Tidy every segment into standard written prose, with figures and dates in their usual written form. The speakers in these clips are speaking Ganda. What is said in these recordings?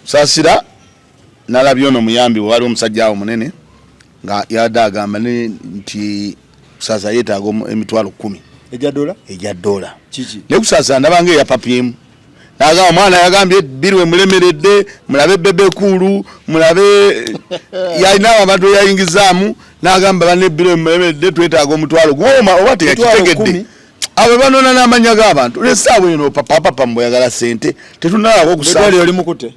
Kusasira nalabye ono muyambi wali omusajja awo munene nga yadagamba nti Kusasira yeetaaga emitwalo 10 ejja dola kiki ne Kusasira ndabanga eya papiemu naga omwana yagambye biru emulemeredde mulabe bebe kulu mulabe yalina abantu yayingizaamu nagamba bane biru emulemeredde twetaaga omutwalo gwoma oba teyakitegedde abo banona n'amanya g'abantu lesaawo eno papa mboyagala sente tetunalako Kusasira oli mukute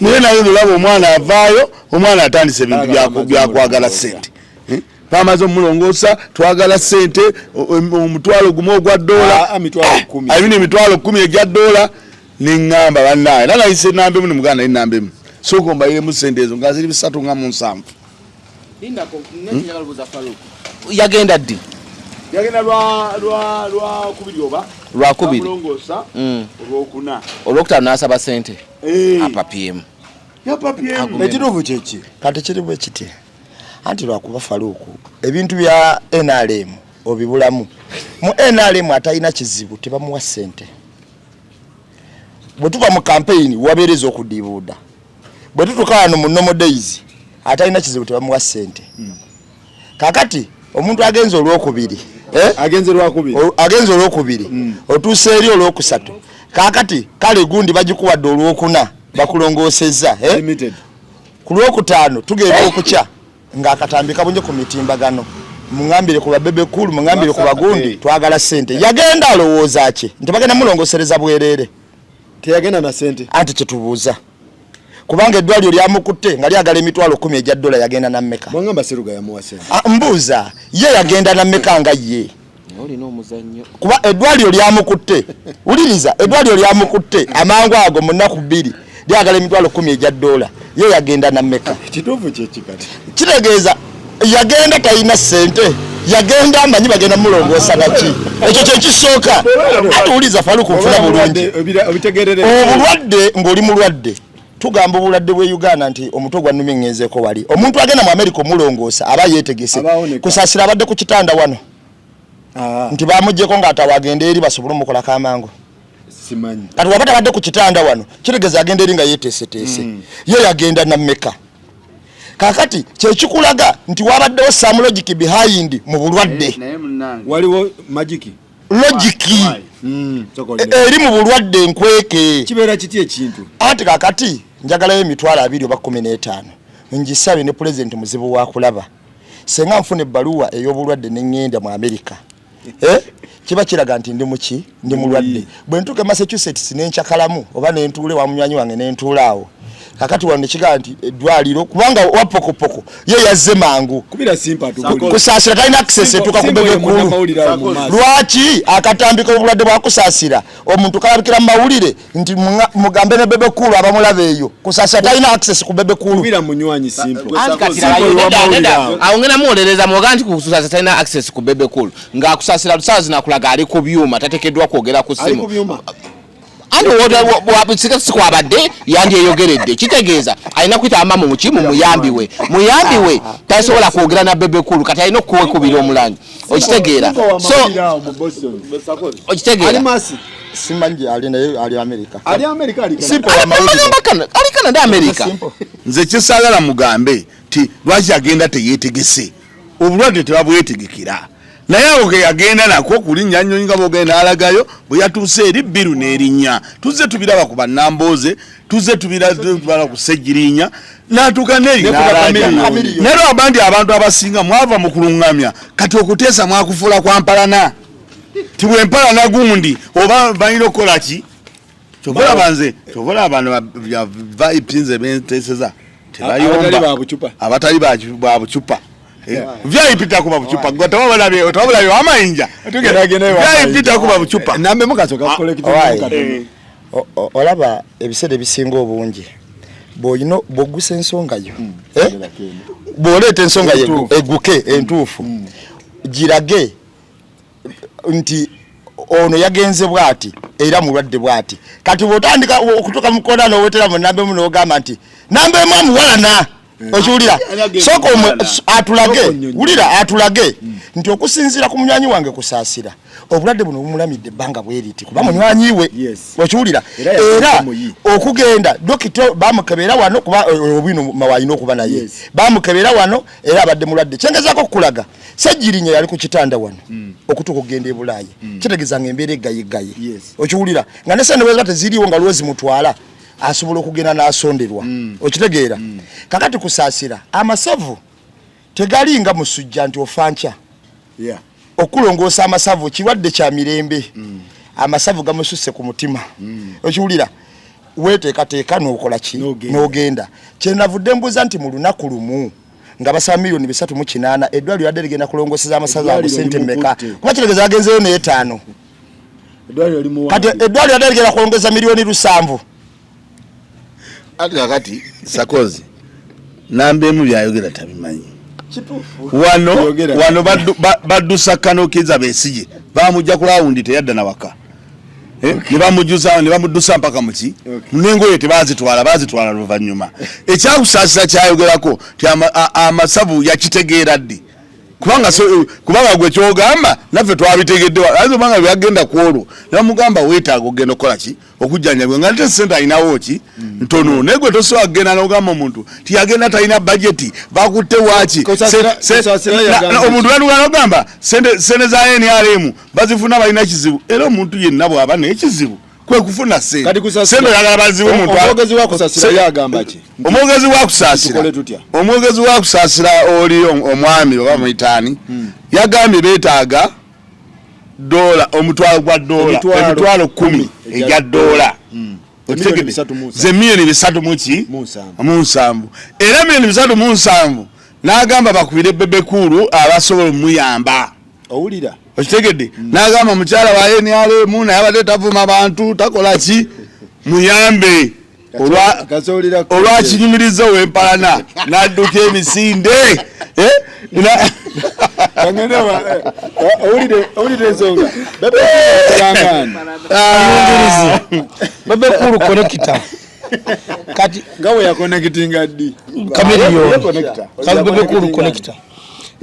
niwe naye mulaba omwana avaayo omwana atandise ebintu byakwagala sente pamaze omulongoosa twagala sente omutwalo gumu ogwa dola ayina emitwalo 10 egya dola neŋŋamba bannaye nalayise enamba emu ne muganda naye enamba emu sooka ombayiremu sente ezo nga ziri 3.7 yagenda ddi yagenda lwa kubiri oba lwa kubiri mulongoosa olwokuna olwokutaano n'asaba sente apapiemu ekituufu kyeki kati kirimu ekiti anti lwakuba Faluku ebintu bya NRM obibulamu mu NRM atalina kizibu tebamuwa sente bwe tuva mu campaign wabeereza okudibuuda bwe tutuuka wano mu normal days atalina kizibu tebamuwa sente kakati omuntu agenze olwokubiri agenze olwokubiri otuuse eri olwokusatu kakati kale gundi bagikuwadde olwokuna bakulongoosezza ku lwokutaano tugenda okukya ng'akatambika bunye ku mitimbagano mungambire ku babebe kulu mungambire ku bagundi twagala sente yagenda alowooza ki nti bagenda mulongosereza bwerere teyagenda na sente anti kyetubuuza kubanga eddwaliro lyamukutte nga lyagala emitwalo 10 ejja dola yagenda na mmeka mwangamba Seruga yamuwa sente mbuuza ye yagenda na mmeka nga ye olina omuzannyo kuba eddwaliro lyamukutte uliriza eddwaliro lyamukutte amangu ago mu nnaku 2 lyagala emitwalo 10 ejja dola ye yagenda na mmeka kituufu kyekikati kitegeeza yagenda talina sente yagenda amanyi bagenda mulongoosa naki ekyo kyekisooka atuwuliza Faluku nfuna bulungi obulwadde ng'oli mulwadde tugamba obulwadde bwe Uganda nti omutwe gwa nnumi ŋŋenzeeko wali omuntu agenda mu America omulongoosa aba yeetegese Kusasira abadde ku kitanda wano nti bamuggyeko ng'atawagenda eri basobole omukolako amangu simanyi kati wabadde abadde ku kitanda wano kitegeeza agenda eri nga yeeteeseteese ye yagenda na mmeka kakati kyekikulaga nti wabaddewo some logic behind mu bulwadde waliwo magiki logiki eri mu bulwadde nkweke kibeera kiti ekintu ati kakati njagalayo emitwalo 2 oba 15 ngisabe ne president muzibu wa kulaba senga nfune ebbaluwa ey'obulwadde n'engenda mu America kiba kiraga nti ndi muki ndi mulwadde bwe ntuuka Massachusetts n'enkyakalamu oba n'entuule wa munywanyi wange n'entuulaawo kakati wano kigaa nti eddwaliro kubanga wapokopoko ye yazze mangu kubira simpa Kusasira talina access etuuka ku bebe kulu lwaki akatambika obulwadde bwa Kusasira omuntu kalabikira mu mawulire nti mugambe ne bebe kulu abamulaba eyo Kusasira talina access ku bebe kulu kubira munywanyi simple awo ngena muwolereza mwoga nti Kusasira talina access ku bebe kulu nga Kusasira lusaazi nakulaga ali ku byuma tatekeddwa kwogera ku simu andi wabitsika sikwabadde yandi eyogeredde kitegeeza alina kwita amamu mukimu muyambiwe tasobola kwogera na bebe kulu kati alina okuwekubira omulangi okitegeera so okitegeera simanji ali America ali Canada America nze kyesagala mugambe ti lwaki agenda teyeetegese obulwadde tebabwetegekera naye awo ge yagenda nako kulinnya nnyonyi nga bwogenda alagayo bwe yatuuse eri bbiru n'erinnya tuzze tubiraba ku bannambooze tuzze tubiraba ku Ssejjirinya n'atuuka n'eri naye lwaba nti abantu abasinga mwava mu kuluŋŋamya kati okuteesa mwakufuula kwa mpalana ti bwe mpalana gundi oba balina okukola ki kyovola abantu vipinze benteeseza tebayomba abatali ba bucupa vyayipita kuba bucupa gwatawabulayo Mayinja vyayipita kuba bucupa nambe mukaso kakole kitu olaba ebiseera ebisinga obungi boyino bogusa ensonga yo bw'oleeta ensonga yo eguke entuufu girage nti ono yagenze bwati era mulwadde bwati kati bw'otandika okutuuka mu kkoona n'owetera mu nambe mu n'ogamba nti nambe emu amuwalana okiwulira soko atulage wulira atulage nti okusinziira ku munywanyi wange Kusasira obulwadde buno bumulamidde ebbanga bweriti kuba munywanyiwe okiwulira era okugenda dokita bamukebera wano kuba obino mawayina okuba naye bamukebera wano era abadde mulwadde kyengezaako okulaga Sajjirinya yali ku kitanda wano okutuka okugenda e Bulaaya kitegeza ng'embeera egayigayi okiwulira nga nesene weza teziriwo nga lwozi mutwala asobola okugenda n'asonderwa okitegeera kakati Kusasira amasavu tegalinga musujja nti ofancha okulongoosa amasavu kiwadde kya mirembe amasavu gamususse ku mutima okiwulira weteekateeka n'okola ki n'ogenda kyenavudde mbuuza nti mu lunaku lumu nga basaba milioni 3.8 eddwaliro yadde ligenda kulongooseza amasavu ago sente mmeka kuba kitegeza agenzeyo n'etaano kati eddwaliro yadde ligenda kulongooseza milioni 7 ati kakati Sakozi nambemu byayogera tabimanyi wano baddusa Kanokiza Besigye bamujja ku lawundi teyadda na waka ne bamuddusa mpaka muki nengoye bazitwala luvannyuma ekyakusasira kyayogerako ti amasavu yakitegeera ddi kubanga gwe kyogamba naffe twabitegedde azobanga byagenda kwolwo namugamba weetaaga ogenda okukola ki okujjanjabwa nga nte sente alinawo ki ntono naye gwe tosobola kugenda n'ogamba omuntu tiyagenda talina bajeti bakutte waaki omuntu balugana ogamba sente za NRM bazifuna balina kizibu era omuntu yenna bw'aba n'ekizibu kwe kufuna sente yagala bazibu omwogezi wa Kusasira yagamba ki omwogezi wa Kusasira oli omwami oba muyitaani yagambye beetaaga dola omutwalo gwa dola emitwalo 10 egya dola ze milioni 3.7 era milioni 3.7 n'agamba bakubire bebekulu abasobola omuyamba owulira okitegedde n'agamba mukyala wa NRM naye abadde tavuma abantu takola ki muyambe olwakinyumiriza ow'empalana n'adduka emisinde owulire ensonga bebekulu konekita kati nga we yakonekitinga ddi bebekulu konekita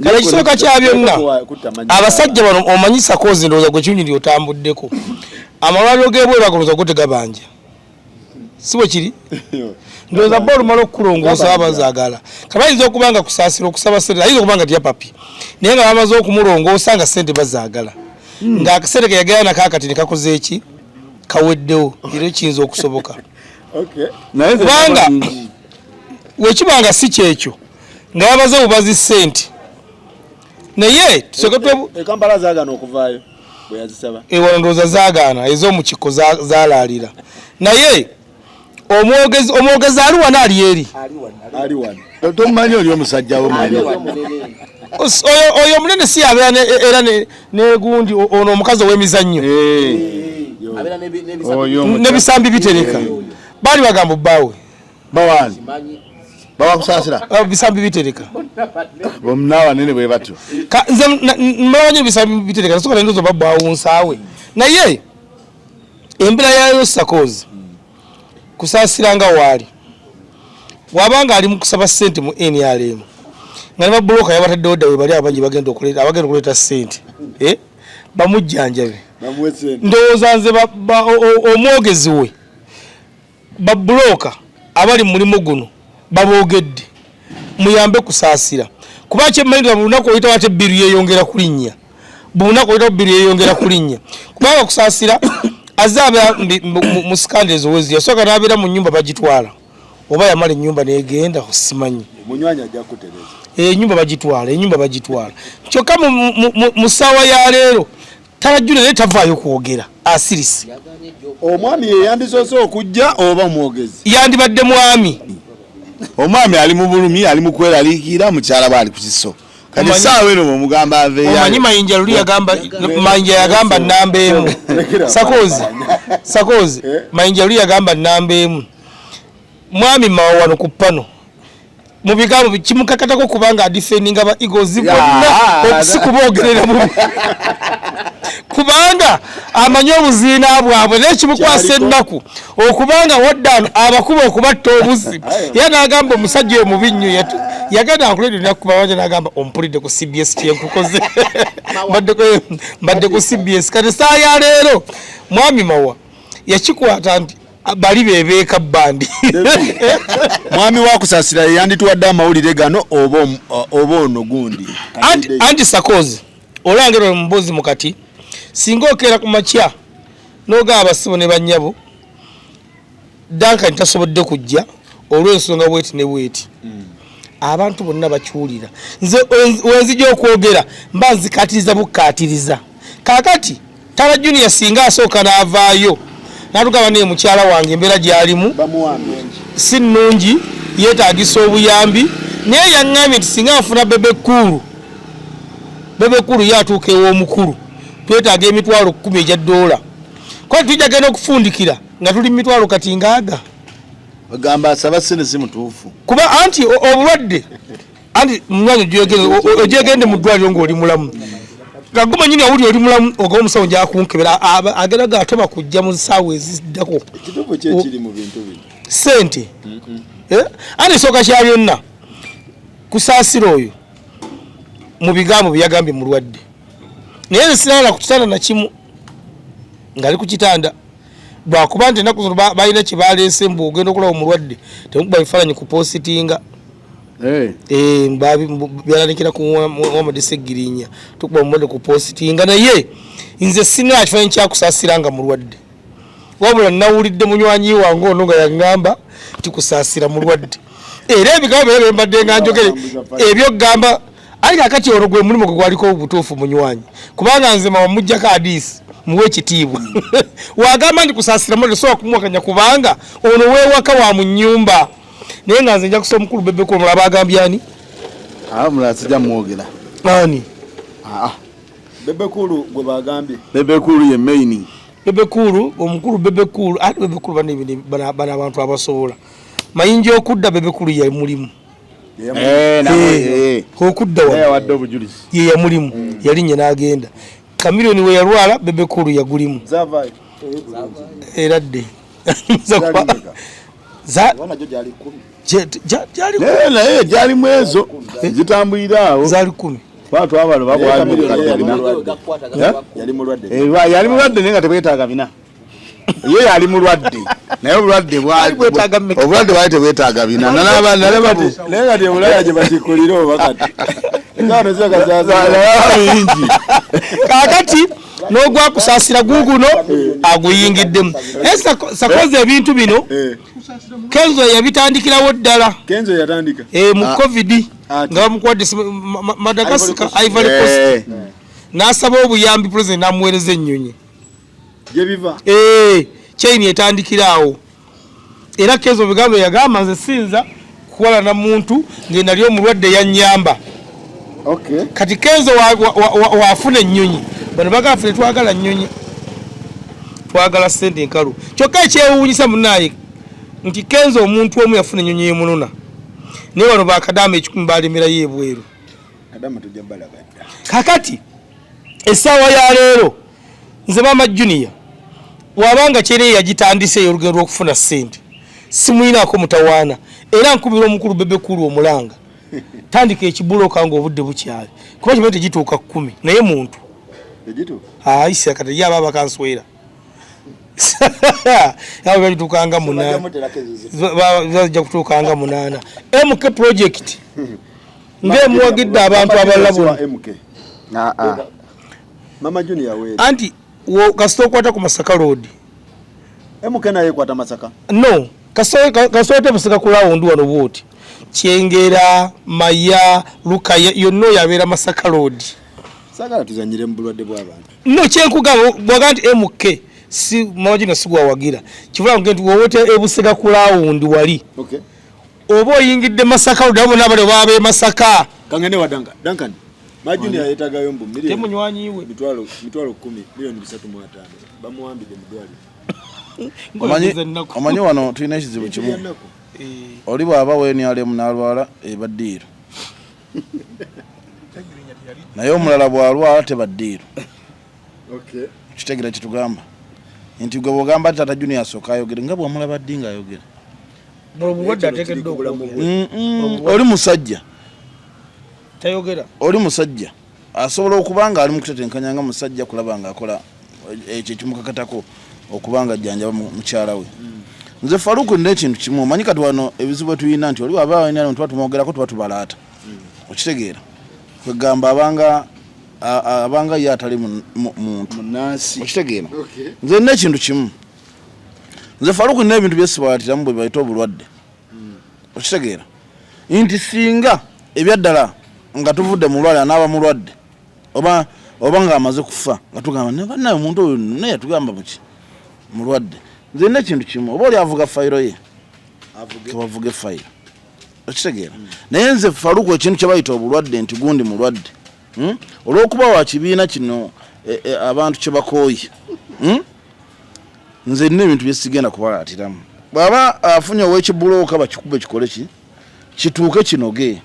kale ekisooka kya byonna abasajja bano omanyi Sakozi ndowooza gwe kinyiri otambuddeko amalwaliro g'ebweru agalooza go tegabanja si bwe kiri ndowooza bba olumala okukulongoosa abazaagala kabayinza okuba nga Kusasira okusaba sente ayinza okuba nga tya papi naye nga bamaze okumulongoosa nga sente bazaagala ng'akasente ke yagala nakaakati ne kakoze eki kaweddewo era kiyinza okusoboka kubanga wekibanga si kyekyo nga babaze bubazi sente naye Kampala zaagaana okuvaayo bwe yazisaba ndowooza zaagaana ez'omukiko zaalaalira naye omwogezi ali wano ali eri tomumanyi oli omusajja oyo omunene si yabeera era negundi ono omukazi ow'emizannyo n'ebisambi bitereka baali bagamba bbaawe bawaani bawa Kusasira bisambi bitereka bomnawa nene bwe batyo nze mmanyi bisambi bitereka nasoka nendozo babbaawo nsaawe naye embeera yayo Sakozi Kusasira nga waali wabanga ali mu kusaba sente mu NRM nga ne babuloka yabataddewo ddawe bali abangi bagenda okuleeta sente bamujjanjabe ndowooza nze omwogezi we babuloka abali mu mulimu guno baboogedde muyambe Kusasira kuba kyemmalira buli lunaku oyita wate ebbiru yeeyongera kulinnya kubanga Kusasira azze abeera mu scandals owezi yasooka n'abeera mu nnyumba bagitwala oba yamala ennyumba neegenda simanyi munywanyi ajja kutereza ennyumba bagitwala kyokka mu ssaawa ya leero talajjula naye tavaayo kwogera asirise omwami yeyandisoose okujja oba omwogezi yandibadde mwami omwami ali mu bulumi ali mu kweraliikira mukyala bwali ku kiso kati saawa eno bwemugamba aveeyo omanyi Mayinja yagamba nnamba emu Sakozi Mayinja luli yagamba nnamba emu mwami mawa wano ku pano mu bigambo kimukakatako kubanga defending aba Eagles bonna okusikubogerera mu kubanga amanyo obuzina bwabwe n'ekimukwasa ennaku okubanga waddano abakuba okubatta obuzi yanagamba omusajja oyo mubi nnyo yagenda akuleda ennaku babanja n'agamba ompulidde ku CBS kyenkukoze mbadde ku CBS kati saa ya leero mwami Mawa yakikwata nti bali bebeeka bandi mwami wa Kusasira yandituwadde amawulire gano oba ono gundi anti sakozi olangero Emboozi Mukati singa okera ku makya n'ogaba abasibo ne bannyabo Duncan tasobodde kujja olw'ensonga bweti ne bweti abantu bonna bakiwulira nze wenzija okwogera mba nzikatiriza bukatiriza kakati Tala Junior singa asooka n'avaayo natugaba ne mukyala wange embeera gy'alimu si nnungi yeetaagisa obuyambi naye yaŋŋambye nti singa afuna bebekulu yatuuka ew'omukulu twetaaga emitwalo 10 egya $. Kwa tujja genda okufundikira nga tuli mitwalo kati ngaaga bagamba asaba ssente si mutuufu kuba anti obulwadde anti mwanyo gyegende mu ddwaliro ng'oli mulamu gaguma nyini awuli oli mulamu og'omusawo gyakunkebera ageraga atoba kujja mu ssaawa eziddako ekituufu kyekiri mu bintu bino ssente anti esooka kya byonna Kusasira oyo mu bigambo byagambye mulwadde naye sinala ku kitanda na kimu ngali ku kitanda bwakuba nti ennaku zino balina kye baleese mbu ogenda okulaba omulwadde temukuba bifaananyi ku positinga byalanikira ku Muhammad Segirinya tukuba omulwadde ku positinga naye nze sinala kifaananyi kya Kusasira nga mulwadde wabula nawulidde munywanyi wange ono nga yaŋŋamba ti Kusasira mulwadde era ebigambo bye mbadde nga njogere ebyo gamba ali kakati ono gwe mulimu gwe gwaliko obutuufu munywanyi kubanga nze mawa mujjako hadisi muwe ekitiibwa wagamba nti Kusasira mulwadde sobola kumuwakanya kubanga ono weewaka wa mu nnyumba naye nga nze nja kusoma omukulu bebekulu mulaba agambye ani mulala sijja mwogera ani bebekulu gwe bagambye bebekulu ye maini bebekulu omukulu bebekulu ati bebekulu bana abantu abasobola Mayinja okudda bebekulu ya mulimu okudda yawadde obujulizi ye ya mulimu yalinnya n'agenda Kamiliyoni we yalwala bebekulu yagulimu era dde naye gyalimu ezo zitambulira awo zaali 10 bantu abalo yali mulwadde naye nga tebwetaaga bina ye yali mulwadde naye obulwadde bwali tebwetaaga bina naye nga tebulaya gye bakikulira obakati kakati n'ogwa Kusasira guguno aguyingiddemu sakoze ebintu bino Kenzo yabitandikirawo ddala Kenzo yatandika mu covid nga bamukuwadde Madagascar Ivory Coast n'asaba obuyambi president n'amuweereza ennyonyi gye biva chaini etandikiraawo era Kenzo bigambo yagamba nze sinza kukola na muntu ngenda lyo mulwadde yannyamba kati Kenzo wafuna ennyonyi bano bagafune twagala nnyonyi twagala ssente nkalu kyokka ekyewuunyisa munnaye nti Kenzo omuntu omu yafuna ennyonyi y'emununa naye bano bakadaama 10 balemerayo ebweru kakati essaawa ya leero nze Mama Junior wabanga kyere yagitandise olugendo lw'okufuna ssente simuyinaako mutawaana era nkubira omukulu bebekulu omulanga tandika ekibuloka nga obudde bukyali kuba kimete gituuka 10 naye muntu aisa kati yaba bakanswera yaba balitukanga munana bajja kutukanga 8 MK project ngemuwagidde abantu abalala Mama Junior we anti wo kastokwata ku Masaka road MK naye kwata Masaka no kasote Masaka kulawo ndi wano bwoti Kyengera Maya Lukaya yonno yabeera Masaka road sagala tuzanyire mu bulwadde bw'abantu no kyenkugamba bwaganti MK si Mawajina sigwa wagira kivula ngenti wowote ebusega kulawo ndi wali obo yingidde Masaka road abo nabale babe Masaka kangene wadanga Duncan Majunior yetagayo mbu milioni temunywanyi iwe mitwalo 10 milioni 3.5 bamuwambide mudwali omanyi wano tulina ekizibu kimu oli bwaba weniyale munalwala ebaddiiro naye omulala bwalwala tebaddiiro kitegeera kitugamba nti gwe bwogamba ti tata junior asooka ayogere nga bwamulaba ddi nga ayogera oli musajja oli musajja asobola okuba nga ali mu kutetenkanya nga musajja kulaba nga akola ekyo ekimukakatako okuba nga ajjanjaba mukyala we nze Faruku nina ekintu kimu omanyi kati wano ebizibu tuyina nti oli waba walina tuba tumwogerako tuba tubalaata okitegeera kwegamba abanga ye atali muntu okitegeera nze nina ekintu kimu nze Faruku nina ebintu byesibalatiramu bwe bayita obulwadde okitegeera nti singa ebyaddala nga tuvudde mulwale anaaba mulwadde oba nga amaze kufa nga tugamba naye omuntu oyo naye tugamba muki mulwadde nze nina ekintu kimu oba oli avuga fayiro ye kebavuga efayiro okitegeera naye nze Faruku ekintu kyebayita obulwadde nti gundi mulwadde olw'okuba wa kibiina kino abantu kyebakooye nze nina ebintu byesigenda kubalaatiramu bw'aba afunye ow'ekibulooka bakikube kikole ki kituuke kinoge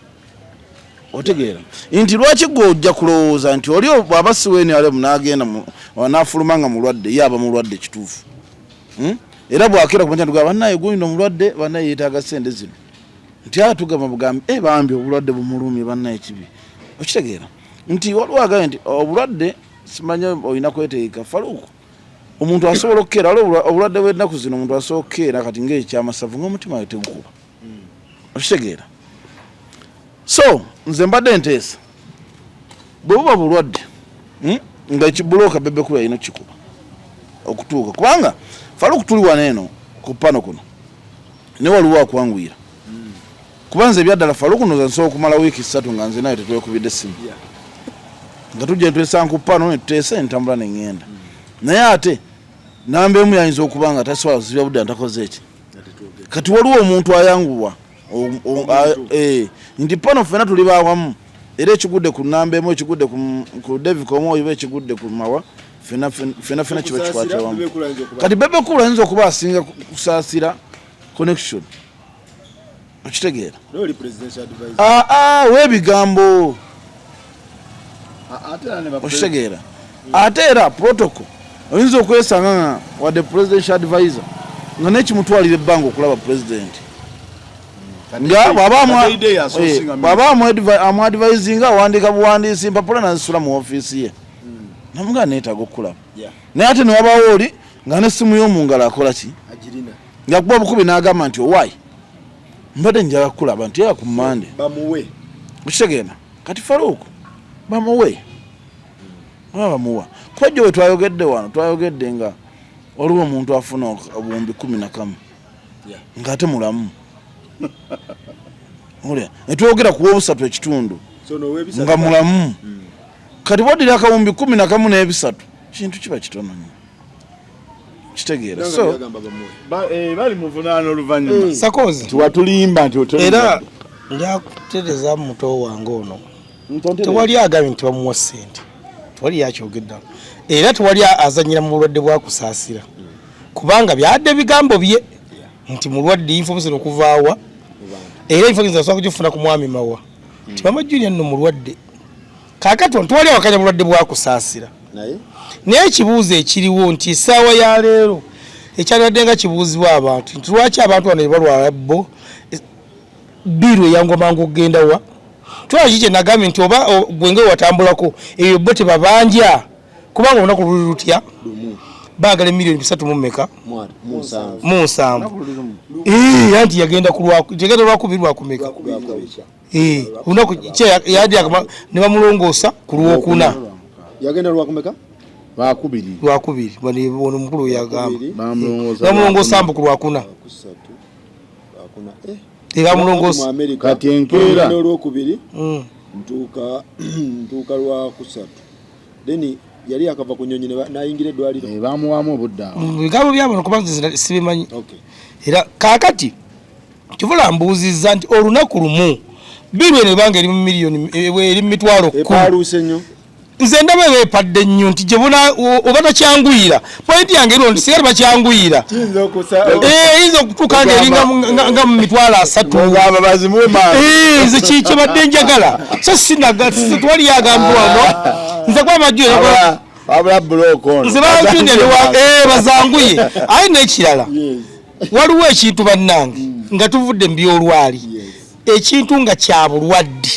otegeera nti lwaki gwe ojja kulowooza nti oli bw'aba siweeni alemu n'agenda n'afuluma nga mulwadde ye aba mulwadde kituufu era bwakera ku manyana tugamba bannaye gundi omulwadde bannaye yeetaaga sente zino nti atugamba bugambi bambi obulwadde bumulumye bannaye kibi okitegeera nti waliwo agaye nti obulwadde simanyi olina kweteeka Faruku omuntu asobola okukeera obulwadde bw'ennaku zino omuntu asobola okukeera kati ng'ekyamasavu ng'omutima we tegukuba okitegeera so nze mbadde nteesa bwe buba bulwadde nga ekibulooka bebekulu yalina okikuba okutuuka kubanga Faruku tuli wano eno ku pano kuno ne waliwo akwanguyira kuba nze ebyaddala Faruku noza nsobola okumala wiiki 3 nga nze naye tetwekubidde essimu nga tujja netwesanga ku pano netuteesa entambula neŋŋenda naye ate namba emu yayinza okuba nga tasobola kuzibya budde ntakoze eki kati waliwo omuntu ayanguwa nti pano ffena tuli bawamu era ekigudde ku namba emu ekigudde ku David Komwoyo oba ekigudde ku mawa fena kiba kikwatira wamu kati bebekulu ayinza okuba asinga kusaasira connection okitegeera weebigambo okitegeera ate era protocol oyinza okwesanga nga wadde presidential advisor nga nekimutwalira ebbanga okulaba president nga bw'aba amuadvisinga awandika buwandiisi mpapula nazisula mu ofiisi ye namuga neetaaga okulaba naye ate newabawo oli nga nessimu y'omungalo akola ki ngakuba obukubi n'agamba nti owaayi mbadde njala kukulaba nti era ku Mande okitegeera kati Faruku bamuwe bamuwa kwejjo we twayogedde wano twayogedde nga waliwo omuntu afuna obuwumbi 11 ng'ate mulamu olya netwogera ku w'obusatu ekitundu nga mulamu kati bwodira akawumbi 11 n'ebisatu kintu kiba kitono nnyo kitegeera so bali muvunaana oluvannyuma Sakozi tiwatulimba nti era ndyakutereza muto wange ono tewali agambye nti bamuwa ssente tewali yakyogedda era tewali azanyira mu bulwadde bwa kusaasira kubanga byadde bigambo bye nti mulwadde information okuvaawa era information asobola kugifuna ku mwami mawa nti mama Julia nno mulwadde kaakati tewali awakanya bulwadde bwa kusaasira naye ekibuuzo ekiriwo nti essaawa ya leero ekyalibadde nga kibuuzibwa abantu nti lwaki abantu bano balwala bo biru eyangu mangu okugenda wa twaki kye nagambye nti oba gwenge watambulako eyo bo tebabanja kubanga olunaku luli lutya baagala miliyoni 3 mu mmeka mu 7 anti yagenda lwakubiri lwakumeka olunaku yadi ne bamulongoosa ku lwokuna yagenda lwakumeka lwakubiri ono mukulu yagamba bamulongoosa mbu ku lwakuna ebamulongoosa kati enkeera olwokubiri ntuuka lwakusatu then yali akava ku nnyonyi nayingira eddwaliro bamuwamu obudde bigambo byabo kuba sibimanyi era kaakati kivula mbuuzizza nti olunaku lumu biru eno ebanga eri mu miliyoni eri mu mitwalo epaaluuse nnyo nze ndabe beepadde nnyo nti gye buna oba takyanguyira pointi yange ero nti sigala bakyanguyira yinza okutuuka ng'eringa nga mu mitwalo 3 nze kibadde njagala so twali yagambye wano nze kwamajjire nze bajunde bazanguye aye n'ekirala waliwo ekintu bannange nga tuvudde mu byolwali ekintu nga kya bulwadde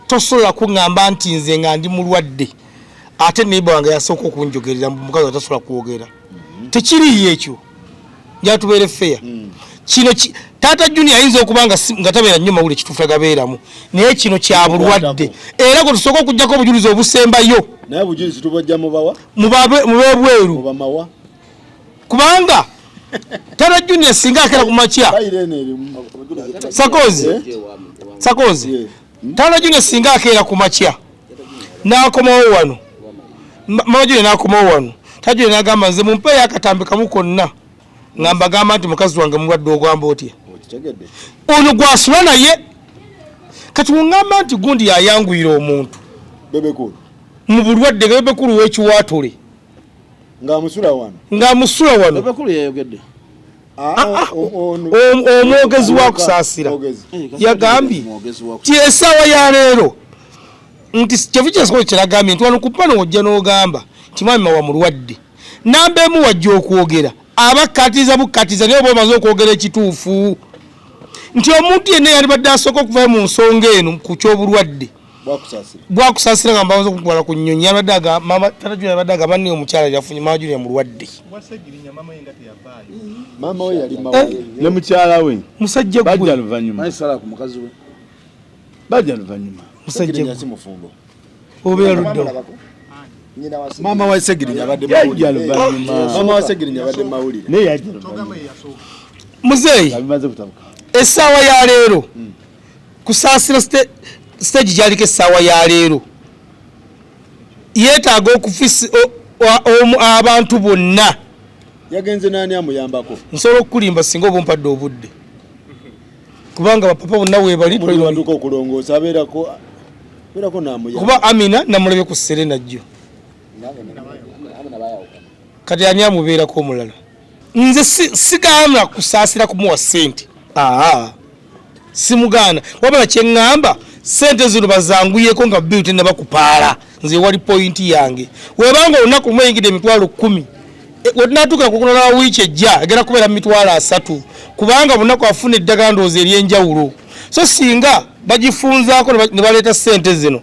tosobola kuŋŋamba nti nze nga ndi mulwadde ate neiba wange yasooka okunjogerera mukazi atasobola kwogera tekiriyo ekyo njatubeere feya kino taata junior ayinza okuba nga tabeera nnyo mawulire kituufu agabeeramu naye kino kya bulwadde era gwe tusooka okugjako obujulizi obusembayo naye bujulizi tubajja mubawa mubeebweru kubanga taata junior singa akera ku makya sakozi taata junior singa akeera ku makya n'akomawo wano mama junior n'akomawo wano taata junior n'agamba nze mumpeeyo akatambikamu konna nga mbagamba nti mukazi wange mulwadde ogamba otya ono gwasula naye kati muŋŋamba nti gundi yayanguyira omuntu mu bulwadde nga bebekulu w'ekiwaatule ng'amusula wano omwogezi wa Kusasira yagambye ti essaawa ya leero nti kyefu kyesobola kiragambye nti wano ku ppano wojja n'ogamba nti mwami mawa mulwadde namba emu wajja okwogera abakkatiza bukkatiza naye oba omaze okwogera ekituufu nti omuntu yenna yalibadde asooka okuvayo mu nsonga eno ku ky'obulwadde bwakusasira nga mbaza okutwala ku nnyonyi yabadde agamba nni omukyala yafunye mama Julia mulwadde ne mukyala we musajja bajja luvannyuma musajja obeera ludda mama wa Segirinya abadde mawulire naye yajja luvannyuma muzeeyi essaawa ya leero Kusasira stage gyaliko essaawa ya leero yeetaaga okufisa abantu bonna yagenze nani amuyambako nsobola okukulimba singa oba ompadde obudde kubanga bapapa bonna weebali wanduka okulongoosa abeerako namuyamba kuba Amina namulabye ku Serena jjo kati ani amubeerako omulala nze sigaana Kusasira kumuwa ssente simugaana wabala kyeŋŋamba ssente zino bazanguyeko nga bill tennaba kupaala nze wali pointi yange webanga olunaku lumweyingidde emitwalo 10 wetunatuukira kukunala wiiki ejja egenda kubeera mitwalo 3 kubanga bunaku afuna eddagala ndowooza ery'enjawulo so singa bagifunzaako ne baleeta ssente zino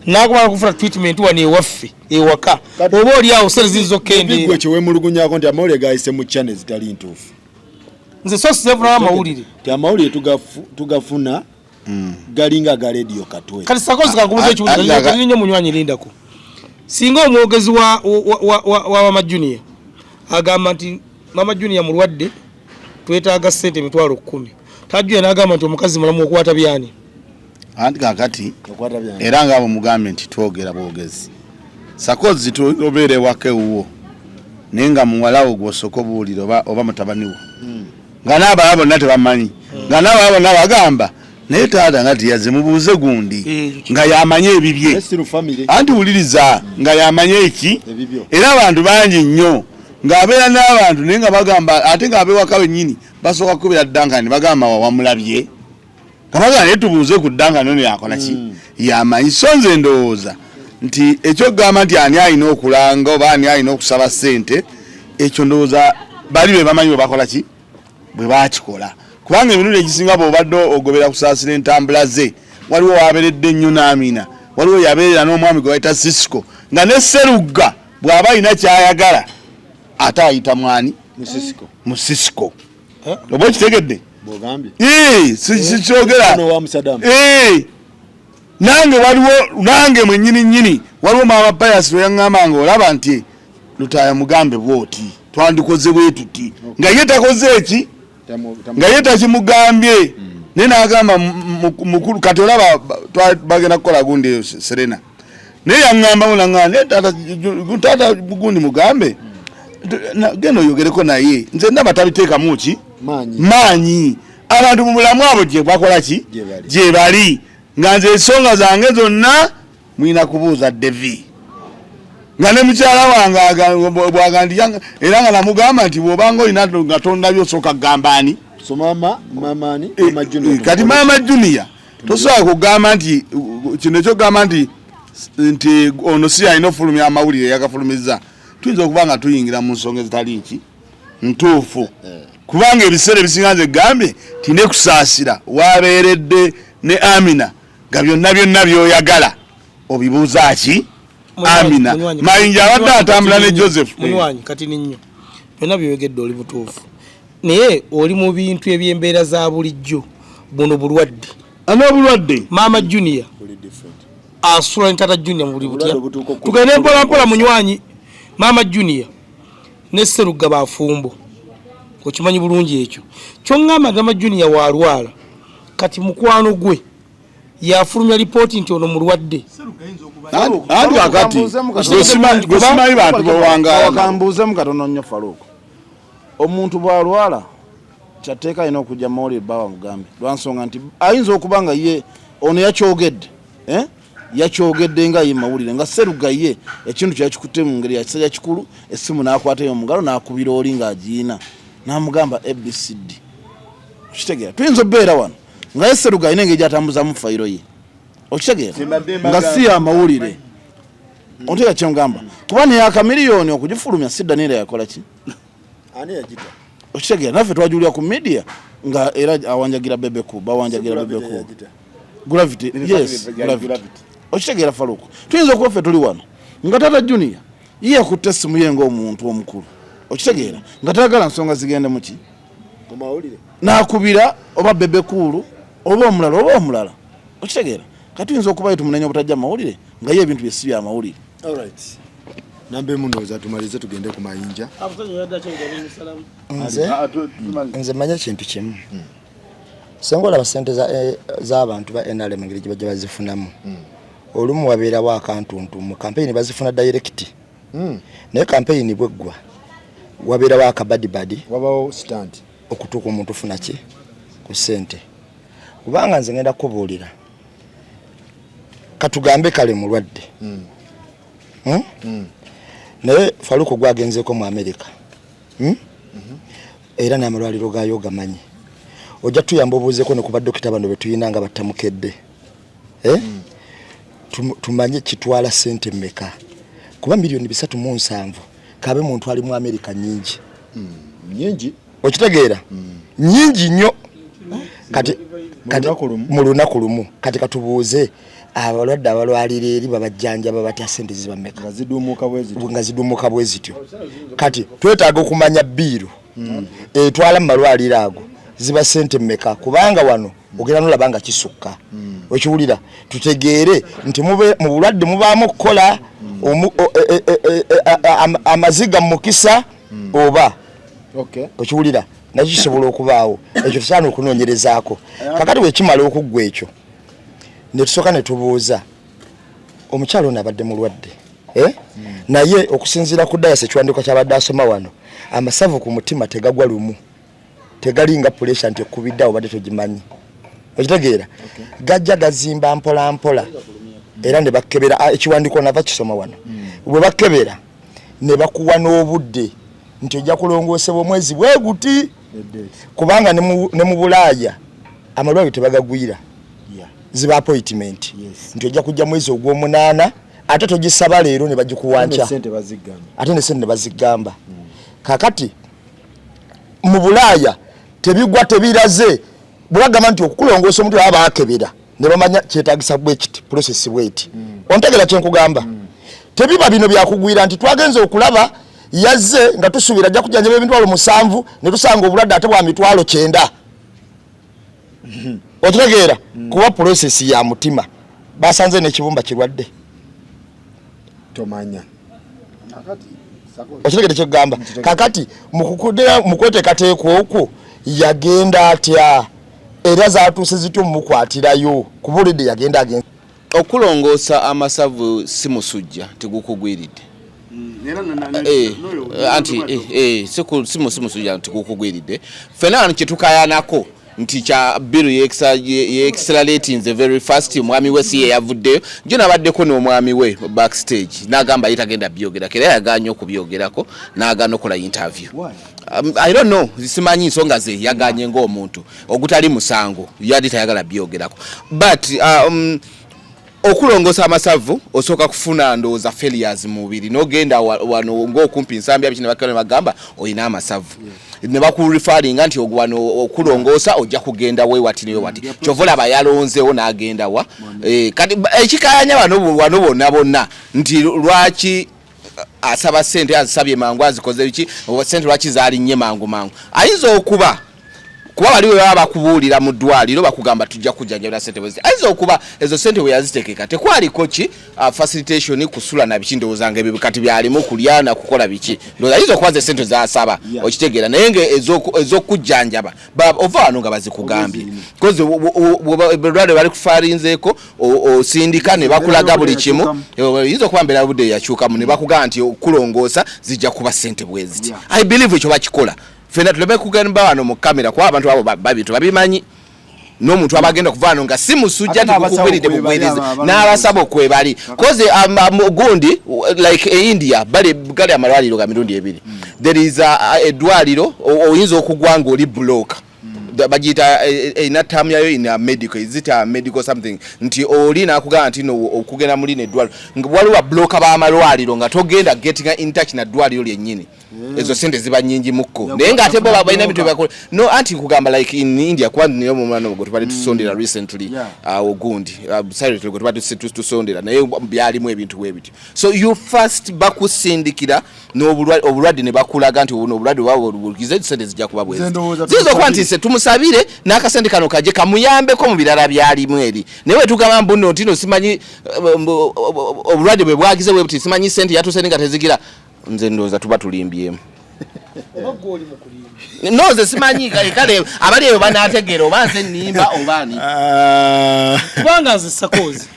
nakumala kufuna treatment wano ewaffe ewaka oba oli awo ssente ziyinza okkendeera kyewemulugunyako nti amawulire gayise mu channel zitali ntuufu nze so sizefunawo amawulire ti amawulire tugafuna galinga ga radio katwe kati sakozi kankubuza ekibuzo nnyo munywanyi lindako singa omwogezi wa mama Junior agamba nti mama Junior mulwadde twetaaga ssente emitwalo 10 tajjuye n'agamba nti omukazi mulamu okwata byani anti kakati era ngaabo mugambe nti twogera bwogezi sakozi tobeere wake wuwo naye nga muwalawo gw'osooka obuwulire oba mutabani wo nga n'abalala bonna tebamanyi nga n'abalala bonna bagamba naye taata nga tiyaze mubuuze gundi nga yamanye ebibye anti wuliriza nga yamanye eki era abantu bangi nnyo ng'abeera n'abantu naye nga bagamba ate ng'abewaka bennyini basooka kukubira ddankani bagamba wamulabye nga bagamba naye tubuuze ku ddankani ono yakola ki yamanyi so nze ndowooza nti ekyokugamba nti ani alina okulanga oba ani alina okusaba ssente ekyo ndowooza bali be bamanyi bwe bakola ki bwe bakikola kubanga emirundi egisinga bw'obadde ogobera Kusasira entambula ze waliwo wabeeredde nnyo n'Amina waliwo yabeerera n'omwami gwe bayita Sisco nga ne Sserugga bw'aba alina kyayagala ate ayita mwani mu Sisco oba okitegedde sikyogera nange waliwo nange mwennyini waliwo maama Pius lwe yaŋŋamba nga olaba nti lutaaya mugambe bwoti twandikoze bwe tuti nga ye takoze eki nga ye takimugambye naye n'agamba mukulu kati olaba bagenda kukola gundi Serena naye yaŋŋamba munaŋŋamba naye taata gundi mugambe genda oyogereko naye nze ndaba tabiteekamu ki maanyi abantu mu bulamu abo gye bakola ki gye bali nga nze ensonga zange zonna mwina kubuuza Devi nga ne mukyala wange bwagandiyanga era nga namugamba nti bw'obanga olina nga tondabyo osooka kugambani so mama kati Mama Junior tosobola kugamba nti kino ekyokugamba nti ono si alina ofulumya amawulire yagafulumiza tuyinza okuba nga tuyingira mu nsonga ezitali nki ntuufu kubanga ebiseera ebisinga nze gambye tine Kusasira wabeeredde ne Amina nga byonna byoyagala obibuuza ki Amina Mayinja abadde atambula ne Joseph munywanyi kati ninyo byonna byogedde oli butuufu naye oli mu bintu eby'embeera za bulijjo buno bulwadde n'obulwadde Mama Junior asula ntata Junior mu buli butya tugende mpola munywanyi Mama Junior ne Sserugga bafumbo okimanyi bulungi ekyo kyongamba Mama Junior walwala kati mukwano gwe yafulumya lipooti nti ono mulwadde andi akati gwesimanyi bantu bawangala kambuuzemu katono nnyo Faruku omuntu bwalwala kyateeka alina okujja mawulire bawa mugambe lwansonga nti ayinza okuba nga ye ono yakyogedde nga ye mawulire nga Sserugga ye ekintu kyakikutte mu ngeri yakisajja kikulu essimu n'akwata yo mu ngalo n'akubira oli ng'agiina n'amugamba ABCD okitegeera tuyinza obbeera wano nga ye Sserugga alina engeri gy'atambuzamu fayiro ye okitegeera nga si amawulire onteeka kyengamba kuba neyakamiliyoni okugifulumya si Daniel yakola ki okitegeera naffe twajulira ku media nga era awanjagira bebeku bawanjagira bebeku gravity yes gravity okitegeera Faruku tuyinza okuba ffe tuli wano nga Tata Junior ye akutte essimu ye ng'omuntu omukulu okitegeera nga tayagala nsonga zigende muki n'akubira oba bebekulu oba omulala okitegeera kati tuyinza okuba tumunenya obutajja mawulire nga ye ebintu byesi bya mawulire nambe munoza tumalize tugende ku Mayinja nze manya kintu kimu sengola basente z'abantu ba NRM ngeri gye bazifunamu olumu wabeerawo akantuntu mu campaign bazifuna direct naye campaign bweggwa wabeerawo akabadibadi wabawo stand okutuuka omuntu ufuna ki ku ssente kubanga nze ngenda kubuulira katugambe kale mulwadde naye Faruku gwagenzeeko mu America era n'amalwaliro gaayo gamanyi ojja tuyamba obuuzeeko ne ku badokita bano be tuyina nga battamukedde tumanye kitwala ssente mmeka kuba miliyoni 307 kabe muntu ali mu America nyingi okitegeera nyingi nnyo kati mu lunaku kati katubuuze abalwadde abalwalira eri babajjanjaba batya ssente zibameka nga zidumuka bwe zityo kati twetaaga okumanya bbiiro etwala mu malwaliro ago ziba ssente mmeka kubanga wano ogenda nolaba nga kisukka okiwulira tutegeere nti mu bulwadde mubaamu okukola amaziga mu mukisa oba okiwulira nakyo kisobola okubaawo ekyo tusaana okunoonyerezaako kakati wekimala okuggwa ekyo ne tusooka ne tubuuza omukyalo ono abadde mulwadde naye okusinziira ku dayasi ekiwandiiko kyabadde asoma wano amasavu ku mutima tegagwa lumu tegalinga pressure nti okubidde awo badde togimanyi okitegeera gajja gazimba mpola mpola era ne bakebera ekiwandiiko nava kisoma wano bwe bakebera ne bakuwa n'obudde nti ojja kulongoosebwa omwezi bwe guti kubanga ne mu Bulaaya amalwaliro tebagagwira ziba appointment nti ojja kujja mwezi ogw'omunaana ate togisaba leero ne bagikuwanca ate ne sente ne bazigamba kakati mu Bulaaya tebigwa tebiraze bulagamba nti okukulongoosa omuntu aba akebera ne bamanya kyetaagisa bwekiti process bweti ontegera kyenkugamba tebiba bino byakugwira nti twagenze okulaba yazze nga tusuubira ajja kujanjaba emitwalo 7 ne tusanga obulwadde ate bwa 900 otegeera kuba process ya mutima basanze n'ekibumba kirwadde tomanya okitegere kyegamba kakati mukweteekateekwa okwo yagenda atya era zaatuuse zityo mumukwatirayo kubulidde yagenda agenza okulongoosa amasavu si musujja tegukugwiridde anti si musujja tegukugwiridde fena wano kyetukayanako nti cha bill ye accelerating the very fast mwami we siye yavuddeyo njo nabaddeko n'omwami we backstage n'agamba yitagenda byogera kera yaganya okubyogerako n'agana okola interview. I don't know simanyi nsonga ze yaganye ng'omuntu ogutali musango yali tayagala byogerako but okulongosa amasavu osoka kufuna ndoza failures mubiri nogenda wano ng'okumpi nsambya bikine bakane bagamba oyina amasavu ne baku referring anti ogwano okulongosa ojja kugenda we wati ne wati chovola bayalonzewo n'agenda wa kati ekikanya wano bonna nti lwaki asaba sente azisabye mangu azikoze biki sente lwaki zali nnye mangu ayinza okuba kuba waliwo abakubuulira mu ddwaliro bakugamba tujja kujjanjabira sente bwezi ayinza okuba ezo sente we yazitekeka tekwaliko ki facilitation kusula na biki ndowooza nga ebyo kati byalimu kulya na kukola biki ndowooza ayinza okuba ze sente zasaba okitegeera naye nga ez'okujjanjaba ova wano nga bazikugambye kozi eddwaliro bali kufaarinzeeko osindika ne bakulaga buli kimu yinza okuba mbeera budde yakyukamu ne bakugamba nti okulongoosa zijja kuba sente bweziti I believe ekyo bakikola fena tuleme kugamba wano mu kamera kwa abantu abo babitu babimanyi n'omuntu abagenda kuvaano nga si musujja tukubwiride bugwirize n'abasabo kwebali koze gundi like India bali gali amalwaliro ga mirundi ebiri there is a dwaliro oyinza okugwanga oli block bagita ina term yayo ina medical is it a medical something nti oli nakugamba nti no okugenda muri ne dwaliro waliwo block ba amalwaliro nga togenda getting in touch na dwaliro lyennyini ezo sente ziba nyingi mukko naye nga ate bo baina bitu byakola no anti kugamba like in India kwa niyo mumwana go tubali tusondera recently ogundi silently go tubali tusondera naye byalimu ebintu webiti so you first bakusindikira n'obulwadde ne bakulaga nti obulwadde bwabo bulikize sente zijja kuba bwezi zizo kwanti se tumusabire n'akasente kano kaje kamuyambeko mu birala byalimu eri naye tugamba mbuno ntino simanyi obulwadde bwe bwagize webuti simanyi sente yatuseninga tezigira nze ndoza tuba tulimbyemu obagoli mukulimbi noze simanyi kale abali eyo banategero banze nimba obani kubanga nze sakozi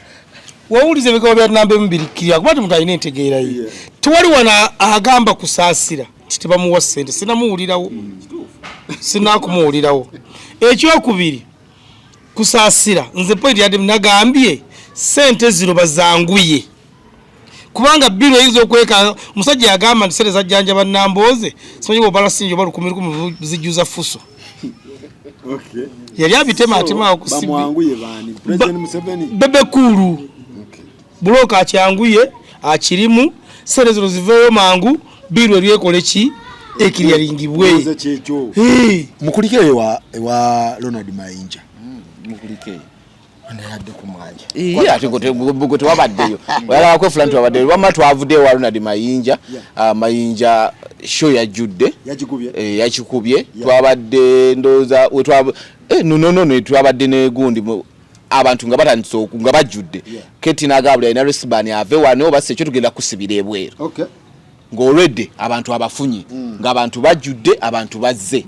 wawulize bikaba bya nambe mbirikira kuba tumutayina entegeera yi tuwali wana agamba Kusasira titebamuwa sente sinamuwulirawo sinakumuwulirawo ekyokubiri Kusasira nze point yadde nagambye sente ziro bazanguye kubanga biro hizo kweka musajja yagamba nti sente zajjanja bannambooze simanyi bala sinjo balu 10 zijuza fuso okay yali abitema atima okusibi bamwanguye bani president Museveni bebe kulu bloka akyanguye akirimu sente ziro ziveyo mangu biro lyekole ki ekiryaringibwe mukulike wa Ronald Mayinja mukulike ndayadde kumwanja ate gote wabaddeyo wala ko flanto wabaddeyo wama twavudde wa Ronald Mayinja Mayinja show yajudde yakikubye twabadde ndoza no twabadde ne gundi abantu nga batandise nga bajudde keti nagabula ina resibani ave wano base cyo tugenda kusibira ebweru okay ngo already abantu abafunyi nga abantu bajudde abantu bazze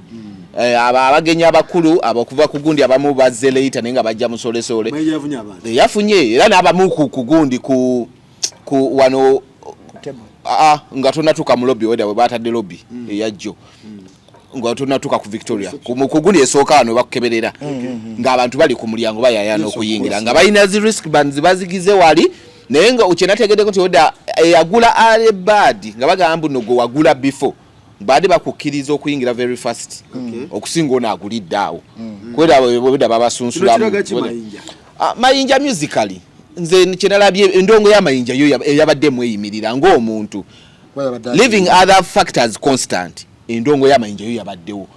abagenya abakulu abakuva kugundi abamu bazze later nenga bajja musolesole yafunye era n'abamu kugundi ku wano nga tonatuka mu lobby weda batadde lobby eyajjo nga tonatuka ku Victoria kugundi esooka wano bakukeberera nga abantu bali ku mulyango bayayana okuyingira nga balina zi risk bands bazigize wali naye nga ukyenategedde nti weda yagula alebad nga bagamba no go wagula before bade bakukkiriza okuyingira very fast okusinga ono agulidde awo kwera weda babasunsulamu Mayinja musically nze kyenalabye endongo ya Mayinja yo yabadde mweyimirira ng'omuntu living other factors constant endongo ya Mayinja yo yabaddewo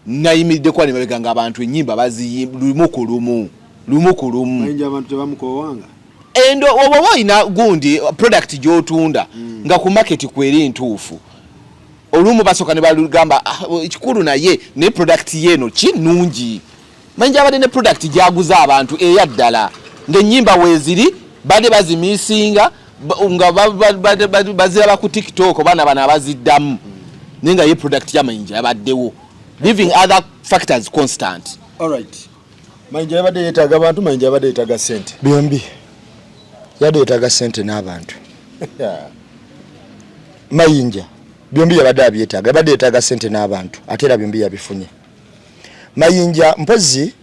nayimiridde kwa nemabega nga abantu ennyimba lumu ku lumu Mayinja abantu tebamukowanga endo obo ina gundi product gyotunda nga ku market kweri ntuufu olumu basoka ne balugamba ekikulu naye ne product yeno kinungi Mayinja abadde ne product gyaguza abantu eyaddala ng'ennyimba weeziri badde bazimisinga nga baziraba ku TikTok bana abaziddamu naye nga ye product ya Mayinja yabaddewo living other factors constant. Alright, Mayinja yabadde yeetaaga abantu, Mayinja yabadde yeetaaga sente byombi yabadde yeetaaga sente n'abantu Mayinja byombi yabadde abyetaaga yabadde yeetaaga sente n'abantu ate era byombi yabifunye Mayinja mpozi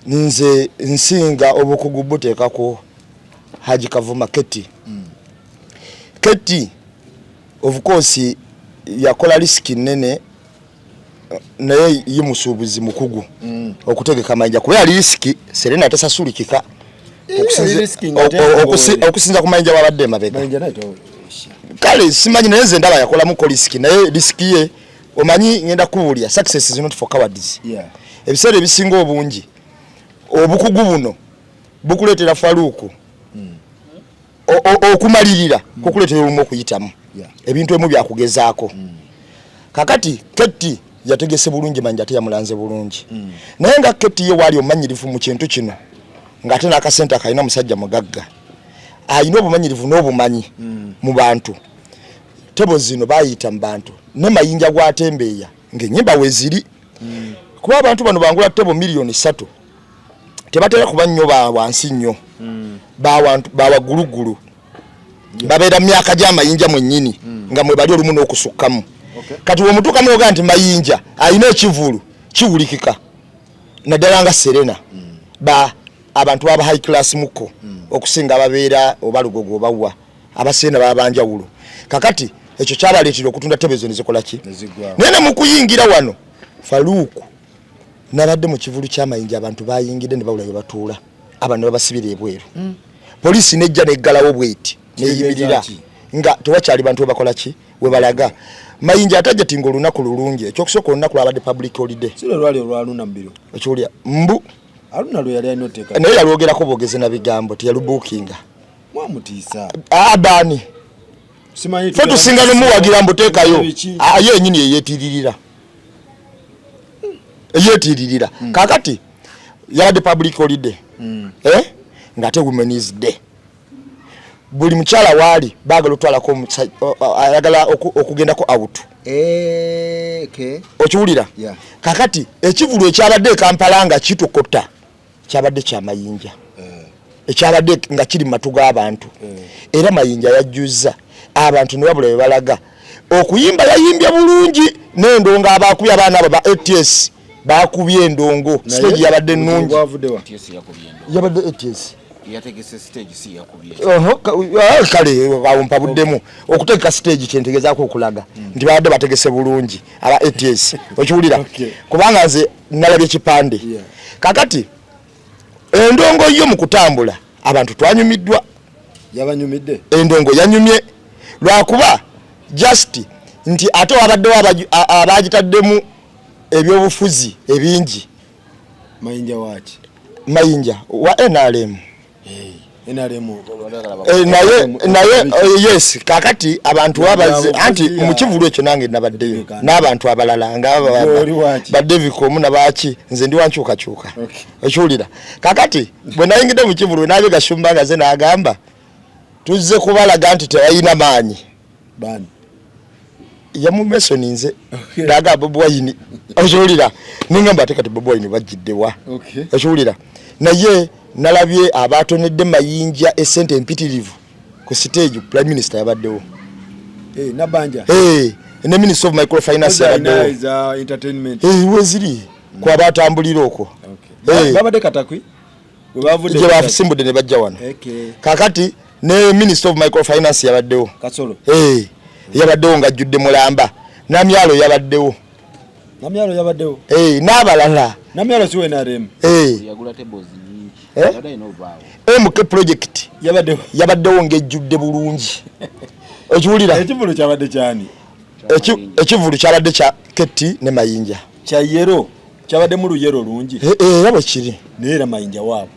nze nsinga obukugu buteekako Haji Kavuma Keti. Keti of course yakola riski nene naye yimusuubuzi mukugu okutegeka Mayinja kuba yali riski Serena tasasulikika okusinza ku Mayinja wabadde mabega kale simanyi naye nze ndaba yakola mu riski naye riski ye omanyi ngenda kuwulya success is not for cowards ebiseera ebisinga obungi obukugu buno bukuleetera Faruku okumalirira kukuleetera olumu okuyitamu ebintu emu byakugezaako kakati Keti yategese bulungi Mayinja teyamulanze bulungi naye nga Keti ye wali omanyirivu mu kintu kino ng'ate n'akasente kalina musajja mugagga ayina obumanyirivu n'obumanyi mu bantu tebo zino bayita mu bantu ne Mayinja gwatembeeya ng'ennyimba weziri kuba abantu bano bangula tebo 3 million tebatera kuba nnyo wansi nnyo bawagulugulu babeera mu myaka gya Mayinja mwennyini nga mwe bali olumu n'okusukkamu kati womutuuka n'oga nti Mayinja alina ekivulu kiwulikika naddala nga Serena abantu baba high class muko okusinga ababeera oba Lugogo obawa abaseena babanjawulo kakati ekyo kyabaleetera okutunda tebezo nezikola ki nene mu kuyingira wano Faruku nabadde mu kivulu kya Mayinja abantu bayingidde ne bawula batuula abantu babasibira ebweru poliisi nejja neggalawo bweti neyimirira nga tewakyali bantu webakola ki webalaga Mayinja atajja tinga olunaku lulungi ekyokusooka olunaku lwabadde public holiday sire lwali olwaluna mbiro ekyolya mbu aluna lwe yali anoteeka naye yalwogerako bogeze na bigambo teyalubuukinga mwamutiisa abani simanyi fe tusinga nomuwagira mbuteekayo ye enyini eyeetiririra kakati yabadde public holiday ng'ate Women's Day buli mukyala waali baagala otwalako ayagala okugendako out okiwulira kakati ekivulu ekyabadde ekampala nga kitokota kyabadde kya Mayinja ekyabadde nga kiri matu g'abantu era Mayinja yajjuza abantu ne wabula bebalaga okuyimba yayimbya bulungi n'endongo abakubye abaana abo ba ATS bakubye endongo stage yabadde nnungi yabadde ATS yategese stage si yakubye kale awumpa buddemu okutegeka stage kyentegezaako okulaga nti babadde bategese bulungi aba ATS okiwulira kubanga nze nalabye ekipande kakati endongo yo mu kutambula abantu twanyumiddwa yabanyumidde endongo yanyumye lwakuba just nti ate wabaddewo abagitaddemu ebyobufuzi ebingi Mayinja wa NRM naye yes kakati abantu wabaze anti mu kivulu ekyo nange nabaddeyo n'abantu abalala nga badevikomu nabaki nze ndi wankyukakyuka ekiwulira kakati bwe nayingidde mu kivulu nabye Gashumba nga ze n'agamba tuzze kubalaga nti tewayina maanyi yamumasoni nze daga Bobi Wine okiwulira ningamba ate kati Bobi Wine bajjiddewa okiwulira naye nalabye abatonedde Mayinja esente empitirivu ku stage prime minister yabaddewo nabanja ne minister of microfinance yabaddewo entertainment weziri kwa batambulira okwo babadde katakwi je bafisimbudde ne bajja wano kakati ne minister of microfinance yabaddewo Kasolo yabaddewo nga ajjudde mulamba namyalo yabaddewo n'abalala namyalo siwe NRM yagula tebozi nyingi MK project yabaddewo ng'ejjudde bulungi okiwulira ekivulu kyabadde kyani ekivulu kyabadde kya Keti ne Mayinja kya yero kyabadde mu luyero lungi era bwe kiri neera Mayinja waabo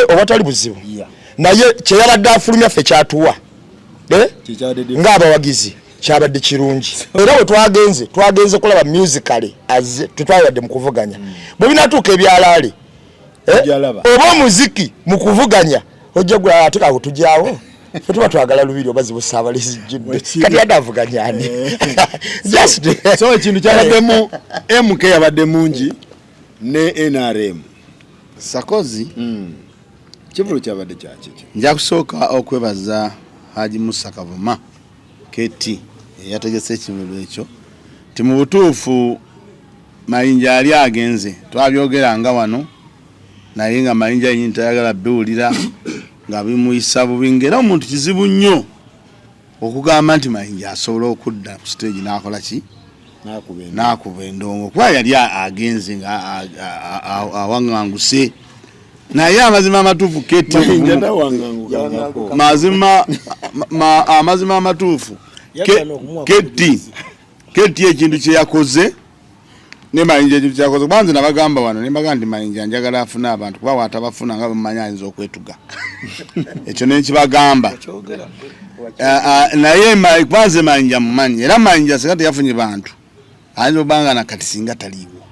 obatali buzibu naye kyeyabadde afulumya ffe kyatuwa ng'abawagizi kyabadde kirungi era bwe twagenze kulaba musically tutwalibadde mu kuvuganya bwe binatuuka ebyalaale oba omuziki mu kuvuganya ojja gula ate kako tujyawo fe tuba twagala lubiri oba zibusaabalizi jjudde kati yadavuganyani so ekintu kyabaddemu MK yabadde mungi ne NRM Sakozi kivulu kyabadde kyakiki nja kusooka okwebaza Haji Musa Kavuma Keti yategese ekivulu ekyo ti mu butuufu Mayinja ali agenze twabyogeranga wano naye nga Mayinja yinyi tayagala biwulira nga bimuyisa bubi ngera omuntu kizibu nnyo okugamba nti Mayinja asobola okudda ku stage n'akola ki n'akuba endongo kuba yali agenze nga awaŋŋanguse naye amazima amatuufu amazima amatuufu Keti ekintu kye yakoze ne Mayinja ekintu kye yakoze kubanze nabagamba wano ne mbagamba nti Mayinja njagala afuna abantu kuba watabafuna nga bamumanya ayinza okwetuga ekyo nekibagamba naye kubanze Mayinja mumanyi era Mayinja singa teyafunye bantu ayinza obanga nakati singa taliiwo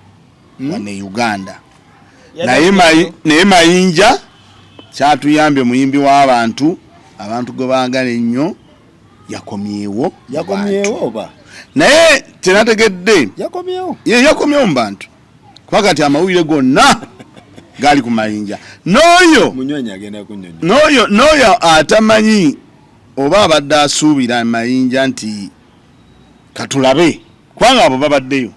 wane Uganda naye Mayinja kyatuyambye muyimbi w'abantu abantu gwe baagala ennyo yakomyewo oba naye tenategedde yakomyewo mu bantu kuba kati amawulire gonna gali ku Mayinja n'oyo atamanyi oba abadde asuubira Mayinja nti katulabe kubanga abo babaddeyo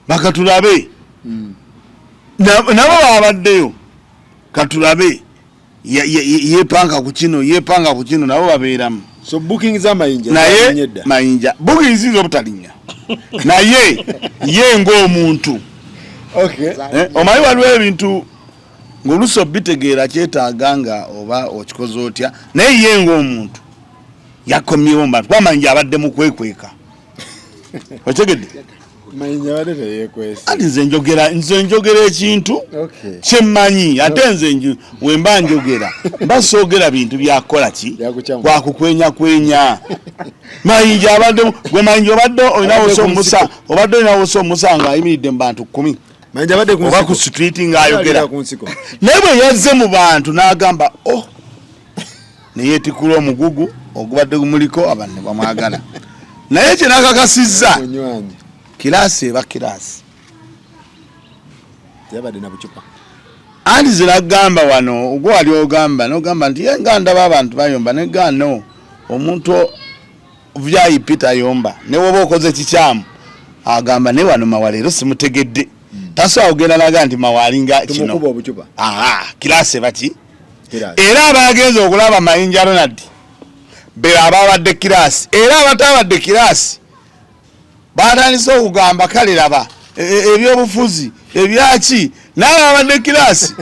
bakatulabe nabo babaddeyo katulabe yepanga ku kino nabo babeeramu so booking za Mayinja naye Mayinja booking zizo butalinya naye ye ng'omuntu omanyi waliwo ebintu ng'oluso bitegeera kyetaaganga oba okikoze otya naye ye ng'omuntu yakomyewo mbantu kuba Mayinja abadde mu kwekweka otegedde Mayinja abadde teyeekwese ati nze njogera ekintu kyemmanyi ate nze wemba njogera basoogera bintu byakola ki kwakukwenya Mayinja abadde gwe Mayinja obadde olinawo omusanga ayimiridde mu bantu 10 Mayinja abadde oba ku street ng'ayogera naye bwe yazze mu bantu n'agamba neyeetikula omugugu ogubadde gumuliko abantu ne bamwagala naye kye nakakasizza kiraasi eba kiraasi yabadde na bucupa anti ziragamba wano ogwo wali ogamba n'ogamba nti yenga ndaba abantu bayomba negano omuntu VIP tayomba ne woba okoze kikyamu agamba ne wano mawalero simutegedde tasobola kugenda naga nti mawalinga kino kiraasi eba ki era abagenze okulaba Mayinja Ronald be ababadde kiraasi era abatabadde kiraasi batandise okugamba kale laba ebyobufuzi ebyaki naye abadde kiraasi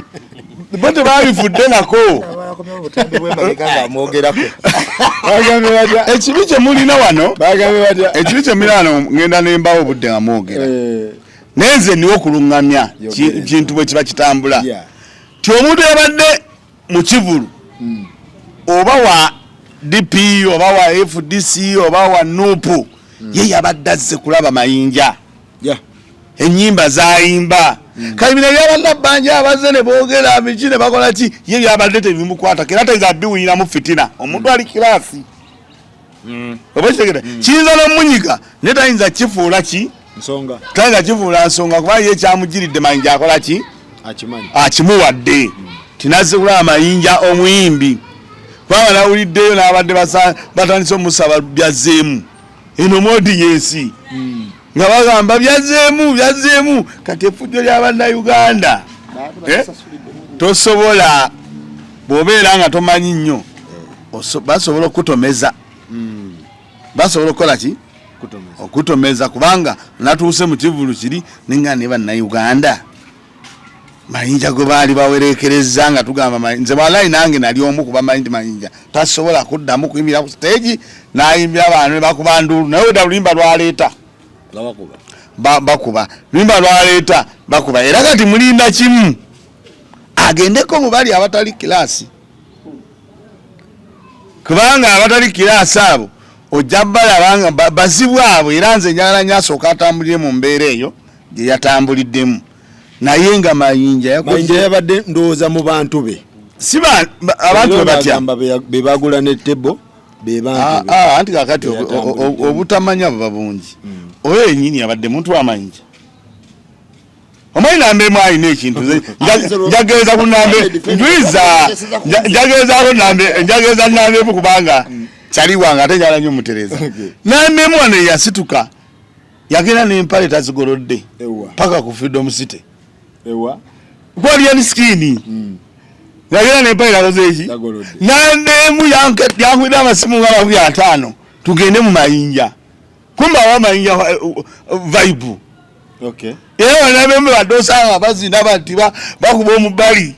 bo tebabifudde nako ekibi kye mulina wano ngenda nembawo obudde nga mwogera naye nze niwo okuluŋŋamya kintu bwe kiba kitambula ti omuntu yabadde mu kivulu oba wa DP oba wa FDC oba wa NUP ye yabadde azze kulaba Mayinja ennyimba zayimba kalibina byabadde bbanja abazze ne boogera biki ne bakola ki ye yabadde tebimukwata era tayinza biwuliramu fitina omuntu ali kiraasi oba kitegera kiyinza n'omunyiga ne tayinza kifuula ki tayinza kifuula nsonga kuba ye kyamugiridde Mayinja akola ki akimuwadde tinazze kulaba Mayinja omuyimbi kubanga nawuliddeyo n'abadde batandise omusaba byazzeemu eno modi yensi nga bagamba byazzeemu kati effujjo ly'Abannayuganda tosobola bw'obeera nga tomanyi nnyo basobola okutomeza basobola okukola ki okutomeza kubanga natuuse mu kivulu kiri nenga ne Bannayuganda Mayinja gwe baali bawerekereza nga tugamba nze bwalayi nange nali omu kuba manyi Mayinja tasobola kuddamu kuyimirira ku stage n'ayimbira abantu ne bakuba ndulu naye odda lulimba lwaleeta bakuba lulimba lwaleeta bakuba era kati mulinda kimu agendeko mu bali abatali kiraasi kubanga abatali kiraasi abo ojja balabanga bazibu abo era nze njagala nnyo asooka atambulire mu mbeera eyo gye yatambuliddemu naye nga Mayinja yabadde ndowooza mu bantu be si abantu be batya be bagula ne tebo be bantu be anti kakati obutamanya buba bungi oyo yennyini yabadde muntu wa Mayinja omanyi nambe mu alina ekintu njagereza ku nambe njwiza njagereza nambe kubanga kyali wange ate njala nnyo mutereza nambe mu wano yasituka yagenda n'empale tazigolodde paka ku Freedom City gwaliya ni skini yagenda n'empale takoze eki nandemu yankwira amasimu nga 5 tugende mu Mayinja kumba wa Mayinja vibe era wanabembe badosanga bazina bati bakuba omubali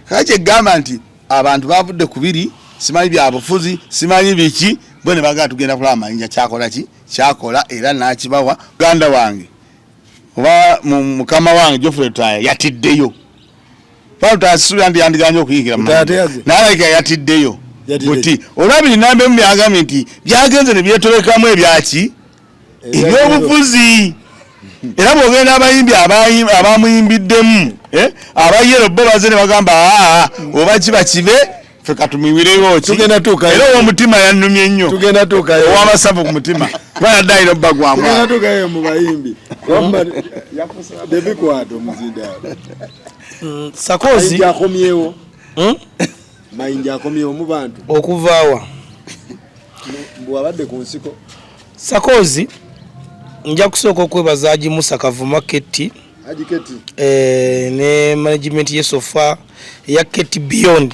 kache gamba nti abantu bavudde kubiri simanyi byabufuzi simanyi biki bone baga tugenda kula Mayinja kyakola era nakibawa ganda wange oba mukama wange Geoffrey Taya yatiddeyo Pauta asubira ndi yandiganye okuyigira nalaika yatiddeyo buti olabiri nambe mu byagambye nti byagenze ne byetolekamu ebyaki ebyobufuzi era bwogenda abayimbi abamuyimbiddemu abayero bo baze ne bagamba oba kiba kibe fe katumiwireyo era omutima yannumye nnyo ow'amasavu ku mutima bayaddairo bba gwamu Sakozi Mayinja akomyewo mu bantu okuvaawa mbwabadde ku nsiko Sakozi nja kusooka okwebaza Haji Musa Kavuma Keti ne management ye sofa ya Keti Beyond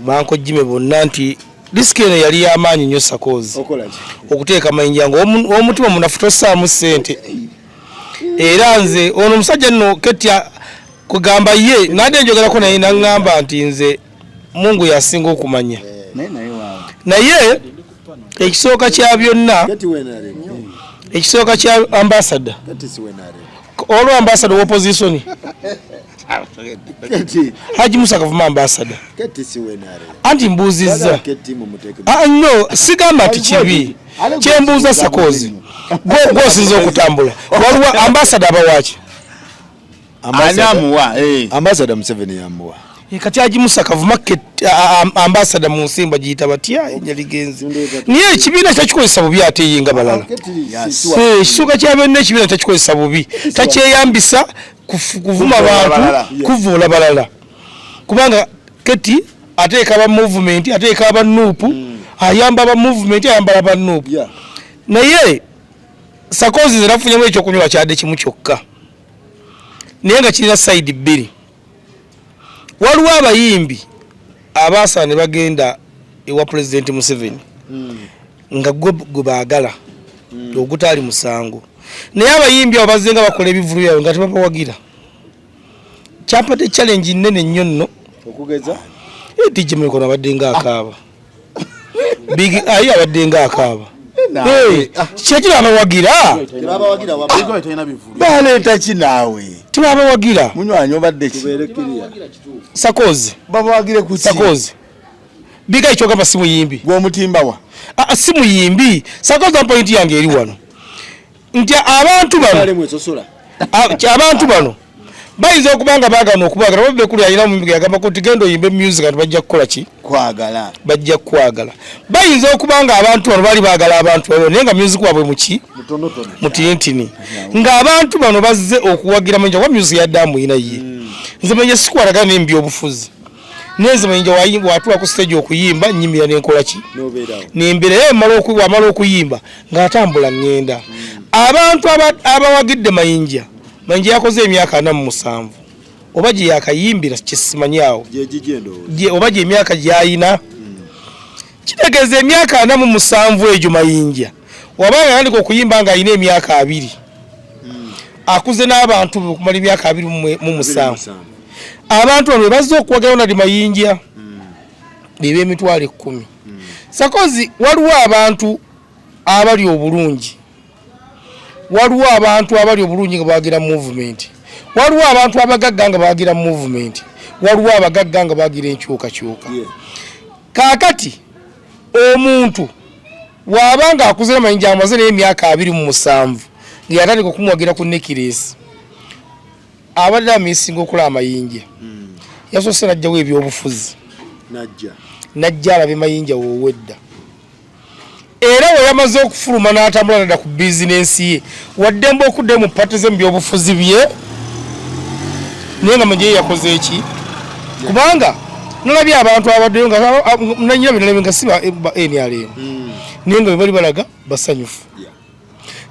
banko jime bonna nti diskene yali yamanyi nnyo Sakozi okuteeka Mayinja ngo omutima munafuto saamu sente era nze ono musajja nno Keti kugamba ye nade njogerako naye nangamba nti nze Mungu yasinga okumanya naye ekisooka kya byonna ekisooka kya ambassador olwo ambassador wa opposition Haji Musa Kavuma ambassador anti mbuuzizza no sigamba nti kibi kyembuuza Sakozi gwosinza okutambula waliwo ambassador abawaaki ambassador Museveni yamuwa kati Haji Musa Kavuma ambassador mu Nsimba giyita batya enjaligenzi niye ekibiina takikozesa bubi ate yinga balala ekisooka kya byonna ekibiina takikozesa bubi takyeyambisa kuvuma bantu kuvuula balala kubanga Keti ateeka ba movement ateeka ba nuupu ayamba ba movement ayambala ba nuupu naye Sakozi zirafunyamu ekyokunywa kyadde kimu kyokka naye nga kirina side bbiri waliwo abayimbi abasaane bagenda ewa President Museveni nga gwe baagala ogutaali musango naye abayimbi abo bazenga bakola ebivulu byabwe nga tebabawagira kyapate challenge nnene nnyo nno okugeza DJ Mikono abadde nga akaaba big ayi abadde nga akaaba kyekira abawagira baleeta kinaawe tibabawagira munywanyi obadde Sakozi babawagire ku Sakozi biga ekyogamba si muyimbi gw'omutimbawa si muyimbi Sakozi point yange eri wano nti abantu bano bayinza okubanga baagana okubagala babbe kuli ayina mu mbiga yagamba kuti gendo yimbe music ati bajja kukola ki kwagala bajja kwagala bayinza okubanga abantu bano bali baagala abantu bano nenga music wabwe muki mutintini nga abantu bano bazze okuwagira Mayinja wa music ya damu ina ye nze Mayinja sikwalaga n'embyo obufuzi neze Mayinja watula ku stage okuyimba nyimira n'enkola ki nembere amala okuyimba ng'atambula ngenda abantu abawagidde Mayinja yakoze emyaka 47 oba gye yakayimbira kisimanyawo oba gye emyaka gyayina kitegeeza emyaka 47 egyo Mayinja wabanga yandika okuyimba nga ayina emyaka 2 akuze n'abantu kumala emyaka 27 abantu bano bazze okuwagala nali Mayinja bebe emitwalo 10 Sakozi waliwo abantu abali obulungi waliwo abantu abali obulungi nga bagira movement waliwo abantu abagagga nga bagira movement waliwo abagagga nga bagira enkyukakyuka kakati omuntu wabanga akuzira Mayinja amaze n'emyaka 27 ngiyatandika okumwagira ku necklace abadde amisinga okula Mayinja yasoose najjawo ebyobufuzi najja alabe Mayinja wowedda era we yamaze okufuluma n'atambula nadda ku bizinensi ye waddemba okudde mu pate ze mu byobufuzi bye naye nga Mayinja yakoze eki kubanga nalabye abantu abaddeyo nga nanyira binalebe nga si ba NRM naye nga bwe bali balaga basanyufu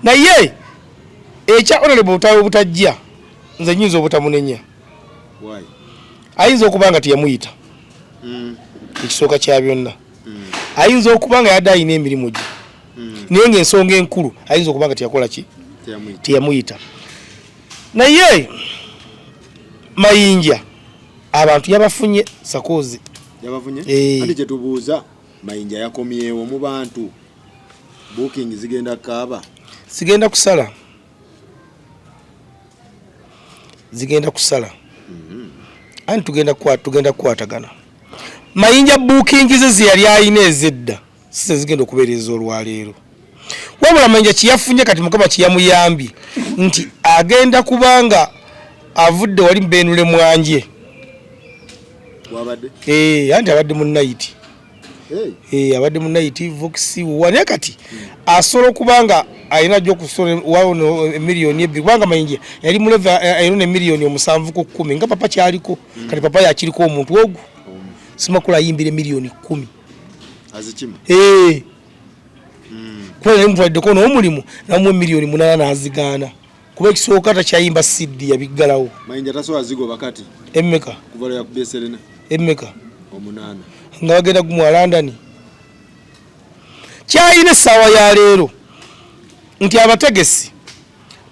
naye ekya honorable butawe butajja nze nyinza obutamunenya ayinza okuba nga teyamuyita ekisooka kya byonna ayinza okuba nga yadde ayina emirimu gye naye ng'ensonga enkulu ayinza okuba nga teyakola ki teyamuyita naye Mayinja abantu yabafunye Sakozi ati kyetubuuza Mayinja yakomyewo mu bantu booking zigenda kaaba zigenda kusala anti tugenda kukwatagana Mayinja booking ze yali ayina ezedda sise zigenda okubeereza olwaleero wabula Mayinja kiyafunye kati mukama kiyamuyambye nti agenda kubanga avudde wali mbenule mwanje anti abadde mu night abadde mu night vox wane kati asobola okubanga ayina gyo kusola wawo emiliyoni ebiri kubanga Mayinja yali muleva ayina emiliyoni 7 ku 10 nga papa kyaliko kati papa yakiriko omuntu ogwo simakula yimbire emiliyoni 10 azikima kwa nini mtu adeko no omulimu namwe emiliyoni 8 azigana kuba ekisooka takyayimba CD yabiggalawo Mayinja taso azigo bakati emmeka kuvala ya kubeserena emmeka 8 nga bagenda kumwa London kyayine sawa ya leero nti abategesi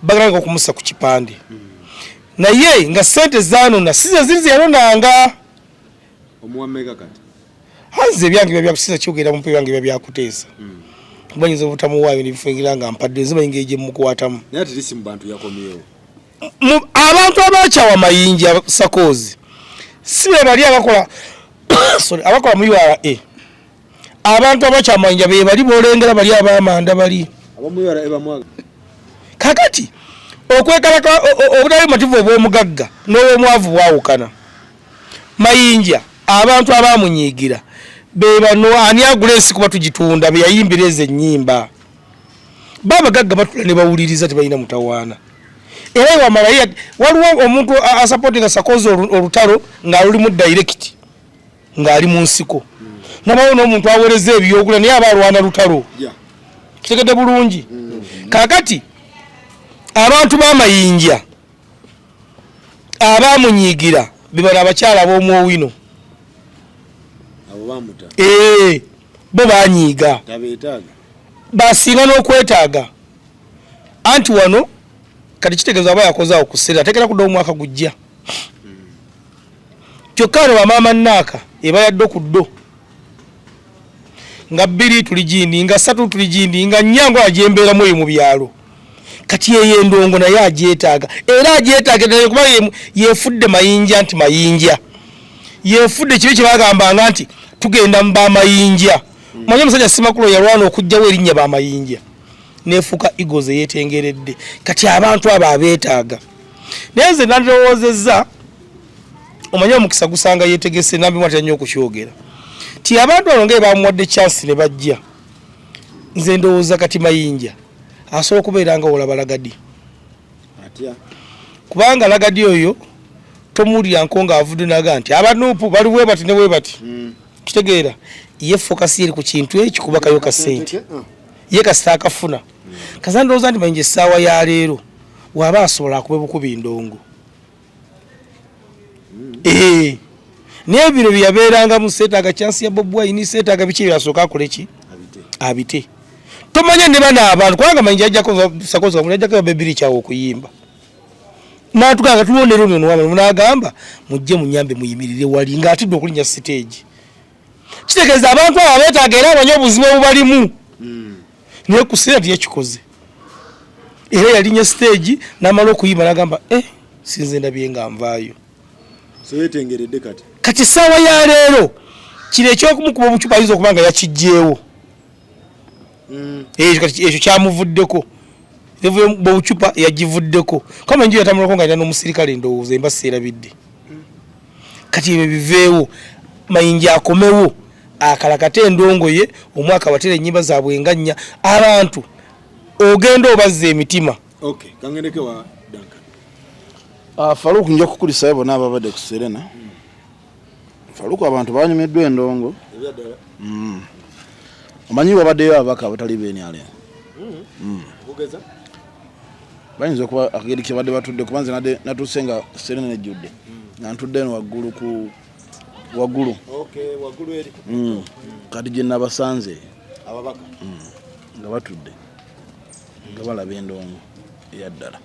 baganga okumusa ku kipande naye nga sente zano na size zirizi yalonanga omuwameka kati hanze byange byakusiza kyogera mu byange byakuteesa kubanyiza obutamuwaayo nibifungira nga mpadde zibayinga eje mukwatamu naye ati lisi mu bantu yakomyewo abantu abakyawa Mayinja Sakozi sibe bali abakola abakola mu URA abantu abakyawa Mayinja be bali bolengera bali abamanda bali abamu URA ebamwaga kakati okwekalaka obudali mativu obw'omugagga n'obw'omwavu bwawukana Mayinja abantu abamunyiigira be bano ani agula ensiku batugitunda be yayimbireza ennyimba babagagga batula ne bawuliriza tebalina mutawaana era wamala waliwo omuntu asupportinga Sakozi olutalo nga luli mu direct nga ali mu nsiko nabawo n'omuntu awereza ebyogula naye abalwana lutalo kitegedde bulungi kakati abantu ba Mayinja abamunyiigira bibala abakyala b'omwowino bo banyiiga basinga n'okwetaaga anti wano kati kitegeeza aba yakozaawo ku ssere ateekera kudda omwaka gujja kyokka no bamaama nnaaka eba yadde okuddo nga 2 tuli gindi nga 3 tuli gindi nga nnyango agyembeeramu eyo mu byalo kati yeyo endongo naye agyetaaga era agyetaaga naye kuba yefudde Mayinja nti Mayinja yefudde kibi kye bagambanga nti tugenda mu Bamayinja manye musajja Simakulo yalwana okujjawo erinnya Bamayinja nefuuka igoze yetengeredde kati abantu abo abeetaaga naye nze nandirowoozezza omanye omukisa gusanga yetegese nambi mwatya nnyo okukyogera ti abantu olonge bamuwadde chance ne bajja nze ndowooza kati Mayinja asobola okubeera nga olaba Lagadi kubanga Lagadi oyo tomuwulira nkonga avudde naga nti abanuupu bali we bati ne we bati kitegeera ye focus eri ku kintu ekyo kuba kayo ka sente ye kasita akafuna kazandooza nti Mayinja essaawa ya leero waba asobola akuba bukubi ndongo naye bino byeyabeeranga mu seetaaga chance ya Bob Wine seetaaga biki byasooka akole ki abite tomanye ne bana abantu kubanga Mayinja ajjako Sakozi ajjako bebiri kyawo okuyimba natuganga tulonero nno munagamba mujje munyambe muyimirire wali nga atidde okulinnya stage kitegeeza abantu abo beetaaga era abanye obuzibu obubalimu naye kuseera tiyekikoze era yalinnya stage n'amala okuyimba n'agamba sinze ndabye nga nvaayo so yetengeredde kati essaawa ya leero kino ekyokumukuba obucupa ayinza okuba nga yakijjeewo ekyo kyamuvuddeko obucupa yagivuddeko kama nju yatamulako nga alina n'omusirikale ndowooza emba seerabidde kati ebyo biveewo Mayinja akomewo akalakate endongo ye omwaka batera ennyimba zaabwe nga nnya abantu ogenda obazza emitima kangendeke wa Duncan Faruku nja kukulisayo bonna ababadde ku Serena Faruku abantu banyumiddwa endongo omanyi wabaddeyo ababaka abatali beeni ale bayinza okuba akageri kebadde batudde kubanze natusenga Serena nejjudde nga ntudde eno waggulu ku waggulu kati gye nabasanze ababaka nga batudde nga balaba endongo eyaddala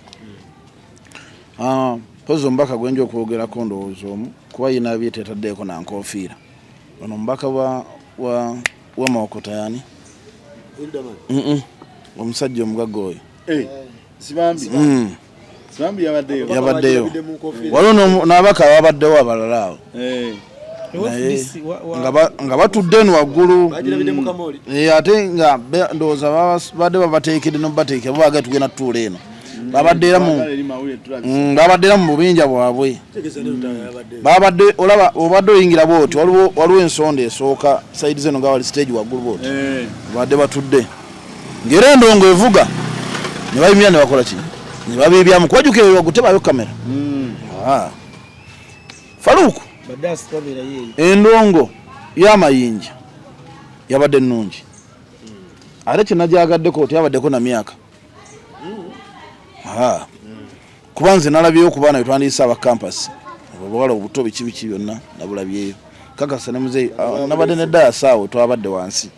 pozi omubaka gwenja okwogerako ndowooza omu kuba yina byetetaddeeko nankofiira ono omubaka wa Mawokota yani omusajja omugagga oyo Sibambi yabaddeyo waliwo n'abaka babaddewo abalala awo nga batudde eno waggulu ate nga ndowooza badde babateekedde nobateekera babaga tugenda tutuula eno babadde era mu bubinja bwabwe babadde olaba obadde oyingira bwoti waliwo ensonda esooka saidi zeno nga wali stage waggulu bwoti babadde batudde ng'era endongo evuga ne bayimira ne bakola ki ne babiibyamu kubajjukira wagutebayo kamera Faluku endongo y'amayinja yabadde nnungi ate kyenajagaddeko oti yabaddeko na myaka kuba nze nalabyeyo ku baana betwandiisa aba campus obawala obuto biki byonna nabulabyeyo kakasa ne muzeeyi nabadde nedayasa awo twabadde wansi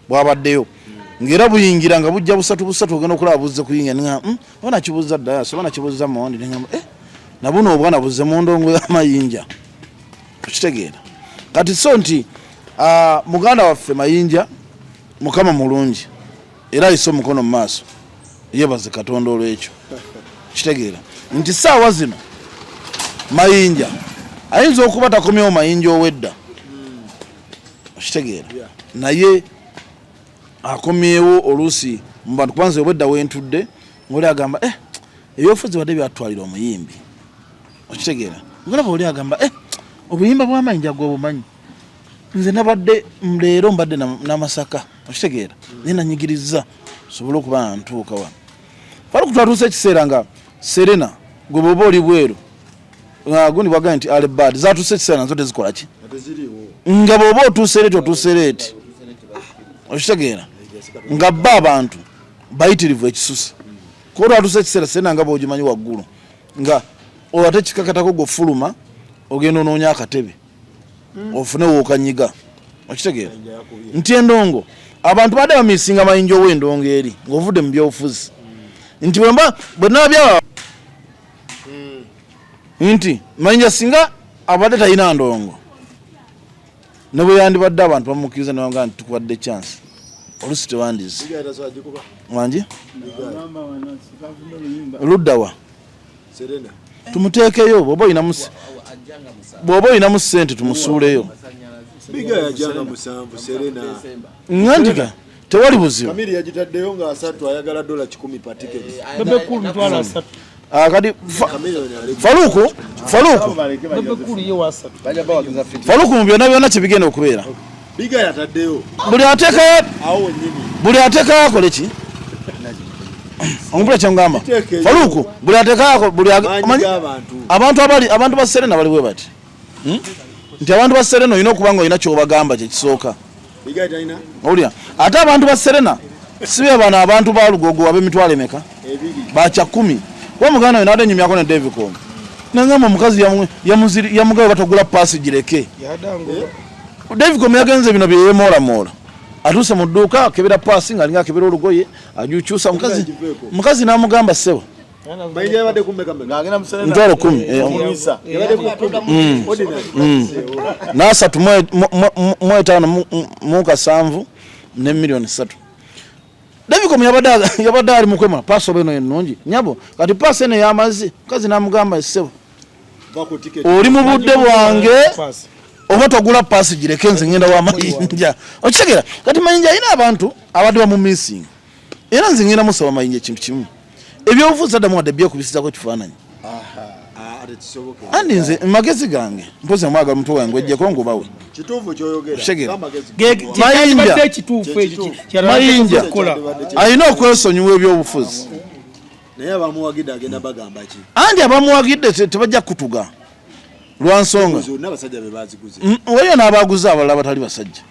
bwabaddeyo ng'era buyingira nga bujja busatu ogenda okulaba buzze kuyingira nga obana kibuza dayasa obana kibuza mondi nengamba nabuno obwana buzze mu ndongo y'amayinja tukitegeera kati so nti muganda waffe Mayinja mukama mulungi era ayise omukono mu maaso yebaze Katonda olw'ekyo kitegeera nti saawa zino Mayinja ayinza okuba takomyewo Mayinja owedda kitegeera naye akomyewo oluusi mu bantu kubanza obwedda wentudde ng'oli agamba ebyobufuzi badde byatwalira omuyimbi okitegeera ngolaba oli agamba obuyimba bw'Amayinja gw'obumanyi nze nabadde leero mbadde n'Amasaka okitegeera naye nanyigiriza sobole okuba ntuuka wano Faluku twatuuse ekiseera nga Serena gwe bwoba oli bweru gundi bwagambye nti alebad zatuuse ekiseera nazo tezikola ki nga bwoba otuuse leeti otuuse leeti okitegeera nga bba abantu bayitirivu ekisusa kuba twatuuse ekiseera Serena nga bwogimanyi waggulu nga ate kikakatako gwefuluma ogenda onoonya akatebe ofune wookanyiga okitegeera nti endongo abantu badde bamisinga Mayinja ow'endongo eri ng'ovudde mu byobufuzi nti bwe nabya nti Mayinja singa abadde talina ndongo ne bwe yandibadde abantu bamukiriza ne bamugamba nti tukubadde chance oluusi tewandize wangi luddawa tumuteekeyo bw'oba oyinamu ssente tumusuuleyo ngandiga tewali buzibu kati Faluku mu byonna kibigenda okubeera buli ateekayo akole ki omumpula kyengamba Faluku buli ateekayo abantu ba Serena bali bwe bati nti abantu ba Serena olina okuba nga olina kyobagamba kyekisooka olya ate abantu ba Serena sibe bano abantu ba Lugogo ab'emitwalo emeka baca 10 kuba muganda we nawadde enyumyako ne David Kom nangamba omukazi yamugabe batogula paasi gireke David Kom yagenze bino bye yeemoolamoola atuuse mu dduuka akebera paasi ng'alinga akebera olugoye ajukyusa mukazi n'amugamba ssebo ntwalo 10 n'asatu mu 5 ne milioni 3 David Kom yabadde ali mukwema paasi oba eno ennungi nyabo kati paasi eno ey'amazzi mukazi n'amugamba ssebo oli mu budde bwange oba togula paasi gireke nze ngenda wa Mayinja okitegeera kati Mayinja alina abantu abadde bamumising era nze ngenda musaba Mayinja ekintu kimu ebyobufuzi addamu wadde byekubisizako kifaananyi andi nze magezi gange mpozi amwaga mutwe wange ojjeko ngubawe Mayinja alina okwesonyiwa ebyobufuzi andi abamuwagidde tebajja kutuga lwansonga waliyo n'abaguze abalala batali basajja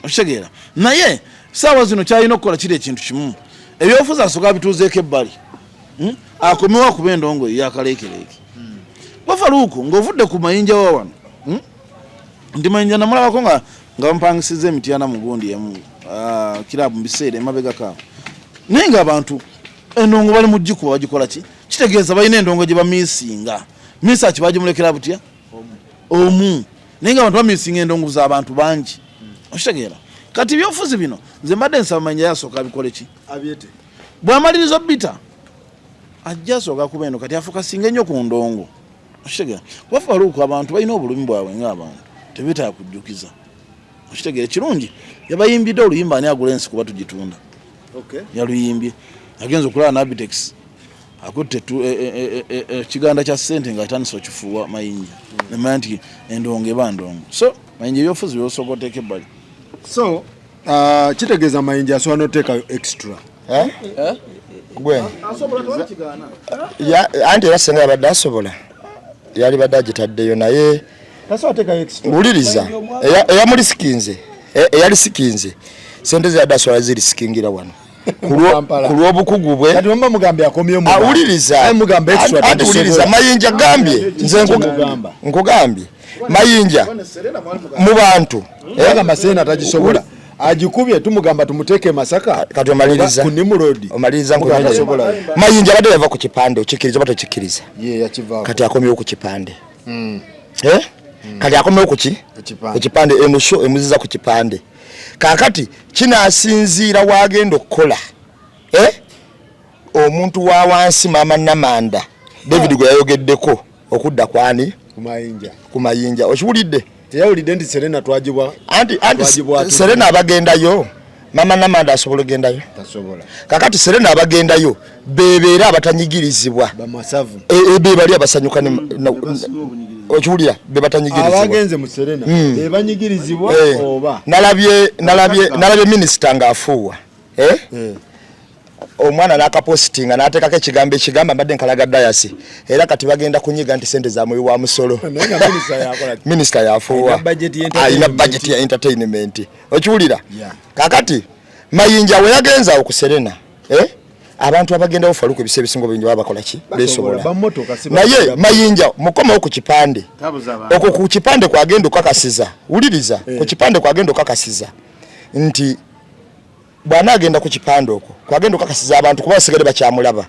okitegeera naye saawa zino kyalina okukola kiri ekintu kimu ebyobufuzi asooka bituuzeeko ebbali akomewa kuba endongo yakalekereke Wafaluko ng'ovudde ku Mayinja wa wano ndi Mayinja namulabako nga mpangisiza emitiana mugundi emu kirabu mbiseera emabega kaabo naye nga abantu endongo bali mu jjikuba bagikola ki kitegeeza balina endongo gye bamiisinga miisa kibagimulekera butya omu naye nga abantu bamiisinga endongo z'abantu bangi okitegeera kati ebyobufuzi bino nze mbadde nsaba Mayinja yasooka abikole ki abyete bw'amaliriza bita ajja asooka kuba eno kati afokasinga ennyo ku ndongo okitegeera Wafaluko abantu balina obulumi bwabwe ng'abantu tebetaaga kujjukiza okitegeera kirungi yabayimbidde oluyimba ani agula ensi kuba tugitunda yaluyimbye agenza okulaba n'abitex akutte ekiganda kya ssente nga atandisa okifuuwa Mayinja nemanya nti endongo eba ndongo so Mayinja ebyobufuzi byosooka oteeka ebbali so kitegeeza Mayinja asobola n'oteekayo extra gwe anti era senga yabadde asobola yali badde agitaddeyo naye wuliriza eyali sikinze sente ziyadde asobola zirisikingira wano ku lw'obukugu bwe awuliriza anti wuliriza Mayinja gambye nze nkugambye Mayinja mu bantu Masena tagisobola ajikubye tumugamba tumuteke Masaka kati omaliriza ku Nimrod omaliriza nkusobola Mayinja badde yava ku kipande okikiriza bato kikiriza kati akomyewo ku kipande kati akomyewo ku kipande eno show emuziza ku kipande kakati kinasinziira wagenda okukola omuntu wa wansi mama Namanda David gwe yayogeddeko okudda kwani ku Mayinja okiwulidde teyawulidde nti Serena twagibwa anti Serena abagendayo mama Namanda asobola ogendayo tasobola kakati Serena abagendayo bebeera abatanyigirizibwa bamasavu be bali abasanyuka okiwulira be batanyigirizibwa abagenze mu Serena be banyigirizibwa oba nalabye minisita ng'afuuwa omwana n'akapositinga n'ateekako ekigamba mbadde nkalaga dayasi era kati bagenda kunyiga nti sente za muwi wa musolo minisita yafuuwa alina budget ya entertainment okiwulira kakati Mayinja we yagenza awo ku Serena abantu abagenda Wafaluko ebiseera ebisinga bingi baba bakola ki besobola naye Mayinja mukomawo ku kipande okwo ku kipande kwagenda okakasiza wuliriza ku kipande kwagenda okakasiza nti bwana agenda ku kipande okwo kwagenda okakasiza abantu kuba basigale bakyamulaba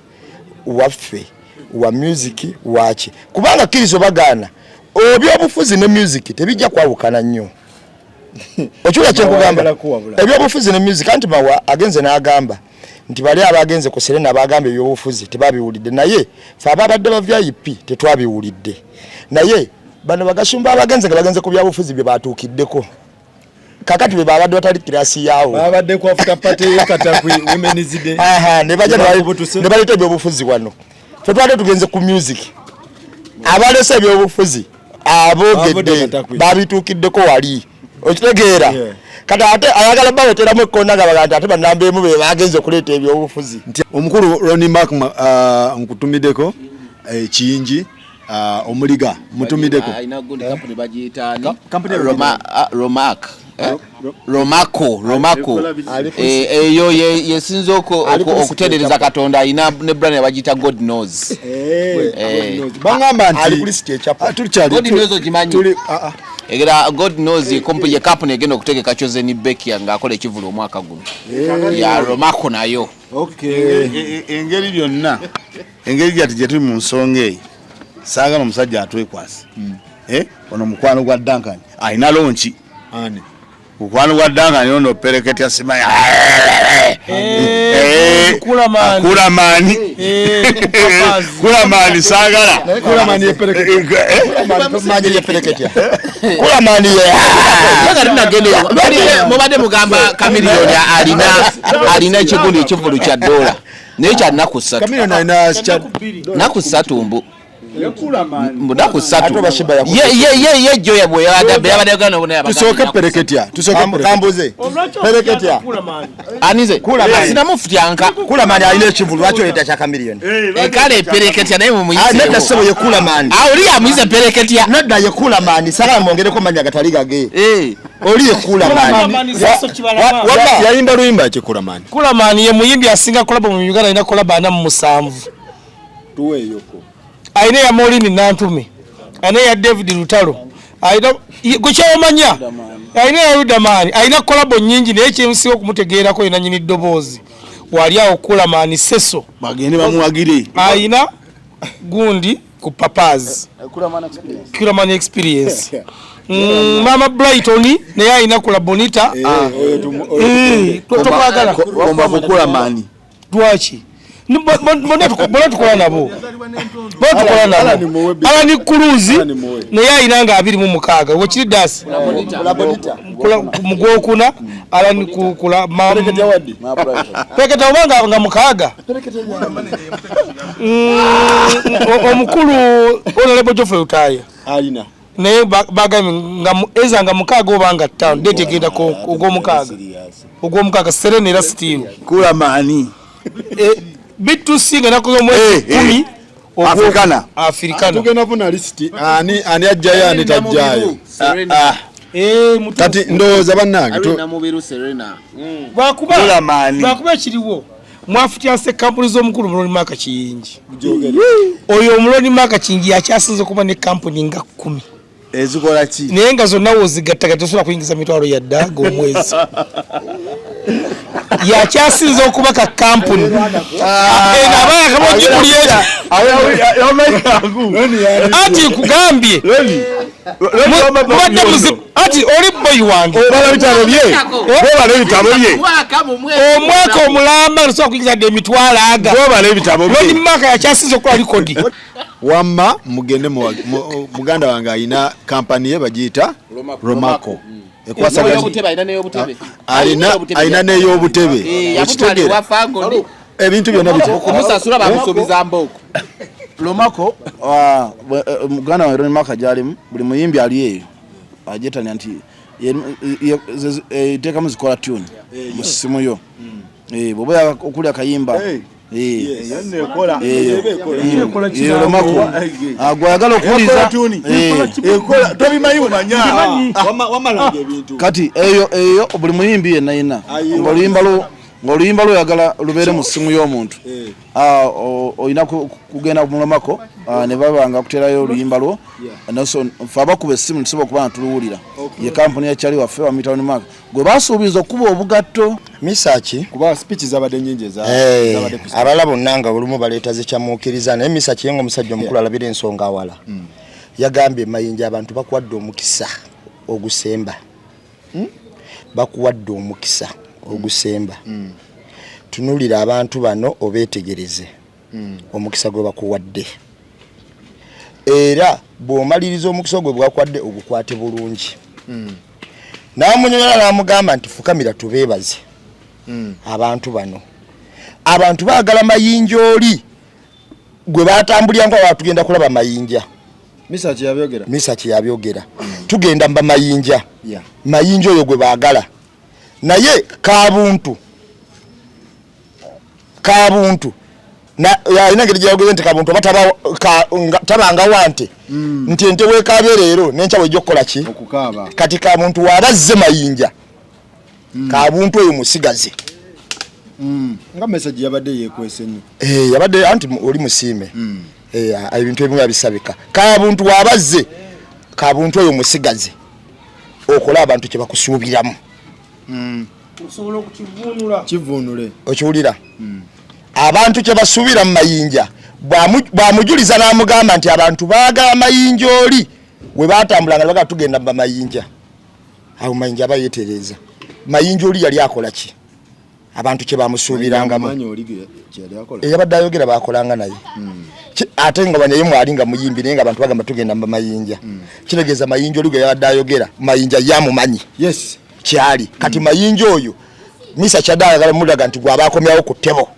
waffe wa music wachi kubanga kirizo bagana ebyobufuzi ne music tebijja kwawukana nnyo okyula kyekugamba ebyobufuzi ne music anti mawa agenze n'agamba nti bali abagenze ku Serena abagamba ebyobufuzi tebabiwulidde naye fe ababadde ba VIP tetwabiwulidde naye bano bagasumba abagenze nga bagenze ku byabufuzi bye batuukiddeko kakati be babadde batali kirasi yawo babadde ku after party katakwi women's day ne baje ne baleta ebyobufuzi wano fe twali tugenze ku music abalese ebyobufuzi abogedde babituukiddeko wali okitegeera kati ate ayagala baweteramu ekkona gabaganti ate banambeemu be bagenze okuleeta ebyobufuzi omukulu Ronnie Mark nkutumiddeko kiyingi omuliga mutumiddeko Romako eyo yesinza okutendereza Katonda ayina ne brand bagiyita God knows bangamba nti ali kulist ekyapa God knows ogimanyi egera God knows ye company egenda okutegeka Chosen Bekia ng'akola ekivulu omwaka guno ya Romako nayo engeri byonna engeri gyati gye tuli mu nsonga eyo saagala omusajja atwekwasi ono mukwano gwa Duncan ayina lonchi mukwano gwa Duncan ono pereketya simayi kulamani saagala kulamani yepereketya kulamani mubadde mugamba Kamiliyoni alina ekigundi ekivulu kya $1 naye kya nnaku 3 Kamiliyoni alina nnaku 3 mbu mudaku 3 ye joya boya yabade gano bona yabade tusoke pereketya kambuze pereketya anize sina mufutyanka kulamani alina ekivulu lwaki oleta kya Kamiliyoni kale pereketya naye mumuyize nedda sebo ye kulamani oli amuyize pereketya nedda ye kulamani sala mwongereko manya gatali gage oli ye kulamani yayimba luyimba ki kulamani ye muyimbi asinga kolabo mu Uganda ina kolabo 47 tuweyoko aina ya Molini Nantume aina ya David Lutalo aina kukyomanya aina ya Rudamani aina kolabo nyingi naye kyemsi okumutegeerako ina nyini dobozi wali awo Kulamani Seso bagende bamuwagire aina gundi ku Papazi Kulamani experience Mama Brighton naye aina kula Bonita tokwagala komba kukula mani dwachi mbona tukola nabo ala ni Kuluzi naye aina nga 26 wekiri dasi mugokuna ala ni kukula peketa obanga nga mukaga omukulu Honorable Geoffrey Utaya alina naye bagambye nga eza nga mukaga obanga town date egenda ogw'omukaga Serena era still kula mani bitusinga nakuzo mwezi 10 Afrikana tugenda funa list ani ajjayo ani tajjayo kati ndowooza bannange bakuba kiriwo mwafutyanse kampuni z'omukulu Muloni Maka Kiyingi oyo omuloni Maka Kiyingi yakyasinze okuba ne kampuni nga 10 ezikola ki naye nga zonna wozigattaga tosobola kuyingiza mitwalo ya ddaga omwezi yakyasinze okuba ka kampuni ati nkugambye ati oli boyi wange omwaka omulamba tosobola kuyingiza dde emitwalo aga Muloni Maka yakyasinze okuba likodi wamma mugende muganda wange alina kampani ye bagiyita Romako alina n'ey'obutebe okitegere ebintu byonna okumusasula bamusuubiza mboko Romako muganda wange Muloni Maka gyalimu buli muyimbi ali eyo ajetanya nti teekamu zikola tune mu ssimu yo bwoba okulya akayimba Romako gwayagala okuwuliza kati eyo buli muyimbi yenna yina ng'oluyimba lweyagala lubeere mu ssimu y'omuntu olina kugenda mu Romako ne babanga kuteerayo oluyimba lwo ffe abakuba essimu tusobola okuba nga tuluwulira ye kampuni yakyali waffe wa Muloni Maka gwe basuubiza okuba obugatto Misaki kuba speech zabadde nyingi abala bonna nga olumu baleeta zikyamuukiriza naye Misaki yenga omusajja omukulu alabira ensonga awala yagambye Mayinja abantu bakuwadde omukisa ogusemba bakuwadde omukisa ogusemba tunulira abantu bano obeetegereze omukisa gwe bakuwadde era bw'omaliriza omukisa gwe bwakuwadde ogukwate bulungi n'amunyonyola n'amugamba nti fukamira tubeebaze abantu bano abantu baagala Mayinja oli gwe batambulya nga batugenda kulaba Mayinja Misaki yabyogera tugenda mba Mayinja Mayinja oyo gwe baagala naye kabuntu alina ngeri gyayogeze nti kabuntu tabanga wante nti ente weekabye leero n'enkya wejja okukola ki kati kabuntu wabazze Mayinja kabuntu oyo musigaze nga message yabadde yekwese nnyo yabadde anti oli musiime ebintu ebimu yabisabika kabuntu wabazze kabuntu oyo musigaze okola abantu kye bakusuubiramu osobola okukivunula okiwulira abantu kye basuubira mu Mayinja bwamujuliza n'amugamba nti abantu baagala Mayinja oli we batambulanga baga tugenda mba Mayinja awo Mayinja aba yeetereza Mayinja oli yali akola ki abantu kye bamusuubirangamu yabadde ayogera bakolanga naye ate nga banyaye mwali nga muyimbi naye nga abantu bagamba tugenda mba Mayinja kitegeeza Mayinja oli gwe yabadde ayogera Mayinja yamumanyi kyali kati Mayinja oyo Misa kyaddaagala mulaga nti gwaba akomyawo ku ttebo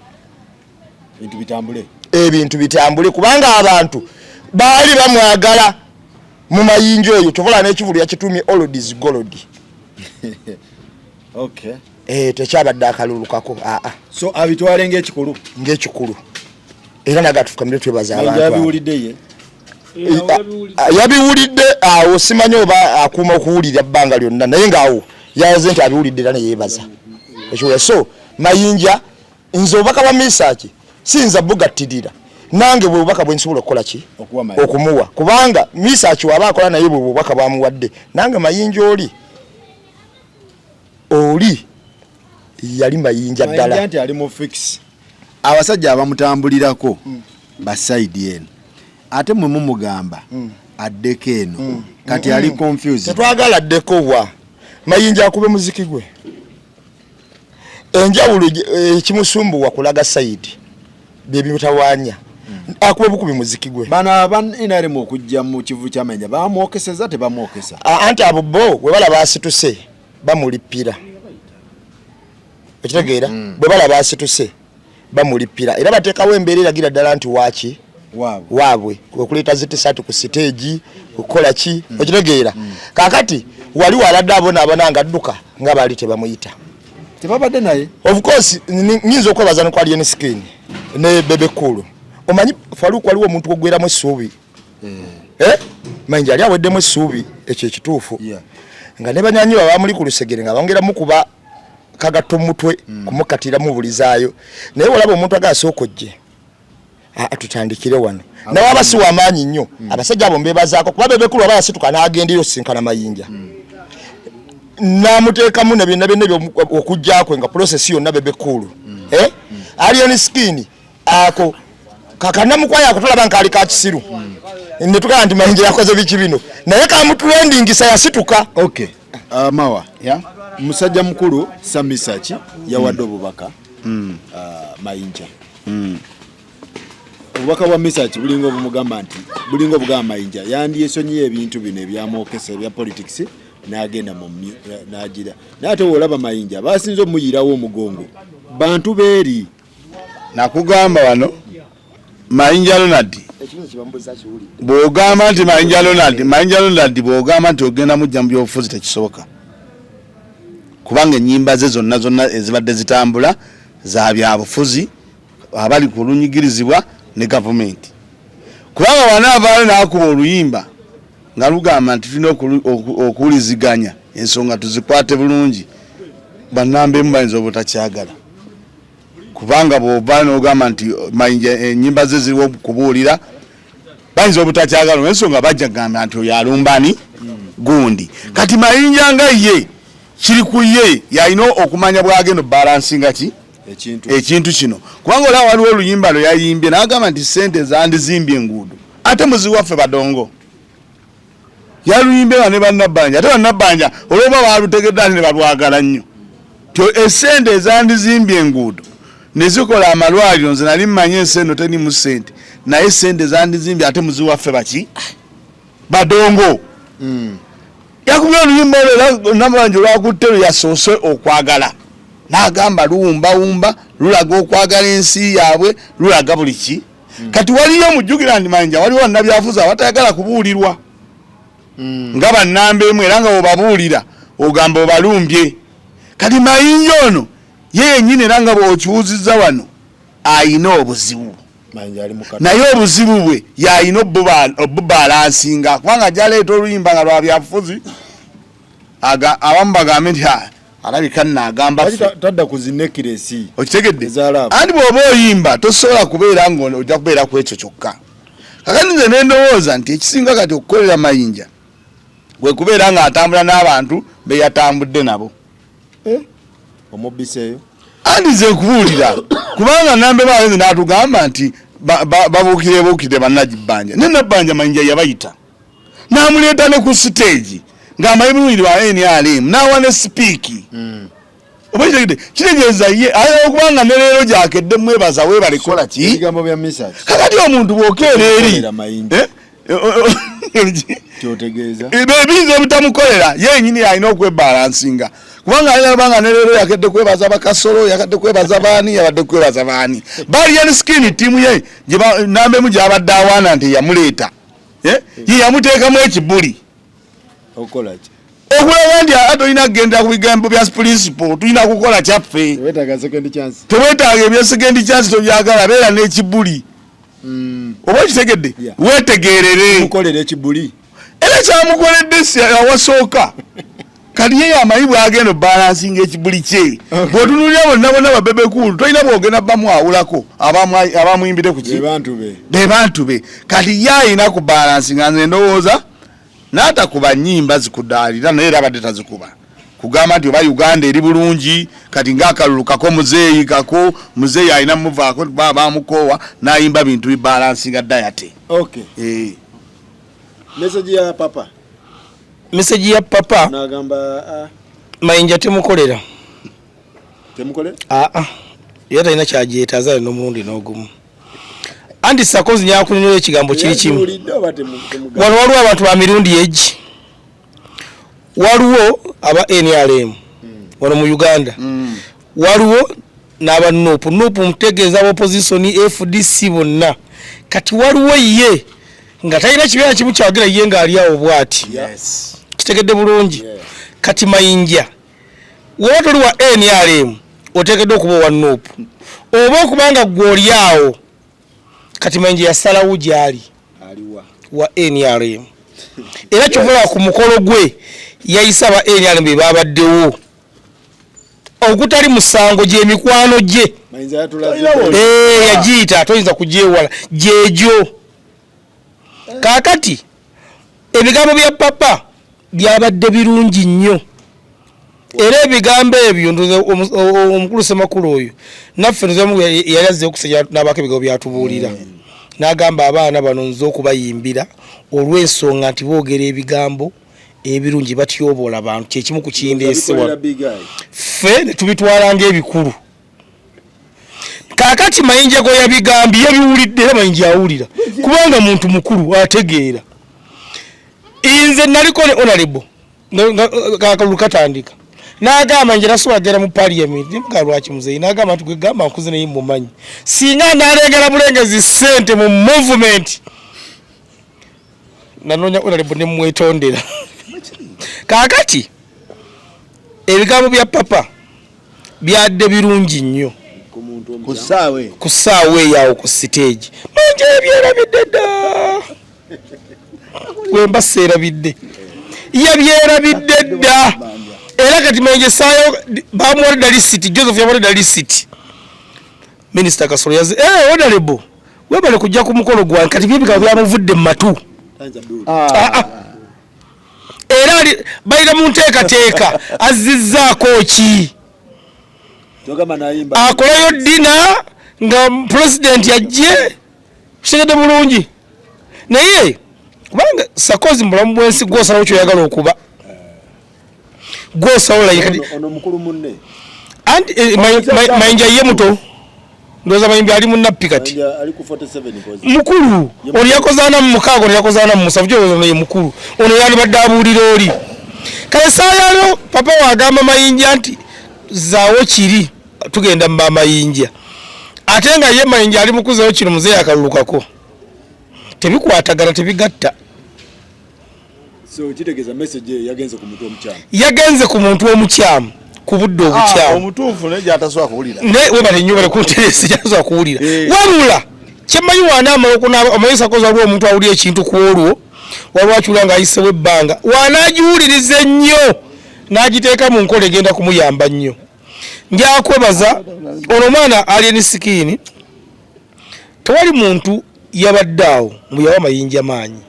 ebintu bitambule kubanga abantu baali bamwagala mu Mayinja oyo tovola n'ekivulu yakitumye oldies gold tekyabadde akalulukako so abitwale ng'ekikulu era nagatufukamire twebaza abantu yabiwulidde awo simanyi oba akuuma okuwulira ebbanga lyonna naye ngaawo yaze nti abiwulidde era neyeebaza ekyo so Mayinja nze obubaka bwa Misaki siyinza bugattirira nange bwe bubaka bwe nsobola okukola ki okumuwa kubanga research waba akola naye bwe bubaka bamuwadde nange Mayinja oli yali Mayinja ddala nti ali mu fix abasajja abamutambulirako ba side eno ate mwe mumugamba addeko eno kati ali confused tetwagala addeko wa Mayinja akube muziki gwe enjawulo ekimusumbuwa kulaga side bye bimutawanya akube bukubi muziki gwe bana inari mu kujja mu kivu kya Mayinja bamwokeseza tebamwokesa anti abo bo we bala basituse bamulipira ekitegeera bwe bala basituse bamulipira era bateekawo embeera eragira ddala nti waaki waabwe okuleta zitisatu ku stage okukola ki ekitegeera kakati wali waladde abona nga dduka nga bali tebamuyita tebabadde naye of course nyinza okwebaza ne kwali skin ne bebe kulu omanyi Faruku waliwo omuntu ogweramu essuubi Mayinja ali aweddemu essuubi ekyo ekituufu nga ne banyanyi bamuli ku lusegere nga bongeramu kuba kagato mutwe kumukatira mu bulizaayo naye olaba omuntu agasooka ojje tutandikire wano naye abasi w'amaanyi nnyo abasajja abo mbebazaako kuba bebe kulu abasituka n'agendeyo sinkana Mayinja namuteekamu ne byonna okujjaako nga process yonna bebe kulu alien skin ako kakanamukwaya akutulaba nkali ka kisiru ne tukala nti Mayinja yakoze biki bino naye kamutrendingisa yasituka mawa musajja mukulu Samisachi yawadde obubaka Mayinja obubaka bwa Misachi bulingo obumugamba nti bulingo obugamba Mayinja yandyesonyiye ebintu bino ebyamwokesa ebya politics n'agenda mu n'agira n'ate olaba Mayinja basinze omuyirawo omugongo bantu beeri nakugamba wano Mayinja Ronald bw'ogamba nti Mayinja Ronald bw'ogamba nti ogenda mujja mu byobufuzi tekisoboka kubanga ennyimba ze zonna ezibadde zitambula za byabufuzi abali ku lunyigirizibwa ne gavumenti kubanga wanaavaayo n'akuba oluyimba nga lugamba nti tulina okuwuliziganya ensonga tuzikwate bulungi bannambemu bayinza obutakyagala kubanga bw'ova n'ogamba nti Mayinja ennyimba ze ziriwo kubuulira bayinza obutakyagala ensonga bajja gamba nti oyo alumbani gundi kati Mayinja nga ye kiri ku ye yalina okumanya bwagenda balansinga ki ekintu kino kubanga olaba waliwo oluyimba lwe yayimbye n'agamba nti ssente zandizimbye enguudo ate muziwaffe badongo yaluyimbye ne bannabbanja ate bannabbanja olwoba balutegedde ne balwagala nnyo essente ezandizimbye enguudo ne zikola amalwaliro nze nali mmanye enseno tenimu ssente naye essente zandizimbye ate muziwaffe baki badongo yakubye oluyimba olwo nabbanja olwakutte lwe yasoose okwagala n'agamba luwumbawumba lulaga okwagala ensi yaabwe lulaga buli ki kati waliyo omujjukira nti Mayinja waliwo bannabyafuzi abatayagala kubuulirwa nga bannambeemu era nga bwebabuulira ogamba obalumbye kati Mayinja ono ye yennyini era nga bw'okiwuzizza wano ayina obuzibu naye obuzibu bwe yayina obubalansinga kubanga gyaleeta oluyimba nga lwa byabufuzi abamu bagambe nti alabika n'agamba tadda kuzinekiresi okitegedde anti bw'oba oyimba tosobola kubeera ng'ojja kubeera ku ekyo kyokka kakati nze ne ndowooza nti ekisinga kati okukolera Mayinja bwe kubeera ng'atambula n'abantu be yatambudde nabo omubbiseeyo anti nze nkubuulira kubanga nambe bagenze n'atugamba nti babuukire bannagibbanja ne nabbanja Mayinja yabayita n'amuleeta ne ku siteegi ng'amanyi bulungi lwa NRM n'awa ne sipiiki oba kitegeeza ye ayagala okubanga ne leero gyakedde mwebaza weebale kola ki ebigambo bya Misachi kakati omuntu bw'okeera eri kyotegeeza ebiyinza ebitamukolera yennyini alina okwebalansinga kubanga ayagala ne leero yakedde kwebaza bakasolo yakadde kwebaza baani yabadde kwebaza baani balian skin ttiimu ye nambemu gy'abadde awaana nti yamuleeta ye yamuteekamu ekibuli okola ki okulaga nti ate olina kugenda ku bigambo bya principle tulina kukola kyaffe tewetaaga ebya second chance tobyagala beera n'ekibuli oba kitegedde weetegeerere mukolera ekibuli era kyamukoledde awasooka kati ye amayibu agenda balancing ekibuli kye bwotunulira bonna babebe kulu toyina bwogenda bamwawulako abamuyimbire ku be bantu be kati ye ayina ku balancing nze ndowooza n'atakuba nnyimba zikudaalira naye era abadde tazikuba kugamba nti oba Uganda eri bulungi kati ng'akalulu kako muzeeyi ayina muvaako bamukoowa n'ayimba bintu bibalansinga dayate. Message ya papa nagamba Mayinja temukolera yata ina kyajeetaaza n'omulundi n'ogumu andi sakozi nyakulinira ekigambo kiri kimu wano waliwo abantu ba mirundi eji waliwo aba NRM wano mu Uganda waliwo n'aba nupu mutegeeza opposition FDC bonna kati waliwo ye nga talina kibeera kimu kyagira ye ng'ali awo bw'ati kitegedde bulungi kati Mayinja woba toli wa NRM oteekeddwa okuba owa nupu oba okubanga gw'oli awo kati Mayinja yasalawo gy'ali wa NRM era kyovula ku mukolo gwe yayisa aba NRM be babaddewo ogutali musango gy'emikwano gye yagiyita toyinza kugyewala gyegyo kaakati ebigambo bya papa byabadde birungi nnyo era ebigambo ebyo omukulu Ssemakulu oyo naffe yali azze okusenya n'abaako ebigambo byatubuulira n'agamba abaana bano nze okubayimbira olw'ensonga nti boogera ebigambo ebirungi batyoboola abantu kyekimu ku kindeesewa ffe ne tubitwala ng'ebikulu kaakati Mayinja go yabigambye yabiwulidde era Mayinja awulira kubanga muntu mukulu ategeera inze naliko ne honorable kakalulu katandika n'agamba nje naswagera mu parliament nga lwaki muzeyi n'agamba nti gwegamba nkuze naye mumanyi singa nalengera bulengezi ssente mu movement nanonya honorable ne mwetondera kaakati ebigambo bya papa byadde birungi nnyo ku ssaawa eyawo ku stage Mayinja yabyerabidde dda gwemba seerabidde yabyerabidde dda era kati Mayinja saayo bamuwadde lisiti Joseph yamuwadde lisiti Minister Kasolo yaze honorable webale kujja ku mukolo gwange kati byebikaba byamuvudde mu matu era bayira mu nteekateeka azizzaako ki akolayo dina nga president yajje kitegedde bulungi naye kubanga sakozi mulamu bwensi gwosalawo kyoyagala okuba gwosawolayo anti Mayinja ye muto ndoza Mayinja ali munappi kati mukulu oli yakozaana mu mukaago oli yakozaana mu musanvu kyozo ye mukulu ono yali badde abuulira oli kale saayalo papa wagamba Mayinja nti zaawo kiri tugenda mu Mayinja ate nga ye Mayinja ali mukuzawo kino muzeeyi akalulukako tebikwatagana tebigatta kitegeeza message yagenze ku muntu omukyamu ku budde obukyamu omutuufu naye gyatasobola kuwulira webale nnyo bale kunteresi gyatasobola kuwulira wabula kyemmanyi waana amala amayisa koza lwo omuntu awulira ekintu ku olwo waliwo akyula ng'ayisewo ebbanga waanaagiwuliriza ennyo n'agiteeka mu nkola egenda kumuyamba nnyo njakwebaza ono omwana alien sikiini tewali muntu yabadde awo mbu yawa Mayinja maanyi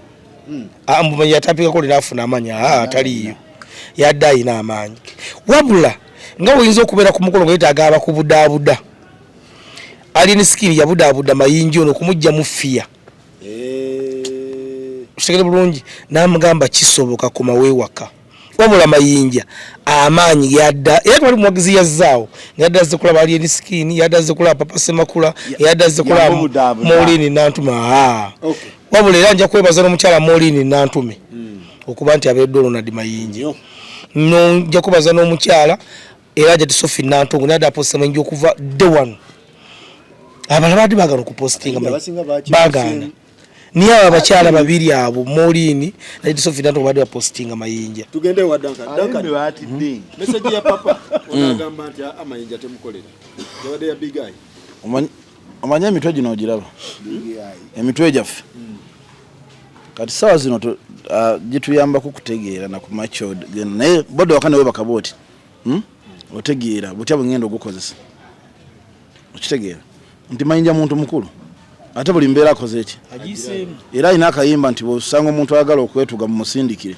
mbumanyi yatapikako linaafuna amaanyi ataliiyo yadde ayina amaanyi wabula nga oyinza okubeera ku mukolo ngayetaaga abakubudaabuda alien sikiini yabudaabuda Mayinja ono kumujja mu fiya kitegere bulungi n'amugamba kisoboka koma weewaka wabula Mayinja amaanyi yadda era twali muwagizi yazzaawo yadda azze kulaba alien sikiini yadda azze kulaba papa Ssemakula yadda azze kulaba Maureen Nantume wabula era nja kwebaza n'omukyala Maureen Nantume okuba nti abeedde Ronald Mayinja nja kubaza n'omukyala era ajja Sophie Nantongo nadde aposta Mayinja okuva day one abala baadde baagala okupostinga baagaana niye abo abakyala babiri abo Maureen nadde Sophie Nantongo baadde bapostinga Mayinja tugende wa Duncan message ya papa onagamba nti Mayinja temukolera yabadde ya big eye omanya emitwe gino ogiraba emitwe gyaffe kati sawa zino gituyamba kukutegeera na ku macho naye bodo wakane we bakaboti otegeera butya bwengendo gukozesa okitegeera nti Mayinja muntu mukulu ate buli mbeera akoze eki era ina akayimba nti bwosanga omuntu ayagala okwetuga mu musindikire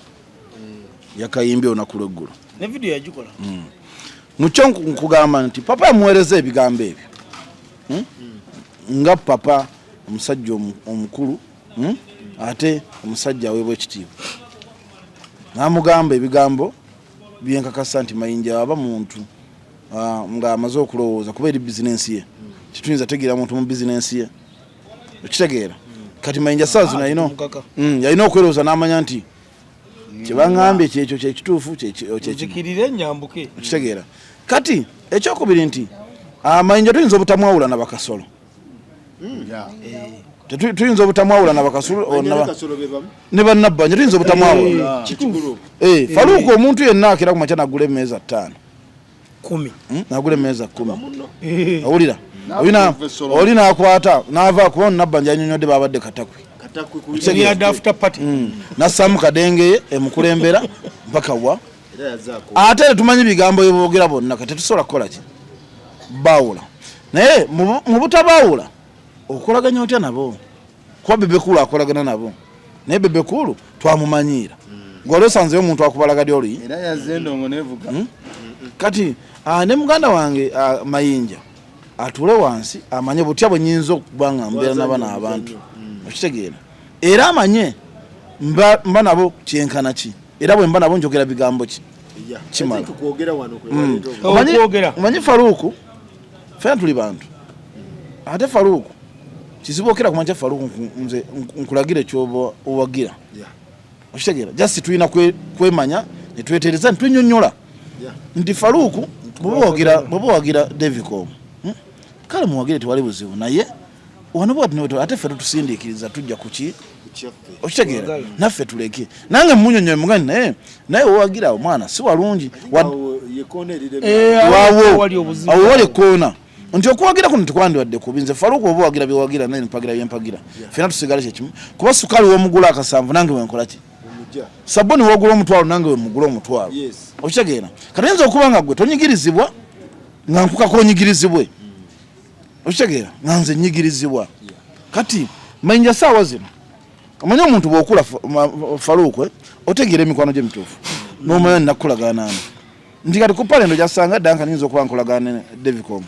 yakayimbye onakula eggulu ne video yagikola mucyo nkugamba nti papa yamuweereza ebigambo ebyo nga papa omusajja omukulu ate omusajja aweebwa ekitiibwa n'amugamba ebigambo byenkakasa nti Mayinja aba muntu nga amaze okulowooza kuba eri bizinensi ye kituyinza tegeera muntu mu bizinensi ye okitegeera kati Mayinja saazi yalina okwerowooza n'amanya nti kyebaŋŋambye kyekyo kyekituufu kyekikirire nyambuke okitegeera kati ekyokubiri nti Mayinja tuyinza obutamwawula na bakasolo tuyinza obutamwawula na bakasolo ne bannabbanja tuyinza obutamwawula Faluku omuntu yenna akira ku makya nagula emmeeza 5 nagula emmeeza 10 awulira oli nakwata n'ava kuba nabbanja anyonyodde babadde katakwi nassamu kadengeye emukulembera mpaka wa ate tetumanyi bigambo byeboogera bonna kati tetusobola kukola ki baawula naye mu butabaawula okolaganya otya nabo kuba Bebekulu akolagana nabo naye Bebekulu twamumanyiira gwali osanzeyo omuntu akubalagadya oli kati ne muganda wange Mayinja atule wansi amanye butya bwe nyinza okuba nga mbeera n'abaana abantu okitegeera era amanye mba nabo kyenkana ki era bwe mba nabo njogera bigambo ki kimala omanyi Faluku fena tuli bantu ate Faluku kizibu okera kumanya Faluku nze nkulagira kyoba owagira okitegeera jasi tulina kwemanya netwetereza ntwenyonyola nti Faluku bwoba wagira Devicom kale muwagire tewali buzibu naye wano bwati ate ffe tusindiikiriza tujja kuki okitegeera naffe tuleke nange munyonyoye mugani naye owagira omwana si walungi awo wali ekoona nti okuwagira kuno tekwandiwadde kubi nze Faluku oba wagira byewagira naye mpagira byempagira ffena tusigale kyekimu kuba sukaali womugula akasanvu nange wenkola ki saboni wogula omutwalo nange wemugula omutwalo okitegeera kati yinza okuba nga gwe tonyigirizibwa nga nkukako onyigirizibwe okitegeera nga nze nyigirizibwa kati Mayinja saawa zino omanya omuntu bw'okula Faluku otegeera emikwano gye mituufu n'omanya nnakukolagana nani nti kati ku palendo gyasanga ddanka niyinza okuba nkolagana ne Devicom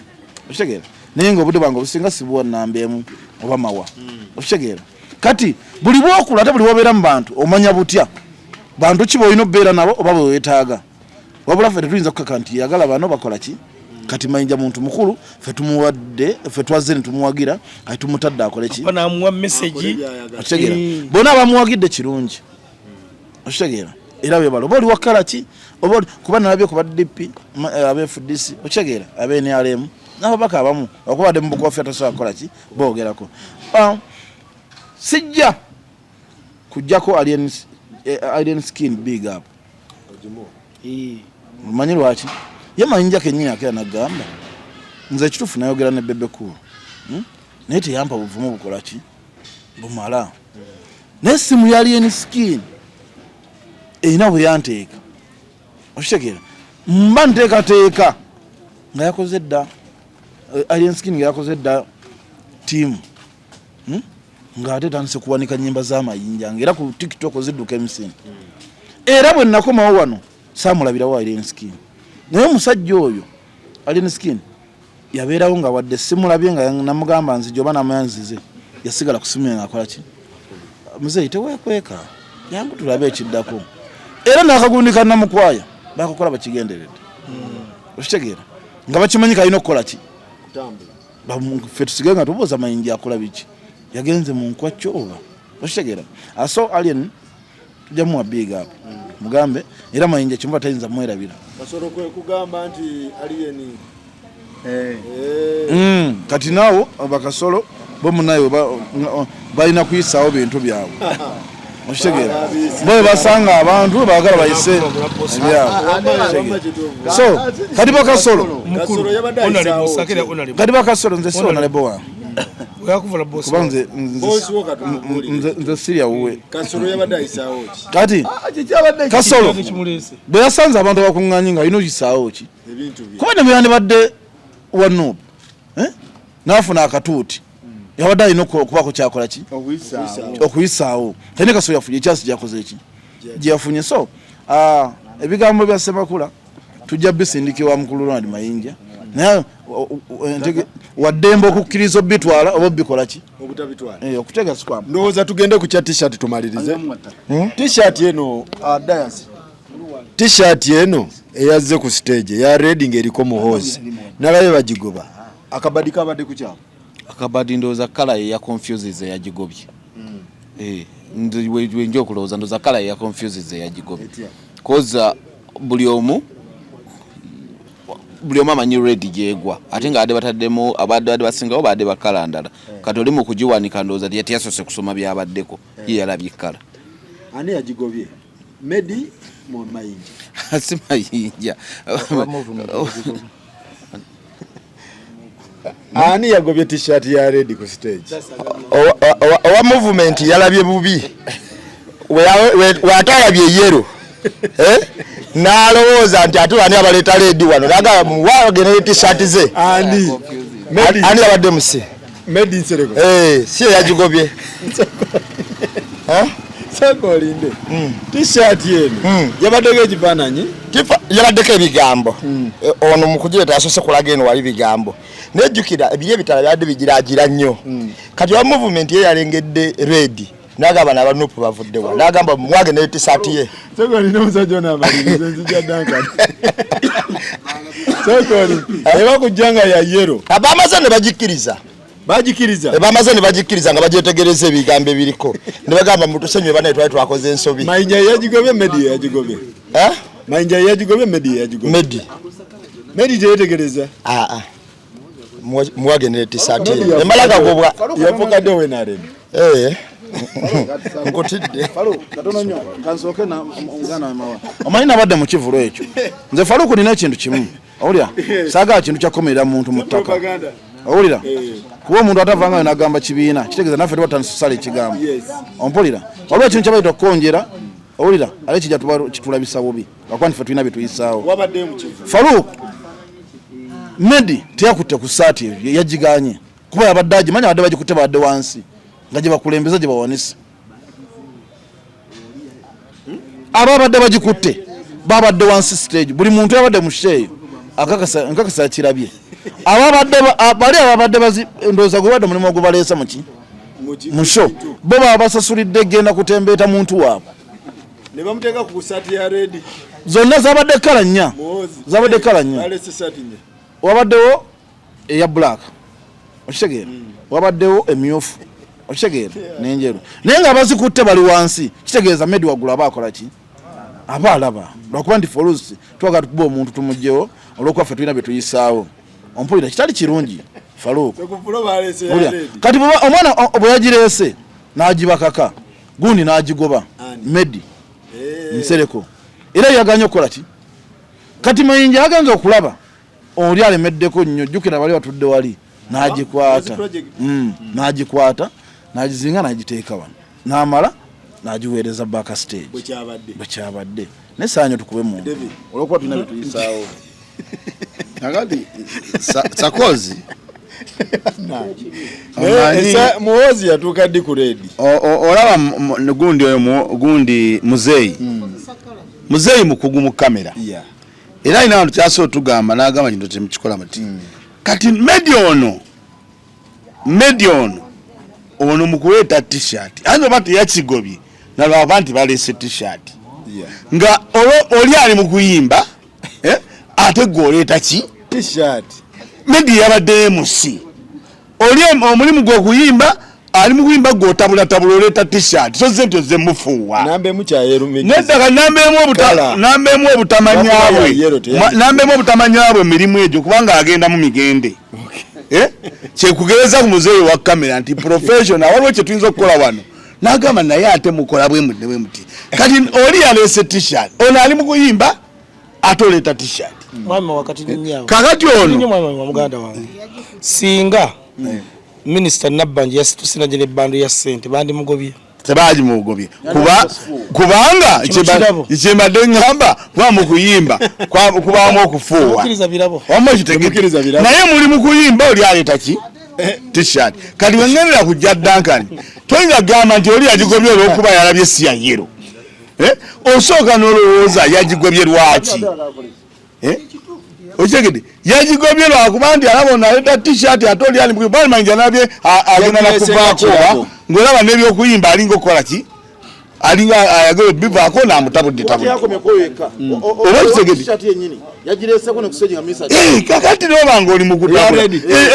okitegeera naye nga obudde bwange obusinga sibuwa nnambeemu oba mawa okitegeera kati buli bwokula ate buli wobeera mu bantu omanya butya bantu ki b'olina obbeera nabo oba bwe weetaaga wabula ffe tetuyinza kukaka nti yagala bano bakola ki kati Mayinja muntu mukulu ffe tumuwadde ffe twazze ne tumuwagira kati tumutadde akole ki namuwa message okitegeera bona abamuwagidde kirungi okitegeera era bebala oba oli wakala ki oba kuba nalabye ku badp FDC okitegeera NRM n'ababaka abamu okubadde mu bukofi atasobola kukola ki boogerako sijja kujjako alien skin big up mumanyi lwaki ye Mayinja kennyini akera nagamba nze ekituufu nayogera ne Bebekulu naye teyampa buvumu bukola ki bumala naye simu ya alien skin erina bwe yanteeka okitegeera mba nteekateeka nga yakoze dda alien skin nga yakoze dda tiimu ng'ate tandise kuwanika nnyimba z'Amayinja ng'era ku TikTok zidduka emisini era bwe nakomawo wano saamulabirawo alien skin naye omusajja oyo alien skin yabeerawo nga wadde simulabye nga namugamba nzija oba namayanzize yasigala ku simu ng'akola ki muzeeyi teweekweka yangu tulabe ekiddako era n'akagundika namukwaya bakakola bakigenderedde okitegeera nga bakimanyi kalina okukola ki ffe tusigale nga tubuuza Mayinja akola biki yagenze mu nkwacyo oba okitegeera aso alien tujja muwa big up mugambe era Mayinja kimuba tayinza mwerabira kasoro kwe kugamba nti alien kati naawo bakasolo bo munayo balina kuyisaawo bintu byabwe okitegeera bo basanga abantu baagala bayise ebyabwe so kati bakasolo nze so nalebo wange yakuvula boss kubanze nze siria uwe kasolo yabadde ayisaawo ki kati kasolo bwe yasanze abantu bakunganye nga alina okisaawo ki kuba ne bwe badde wanuupu n'afuna akatuuti yabadde alina okubako kyakola ki okuyisaawo tene kasolo yafunye ekyasi gyakoze eki gyeyafunye so ebigambo bya Ssemakula tujja bisindikibwa mukulu Ronald Mayinja naye waddembe okukkiriza obitwala oba bikola ki obutabitwala okutega sikwamba ndowooza tugende ku kya t-shirt tumalirize t-shirt eno t-shirt eno eyazze ku stage ya red ng'eriko muhoozi nalabe bagigoba akabadi kabadde ku kyalo akabadi ndowooza kala ya confuses eyagigobye wenja okulowooza ndowooza kala ya confuses eyagigobye koza buli omu amanyi red gyegwa ate nga ade bataddemu abadde basingawo badde bakala ndala kati oli mu kugiwanika ndowooza tiyasose kusoma byabaddeko ye yalabye kala ani yagigobye Medi mu Mayinja si Mayinja ani yagobye t-shirt ya red ku stage owa movement yalabye bubi watalabye yero n'alowooza nti ate wani abaleeta leedi wano naga muwagenere t-shirt ze ani abadde musi Medi nsereko si eyagigobye sakolinde t-shirt yeno yabaddeko ekifaananyi yabaddeko ebigambo ono mukugireeta yasose kulaga eno wali bigambo nejjukira ebiri ebitala byabadde bigiragira nnyo kati owa movement ye yalengedde red nagamba n'abanuupu bavuddewa nagamba mwagenere t-shirt ye sokolinde omusajja ono amalirize nzija dankani sokoli ebakujja nga ya yero abamaze ne bagikkiriza bamaze ne bagikkiriza nga bagyetegereza ebigambo ebiriko ne bagamba mutusenywe banaye twali twakoze ensobi Mayinja yagigobye Medi yagigobye Mayinja yagigobye Medi yagigobye Medi gyeyetegereza muwagenere t-shirt ye embalaga gobwa yafukadde wenarem nkutidde katono nnyo kansooke na omuganda wamawa omanyi nabadde mu kivulo ekyo nze Faluku nina ekintu kimu owulira saagala kintu kyakomerera muntu mu ttaka owulira kuba omuntu atavangayo nagamba kibiina kitegeeza naffe tubatansusala ekigambo ompulira waliwo ekintu kyabaita okukonjera owulira ale kijja kitulabisa bubi lwakuba nti ffe tulina byetuyisaawo Faluku Medi teyakutte ku saati eyo yagiganye kuba yabadde agimanya badde bagikutte badde wansi nga gye bakulembeza gye bawanise ababadde bagikutte babadde wansi stage buli muntu yabadde mu sheeyo nkakasa yakirabye bali ababadde ndowooza gwe badde mulimu ogubaleesa muki mu show bo baba basasulidde genda kutembeeta muntu waabwe ne bamuteeka ku saati ya red zonna zabadde kala nnya wabaddewo eya black okitegeera wabaddewo emyufu okitegeera n'enjeru naye nga abazikutte bali wansi kitegeeza Medi waggulu aba akola ki aba alaba lwakuba nti folusi twagala tukuba omuntu tumugjewo olwokuba ffe tulina bye tuyisaawo ompulira kitali kirungi Faluku kati omwana bwe yagireese n'agibakaka gundi n'agigoba Medi nsereko era yaganye okukola ki kati Mayinja yagenza okulaba oli alemeddeko nnyo jjukira bali batudde wali n'agikwata n'agizinga n'agiteeka wano n'amala n'agiweereza baaka stage bwe kyabadde nesaanyo tukube muntu olwokuba tulina byetuyisaawo nakati sakozi muhoozi yatuuka ddi ku red olaba gundi muzeeyi mukugu mu kamera era alina abantu kyasobola tugamba n'agamba kintu temukikola muti kati Medi ono mukuleeta t-shirt ate oba teyakigobye nalwaba nti baleese t-shirt nga oli ali mu kuyimba ate gwoleeta ki t-shirt Medi yabadde MC oli omulimu gw'okuyimba ali mu kuyimba gw'otabulatabula oleeta t-shirt so zente zemufuuwa neddaka nambeemu obutamanyabwe mirimu egyo kubanga agenda mu migende kyekugereza ku muzeeyi wa kamera nti professional waliwo kyetuyinza okukola wano n'agamba naye ate mukola bwe muti kati oli yaleese t-shirt ono ali mu kuyimba ate oleeta t-shirt. Mwami wakati ninyawo. Kakati ono. Ninyo mwami wa muganda wange. Singa. Minister Nabbanja yasitusina jene bando ya sente bandi mugobye tebaji mugobye kubanga ichembadde ngamba kwa mukuyimba kubamu okufuwa okiriza birabo omukiriza birabo naye muri mukuyimba oli aleta ki t-shirt kati wengerera kujja Duncan toyinza gamba nti oli yagigobye olw'okuba yalabye si ya yero osooka n'olowooza yagigobye lwaki ochegede yagigobye lwakuba nti alaba onaleta t-shirt ate oli ali mukuyimba Mayinja nabye agenda nakuvaako ng'olaba n'ebyokuyimba alinga okukola ki alinga ayagala bivaako n'amutabudde kakati n'obanga oli mukutabula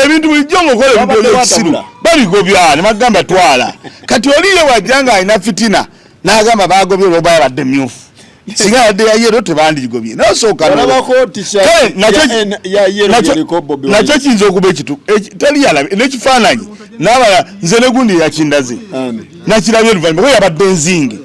ebintu bulijjo ng'okola ebintu ebyekisiru babigobya ne bagamba twala kati oliye wajja nga alina fitina n'agamba bagobye olwoba yabadde myufu singa yadde ya yero tebandiyigobye nasooka nakyo kiyinza okuba ekitu tali yalabe n'ekifaananyi n'abala nze ne gundi yakindaze nakirabye oluvannyuma kuba yabadde nzinge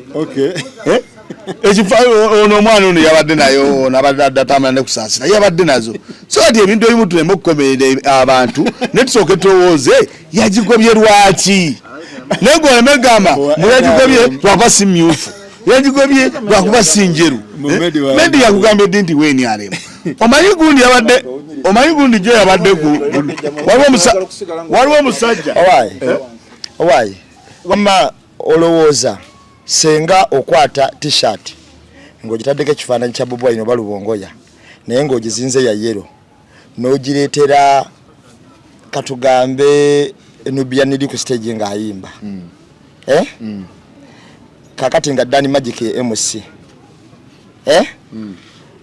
ono omwana ono yabadde nayo nabadde atambula ne Kusasira yabadde nazo so kati ebintu ebimu tuleme okukomerera abantu ne tusooke tulowooze yagigobye lwaki naye gwe oleme gamba muyagigobye lwakuba si myufu yagigobye lwakuba si njeru Medi yakugambye nti weni alemu omanyi gundi gye yabadde waliwo omusajja owaayi wamma olowooza senga okwata t-shirt ng'ogitaddeko ekifaananyi kya Bobi Wine oba Lubongoya naye ng'ogizinze ya yero n'ogireetera katugambe Nubia nili ku stage ng'ayimba kakati nga Dani Magic MC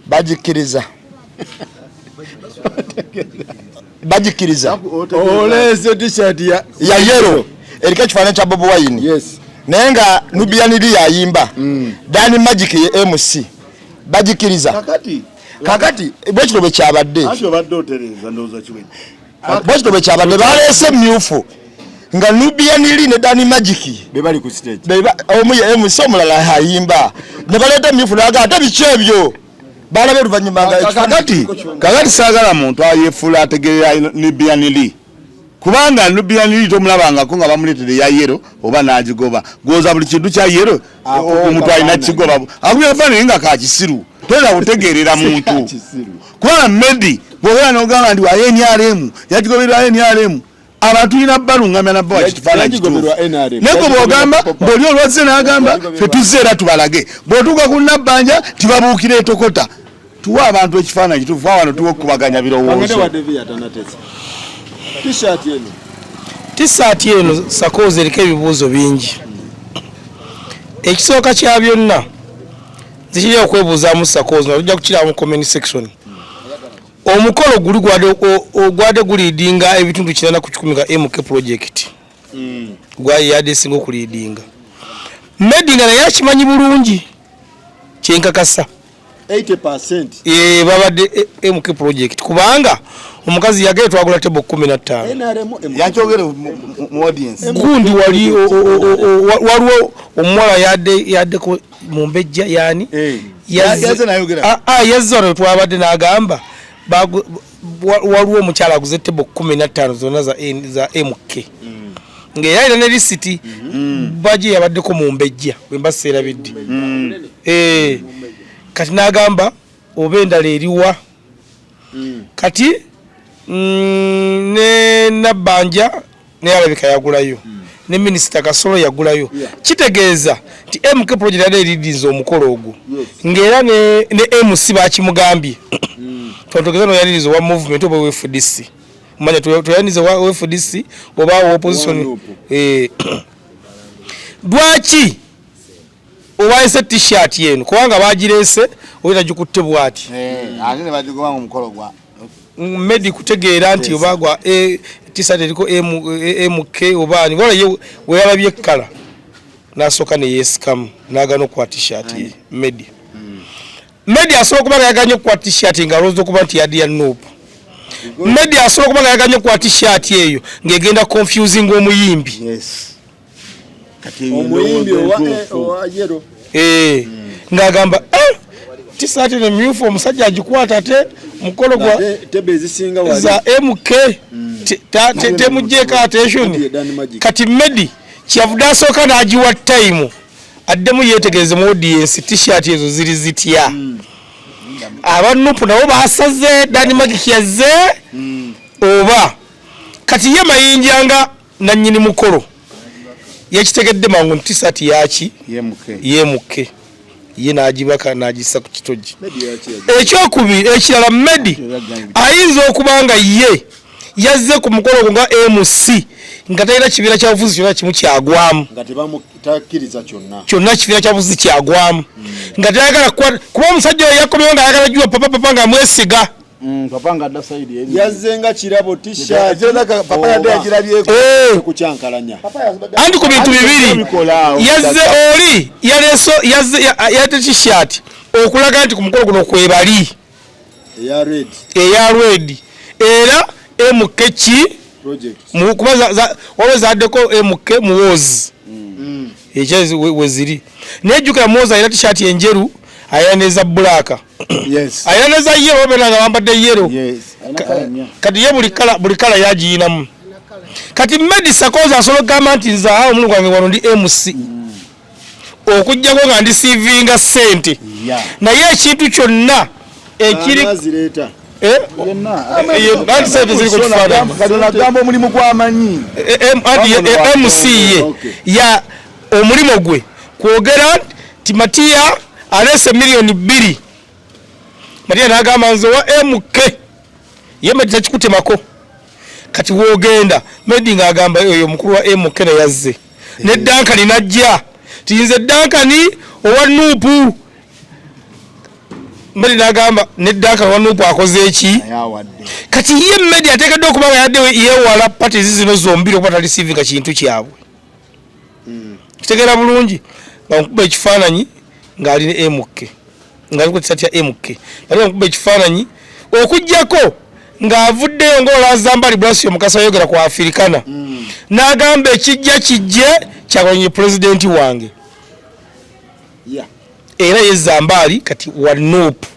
bagikiriza oleze t-shirt ya yero erika kifaananyi kya Bobi Wine yes naye nga Nubia nili yayimba Dani Magic MC bagikiriza kakati bwekiro bwe kyabadde bwekiro bwe kyabadde baleese myufu nga Nubia nili ne Dani Magic bebali ku stage omuye MC omulala hayimba ne baleta myufu naga ate bikyebyo balabe oluvannyuma nga kakati saagala muntu ayefuula ategeera Nubia nili kubanga Nubia nili tomulabangako nga bamuleetera ya yero oba n'agigoba gwoza buli kintu kya yero omuntu alina kigoba akubira faananyi nga kakisiru toyinza kutegeerera muntu kubanga Medi bwogera n'ogamba nti wa NRM yagigoberwa NRM abantu tulina balungamya nabba wakitufaananyi kituufu naye gwe bw'ogamba bw'oli olwazze n'agamba ffe tuzze era tubalage bw'otuuka ku Nabbanja tibabuukira etokota tuwa abantu ekifaananyi kituufu wano tuwa okukubaganya birowoozo t-shirt eno Sakoze eriko ebibuuzo bingi ekisooka kya byonna zikiri okwebuuzaamu Sakoze nojja kukiraba mu comment section omukolo guli gwade guliidinga ebitundu 410 nga MK project gwaye yadde singa okuliidinga Medi nga naye akimanyi bulungi kyenkakasa 80% babadde MK project kubanga omukazi yagere twagula tebo 15 yakyogere mu audience gundi wali waliwo omuwala yadde ko mumbejja yani yazze twabadde n'agamba waliwo omukyala aguze tebo 15 zonna za MK ng'era alina ne lisiti baje yabaddeko mumbejja bwemba seerabidde kati n'agamba oba endala eriwa kati ne Nabbanja ne alabika yagulayo ne Minisita Kasolo yagulayo kitegeeza nti MK project yali eridinze omukolo ogwo ng'era ne MC bakimugambye twatogeza no yaliriza wa movement oba FDC manya tuyaniza wa FDC oba opposition dwaki obaise t-shirt yenu kubanga bagirese oyita gikutte bwati ate ne bagigoba mu mukolo gwa Medi kutegeera nti obagwa t-shirt eriko MK obani wala we yalabye kala nasoka ne yescam nagano kwa t-shirt ye Medi asobola kuba yaganye kwa t-shirt nga rozo kuba nti yadi ya nope Medi asobola kuba yaganye kwa t-shirt eyo ngegenda confusing omuyimbi kati omuyimbi owa yero ngagamba t-shirt ne myufu omusajja agikwata ate mukolo gwa tebe zisinga wali za MK temujjeko attention kati Medi kyavude asooka n'agiwa time addemu yeetegereze mu audience t-shirt ezo ziri zitya abanupu nabo basaze Dani Magic yazze oba kati ye Mayinja nga nannyini mukolo yakitegedde mangu t-shirt yaki yemuke ye n'agibaka n'agissa ku kitogi ekyokubiri ekirala Medi ayinza okubanga ye yazze ku mukolo nga MC nga talina kibiina kya bufuzi kyonna kimu kyagwamu nga tebamutakiriza kyonna kibiina kya bufuzi kyagwamu nga tayagala kuba omusajja oyo yakomyewo nga ayagala juwa papa nga mwesiga papa nga adda side eri yazze nga kirabo t-shirt papa yadde yagirabyeko ku kyankalanya andi ku bintu bibiri yazze oli yazze t-shirt okulaga nti ku mukolo guno kwebali eya red era MKchi kuba wawezaddeko MK muwozi ekyazi weziri nejjukira muwozi ayina t-shirt enjeru ayaneza black ayaneza yero bena nga bambadde yero kati ye buli kala yagiyinamu kati Medi Sakoza asobola kugamba nti nze awo omulungu wange wano ndi MC okujjako nga ndi sivinga ssente naye ekintu kyonna ekiri nagamba omulimu gw'amanyi MC ya omulimu gwe kwogera nti Matiya alese $2,000,000 Matiya n'agamba nze wa MK ye Medi takikutemako kati wogenda Medi ng'agamba oyo mukulu wa MK ne yazze ne Dankani najja tinze Dankani owa Nuupu Medi n'agamba ne Dankani owa Nuupu akoze eki kati ye Medi ateekeddwa okuba nga yadde yeewala pati zino zombiri okuba talisiivinga kintu kyabwe kitegeera bulungi nga nkuba ekifaananyi ng'ali ne MK ng'ali ku tisati ya MK nga nkuba ekifaananyi okujjako ng'avuddeyo ng'olazambali Blasio Mukasa yogera ku Afirikana n'agamba ekijja kijje kyakolonye pulezidenti wange era ye Zambali kati wa Nuupu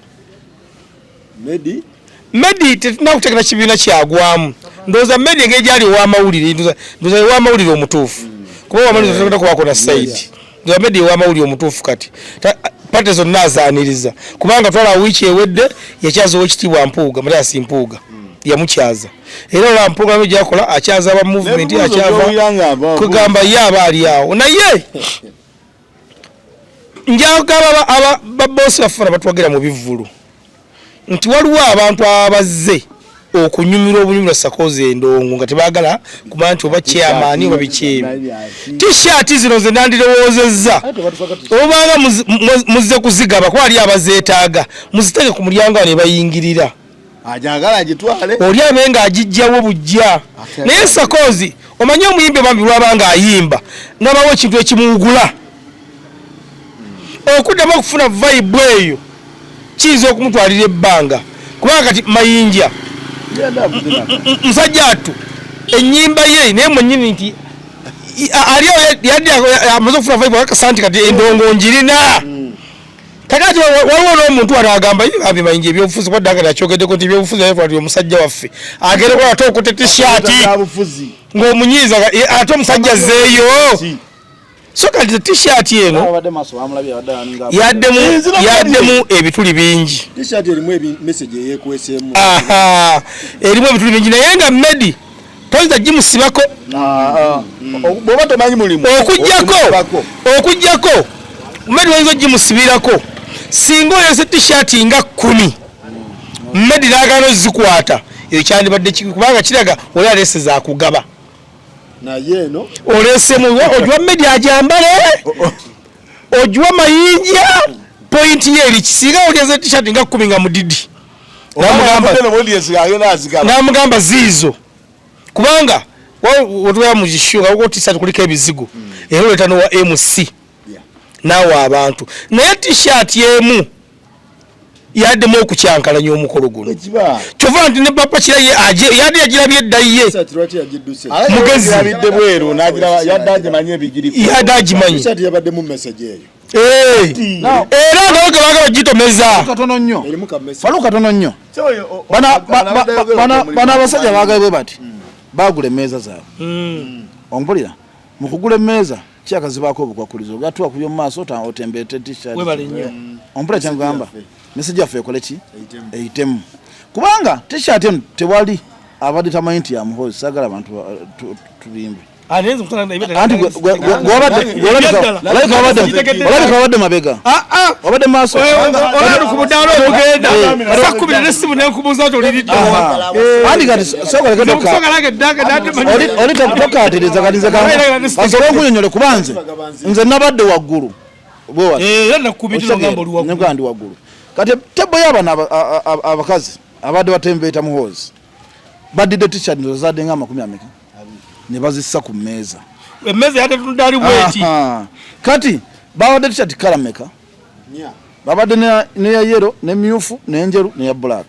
Medi tetuna kutegeka kibiina kyagwamu ndowooza Medi engeri gyali ow'amawulire ndowooza ow'amawulire omutuufu kuba ow'amawulire tetuna kubaako na sayidi ndowooza Medi ow'amawulire omutuufu kati pate zonna azaaniriza kubanga twala wiiki ewedde yakyaza ow'ekitiibwa Mpuuga Matias Mpuuga yamukyaza era olwa Mpuuga nabyo gyakola akyaza aba movement akyava kugamba ye aba ali awo naye njagamba aba baboosi bafuna batwagira mu bivvulu nti waliwo abantu abazze okunyumira obunyumira Sakoza endongo nga tebaagala kumanya nti oba chairman oba bikyebe t-shirt zino ze nandirowoozezza obanga muzze kuzigaba kuba ali abazeetaaga muzitege ku mulyango ne bayingirira ajagala agitwale oli abenga agijjawo bujja naye Sakoza omanyi omuyimbi bambi lwabanga ayimba nabawo ekintu ekimuwugula okuddamu okufuna vibe eyo kiyinza okumutwalira ebbanga kubanga kati Mayinja musajja atu ennyimba ye naye mwennyini nti aliyo yadde amaze okufuna vibe akasanti kati endongo njirina kakati waliwo n'omuntu anagamba abi Mayinja ebyobufuzi kwa ddanga yakyogeddeko nti ebyobufuzi yali omusajja waffe agereko ate okutte t-shirt ng'omunyiiza ate omusajja zeeyo so kati t-shirt eno yaddemu ebituli bingi t-shirt erimu message eyekweseemu erimu ebituli bingi naye nga Medi toyinza gimusibako bw'oba tomanyi mulimu okujjako Medi wayinza gimusibirako singa oyese t-shirt nga 10 Medi n'agaana ozikwata eyo kyandibadde kubanga kiraga oli alese zakugaba naye no olesemu ojwa Medi ajambale ojwa Mayinja point yeri kisinga olieze t-shirt nga 10 nga mudidi namugamba ziizo kubanga wotwera mu kishuga wako t-shirt kuliko ebizigo era oleta nowa MC nawe abantu naye t-shirt yemu yaddemu okukyankalanya omukolo guno kyova nti ne papa kira yadde yagirabye eddaye mugezi yabidde bweru yadde agimanyi ebigiriko yadde agimanyi era nawe gebaga bagitomeza waliwo katono nnyo bano abasajja baagaye bwe bati bagula emmeeza zaabwe ompulira mu kugula emmeeza kyakazibaako obukwakulizo gatwa ku by'omumaaso otembeete t-shirt ompulira kyangamba message yaffe ekole ki eyitemu kubanga t-shirt eno tewali abadde tamanyi nti ya muhoozi saagala abantu tulimbe wabadde mabega wabadde maaso andi kati oli tokaatiriza kasobola okunyonyole kuba nze nabadde waggulu ndi waggulu kati tebo y'abana abakazi abadde batembeeta muhoozi badidde t-shirt zadde nga 10 ne bazissa ku mmeeza emmeeza yatetundali bweki kati bawadde t-shirt kala meka babadde ne ya yellow ne myufu ne njeru ne ya black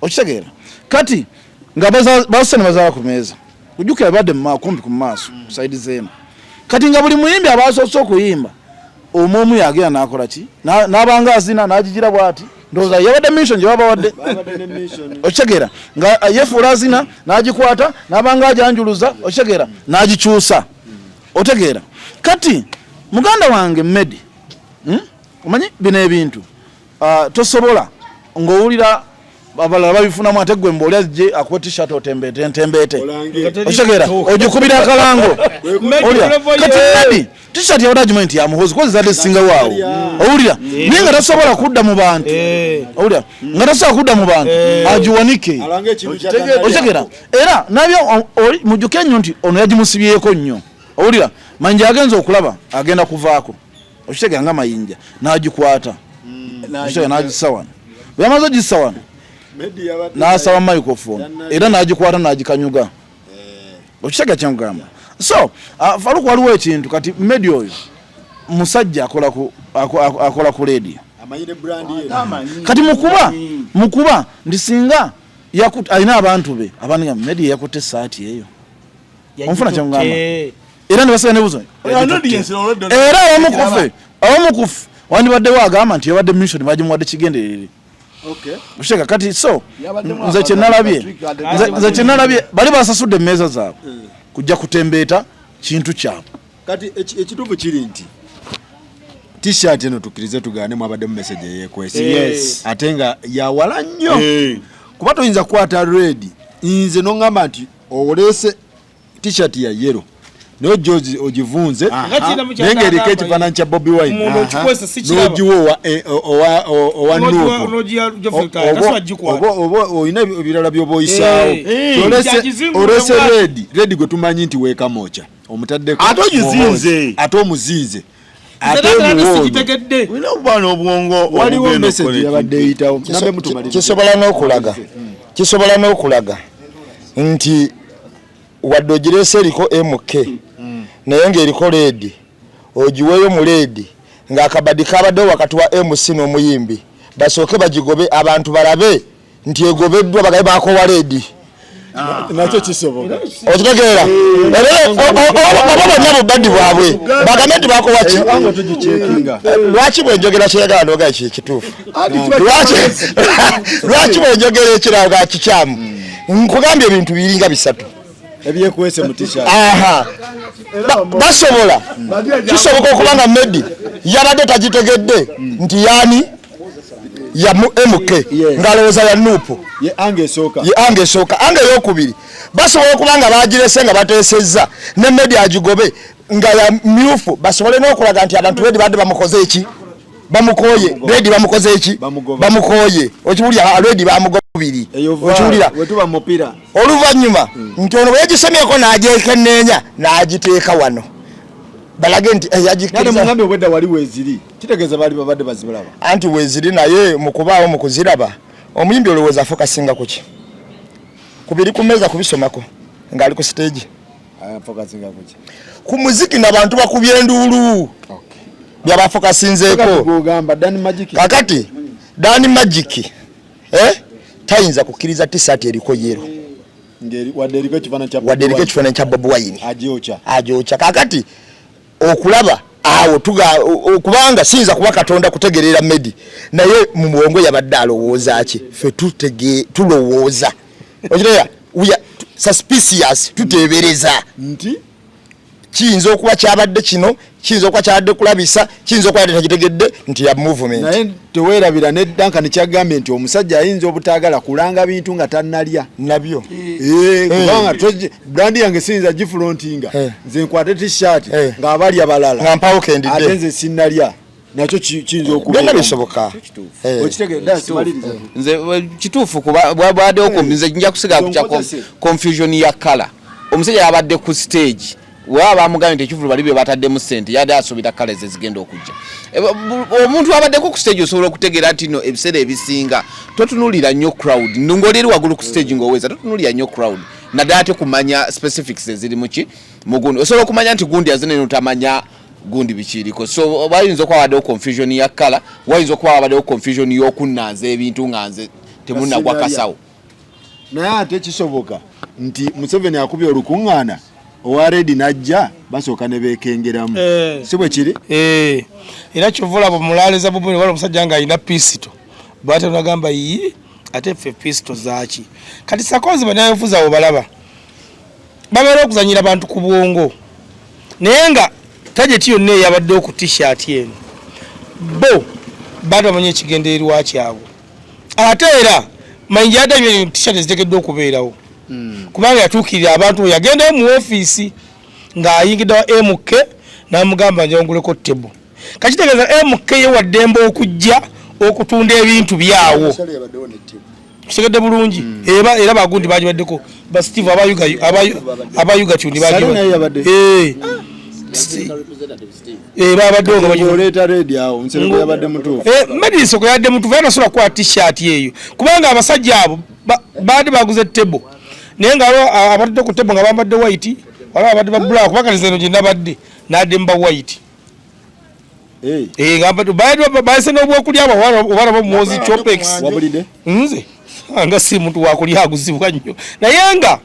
okitegeera kati nga basse ne bazaala ku mmeeza ujjukira badde kumpi ku maaso saidi zeemu kati nga buli muyimbi abasoose okuyimba omwomu yagenda n'akola ki n'abanga azina n'agigira bw'ati ndowooza yabadde mission gye babawadde okitegeera nga yefuula azina n'agikwata n'abanga ajanjuluza okitegeera n'agikyusa otegeera kati muganda wange Medi omanyi bino ebintu tosobola ng'owulira abalala babifunamu ate gwe mboolya zigye akuwa t-shirt otembeete okitegeera ogikubira akalango kati Medi t-shirt yabadde agimanyi nti yamuhoozi kuba zizadde zisinga waawo owulira naye nga tasobola kudda mu bantu owulira nga tasobola kudda mu bantu agiwanike okitegeera era nabyo mujjuke nnyo nti ono yagimusibyeko nnyo owulira Mayinja agenza okulaba agenda kuvaako okitegeera nga Mayinja n'agikwata okitegeera n'agissa wano bwe yamaze ogissa wano n'asaba microphone era n'agikwata n'agikanyuga okitegeera kyamugamba so Faruku waliwo ekintu kati Medi oyo musajja akola ku radio kati mukuba ndisinga alina abantu be abaniga Medi yakutte saati eyo omufuna kyamugamba era nebasaba nebuzo era abamukufe wandibaddewo agamba nti yabadde mission bagimuwadde kigenderere oshega kati so nze kyenalabye bali basasudde emmeeza zaabwe kujja kutembeeta kintu kyabwe kati ekituufu kiri nti t-shirt eno tukkirize tugaane mwabadde mu message eyekwese ate nga yawala nnyo kuba toyinza kukwata red nze noŋŋamba nti oleese t-shirt ya yellow naye George ogivunze naye ng'eriko ekifaananyi kya Bobi Wine n'ogiwa owa olina ebirala by'oba oyisaawo olese redi gwe tumanyi nti weekamoca omutaddeko ate omuzinze ate waliwo message yabadde eyitawo kisobola n'okulaga nti wadde ogireese eriko MK naye ng'eriko leedi ogiweeyo mu leedi ng'akabadi kabaddewo wakati wa MC n'omuyimbi basooke bagigobe abantu balabe nti egobeddwa bagabe bakowa leedi nakyo kisoboka okitegeera oba bonna bubaddi bwabwe bagambe nti bakowa ki lwaki bwenjogera kyeyagala noga kituufu lwaki bwenjogera ekirawo ga kikyamu nkugambye ebintu biringa bisatu ebyekwese mu t-shirt basobola kisoboka okubanga Medi yabadde tagitegedde nti yani ya MK ngalowooza ya Nuupu ange esooka ange eyokubiri basobola okubanga bagirese nga bateesezza ne Medi agigobe nga ya myufu basobole n'okulaga nti abantu Medi badde bamukoze eki bamukoye Redi bamukoze eki bamukoye okiwulira Redi bamugobiri okiwulira wetuba mupira oluvannyuma nti ono bweyagisemyeko n'agyekenneenya n'agiteeka wano balage nti mugambe obwedda wali weeziri kitegeeza baali babadde baziraba anti weeziri naye mu kubaawo mu kuziraba omuyimbi olowooza afokasinga kuki kubiri ku mmeeza kubisomako ng'ali ku stage afokasinga kuki ku muziki n'abantu bakubye enduulu byabafokasinzeeko kakati Dani Magic tayinza kukkiriza t-shirt eriko yero wadde eriko ekifaananyi kya Bobi Wine agyoca kakati okulaba awo kubanga siyinza kuba Katonda kutegerera Medi naye mu muwongo yabadde alowooza ki ffe tulowooza okitegeera suspicious tutebereza nti kiyinza okuba kyabadde kino kiyinza okuba kyabadde kulabisa kiyinza okuba takitegedde nti ya movement naye teweerabira ne Duncan kyagambye nti omusajja ayinza obutaagala kulanga bintu nga tannalya nabyo kubanga brandi yange siyinza gifrontinga nze nkwate t-shirt ng'abalya balala nga mpawo kendidde ate nze sinnalya nakyo kiyinza okuba byonna bisoboka nze kituufu bwaddewo nze nja kusigala ku confusion ya kala omusajja yabadde ku stage waba bamugambye nti ekivulu bali bye bataddemu ssente yadde asuubira kala ezo zigenda okujja omuntu abaddeko ku stage osobola okutegeera nti no ebiseera ebisinga totunulira nnyo crowd ng'oli waggulu ku stage ng'oweza totunulira nnyo crowd naddala ate kumanya specifics eziri muki mu gundi osobola okumanya nti gundi azine notamanya gundi bikiriko so bayinza okuba waddewo confusion ya kala wayinza okuba waddewo confusion y'okunnanza ebintu nga nze temunnagwa kasawo naye ate kisoboka nti Museveni akubye olukuŋŋaana owa redi najja basooka ne beekengeramu si bwe kiri era kyovula bamulaaleza bubuni wala omusajja nga alina pisito bate nagamba yi ate ffe pisito zaaki kati sakozi banayefuza abo balaba babeera okuzanyira bantu ku bwongo naye nga tajeti yonna eyabaddewo ku t-shirt eno bo bantu bamanye ekigendererwa kyabwe ate era Mayinja adabye t-shirt eziteekeddwa okubeerawo kubanga yatuukirira abantu yagendayo mu ofiisi ng'ayingidde wa MK n'amugamba njawunguleko tebo kakitegeeza MK ye waddembe okujja okutunda ebintu byawo kitegedde bulungi era bagundi bagibaddeko ba Steve abayuga tyundi babadde medisoko yadde mutuufu era nasobola kukola t-shirt eyo kubanga abasajja abo baadde baguze tebo naye nga abatadde ku tebo nga bambadde white waliwo abadde ba black bakaliza eno gye nabadde n'adde mba white bayise n'obwokulya obwana bomuwozi chopex nze nga si muntu wakulya aguzibwa nnyo naye nga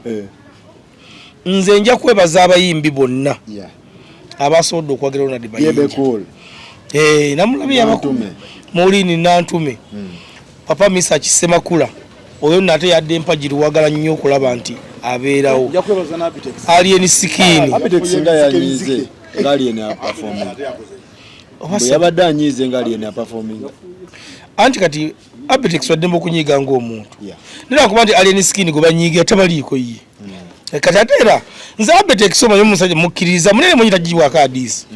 nze nja kwebaza abayimbi bonna abasobodde okwagira Ronald Mayinja namulabye yabakume Maulini Nantume Papa Misa Kisemakula oyo nate yadde empagi luwagala nnyo okulaba nti abeerawo alien sikini abetekisinga yanyize ngali ene performing yabadde anyize ngali ene performing anti kati abetex wadde mbokunyiga ng'omuntu nera kuba nti alien sikini gwe banyiga tabaliiko ye kati ate era nze abetex omanyi omusajja mukkiriza munene mwenyi tagiwa kadisi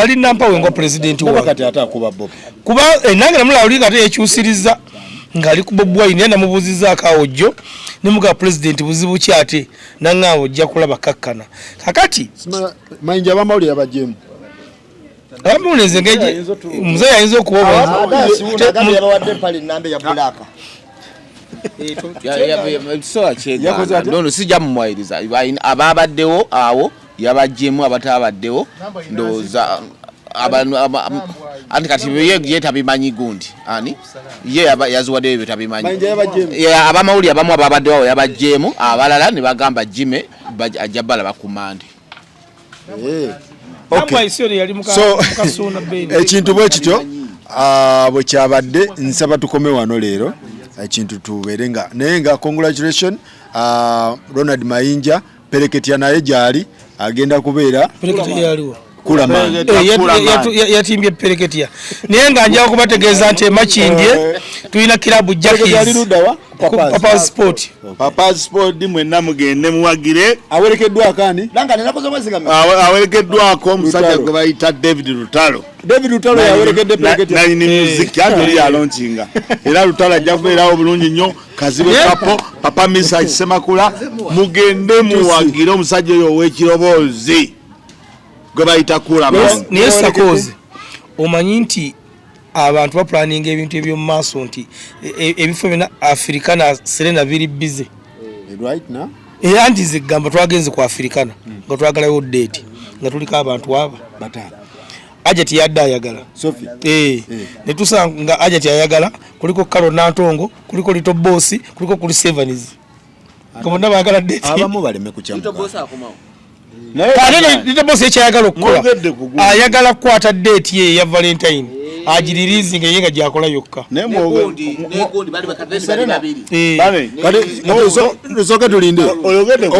ali nampawe nga president wa kati ate akuba bob kuba nange namulawuli nga ate yekyusiriza ngali ku Bob Wine yana mubuziza kaojjo nimuga president buzibu kyate nangabo ojja kulaba kakkana kakati Mayinja bamawuli yabajemu amuneze ngeje mzee yinzo kuoba yabawadde pali nambe ya bulaka so achega nono sijja mumwairiza ababaddewo awo yabajemu abatabaddewo ndoza abantu anti kati ye tabimanyi gundi ani ye yazuwadde ebyo tabimanyi abamawuli abamu ababaddewo yabajemu abalala ne bagamba jime ajabala bakumande ekintu bwe kityo bwe kyabadde nsaba tukome wano leero ekintu tubeere nga naye nga congratulation Ronald Mayinja pereketya naye gyali agenda kubeera yatimbye pereketya naye nga njawo kubategeeza nti emakindye tulina kilabu Papa Sport mwenna mugende muwagire awerekeddwa akani awerekeddwako omusajja gwe bayita David Lutalo yawerekedde pereketya nayini muziki atoli yalonkinga era Lutalo ajja kubeerawo bulungi nnyo kazibe kapo Papa Misa Kisemakula mugende muwagire omusajja oyo ow'ekiroboozi gwe bayita kula niye sakoze omanyi nti abantu baplaninga ebintu ebyo maaso nti ebifo bina Africana Serena biri busy right now anti zigamba twagenze ku Africana nga twagalayo date nga tuliko abantu aba batano ajati yadda ayagala Sophie ne tusanga ajati ayagala kuliko Karo Nantongo kuliko Little Boss kuliko kuli Sevens komanda bagala date abamu baleme kuchamuka kale Little Boss ekyayagala okukola ayagala kukwata date ye ya Valentine agiririzi nga yenga gyakola yokka negondi bali bakadde babiri kale soka tulinde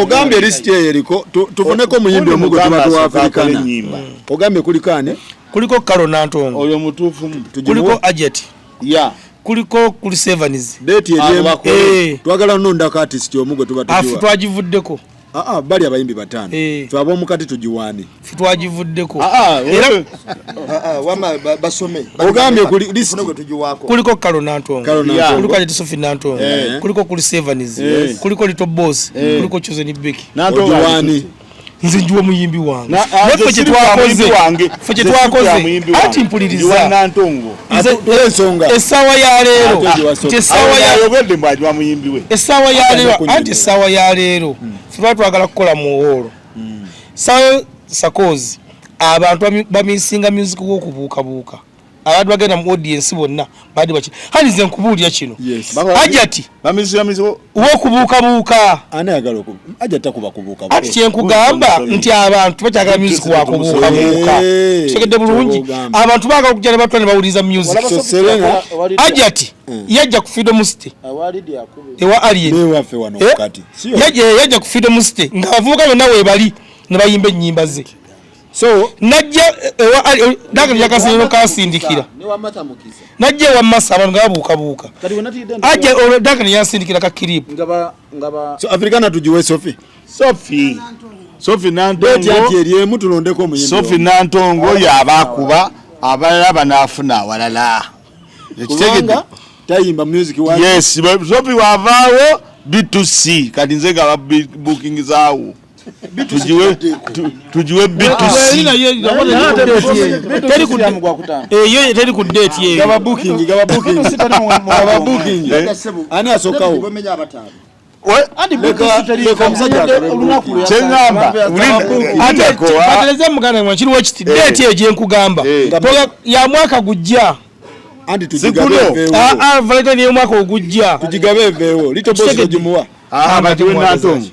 ogambye list ye eriko tufuneko muyimbi omugo tubatu wa Africana ogambye kulikane kuliko Kalo Nantongo oyo mutuufu kuliko Agent kuliko kuli Sevens date ye twagala nonda ka artist omugo tubatu afu twagivuddeko bali abayimbi batano twaba Mukati tujiwani twagivuddeko era wama basome ogambye kuli list kuliko Kalo Nantongo kuliko Agent Sophie Nantongo kuliko kuli Sevens kuliko Little Boss kuliko Chosen Becky tujiwani nze njuwa muyimbi wange ffe twakoze ati mpuliriza ensonga essaawa ya leero essaawa ya leero ffe twagala kukola mu woolo sakozi abantu bamisinga music w'okubuukabuuka abantu bagenda mu audience bonna badi baki hani nze nkubuulira kino Agent w'okubuukabuuka ani ayagala Agent akuba kubuuka ati kyenkugamba nti abantu bakyagala music wakubuukabuuka kitegedde bulungi abantu baagala okujja ne batwala ne bawuliriza music Agent yajja ku Freedom City ewa Alien yajja ku Freedom City ng'abavubuka bonna weebali ne bayimba ennyimba ze so najja daga yakasino kasindikira najja wa masa abantu ngabuukabuuka aje daga yasindikira ka clip ngaba so Africana tujiwe Sophie Nantongo yatiye mutulondeko muyimbi Sophie Nantongo yabakuba abalala banafuna walala ekitegedde tayimba music wa yes Sophie wavaawo B2C kati nze ga booking zaawo tujiwe B2C teri ku date ye gaba booking ani asokawo ateleze muganda mwa kiriwo kiti date ye gye nkugamba ya mwaka gujja andi tujigabe Valentine ye mwaka ogujja tujigabe vewo Little Boss ojimuwa batiwe Nantongo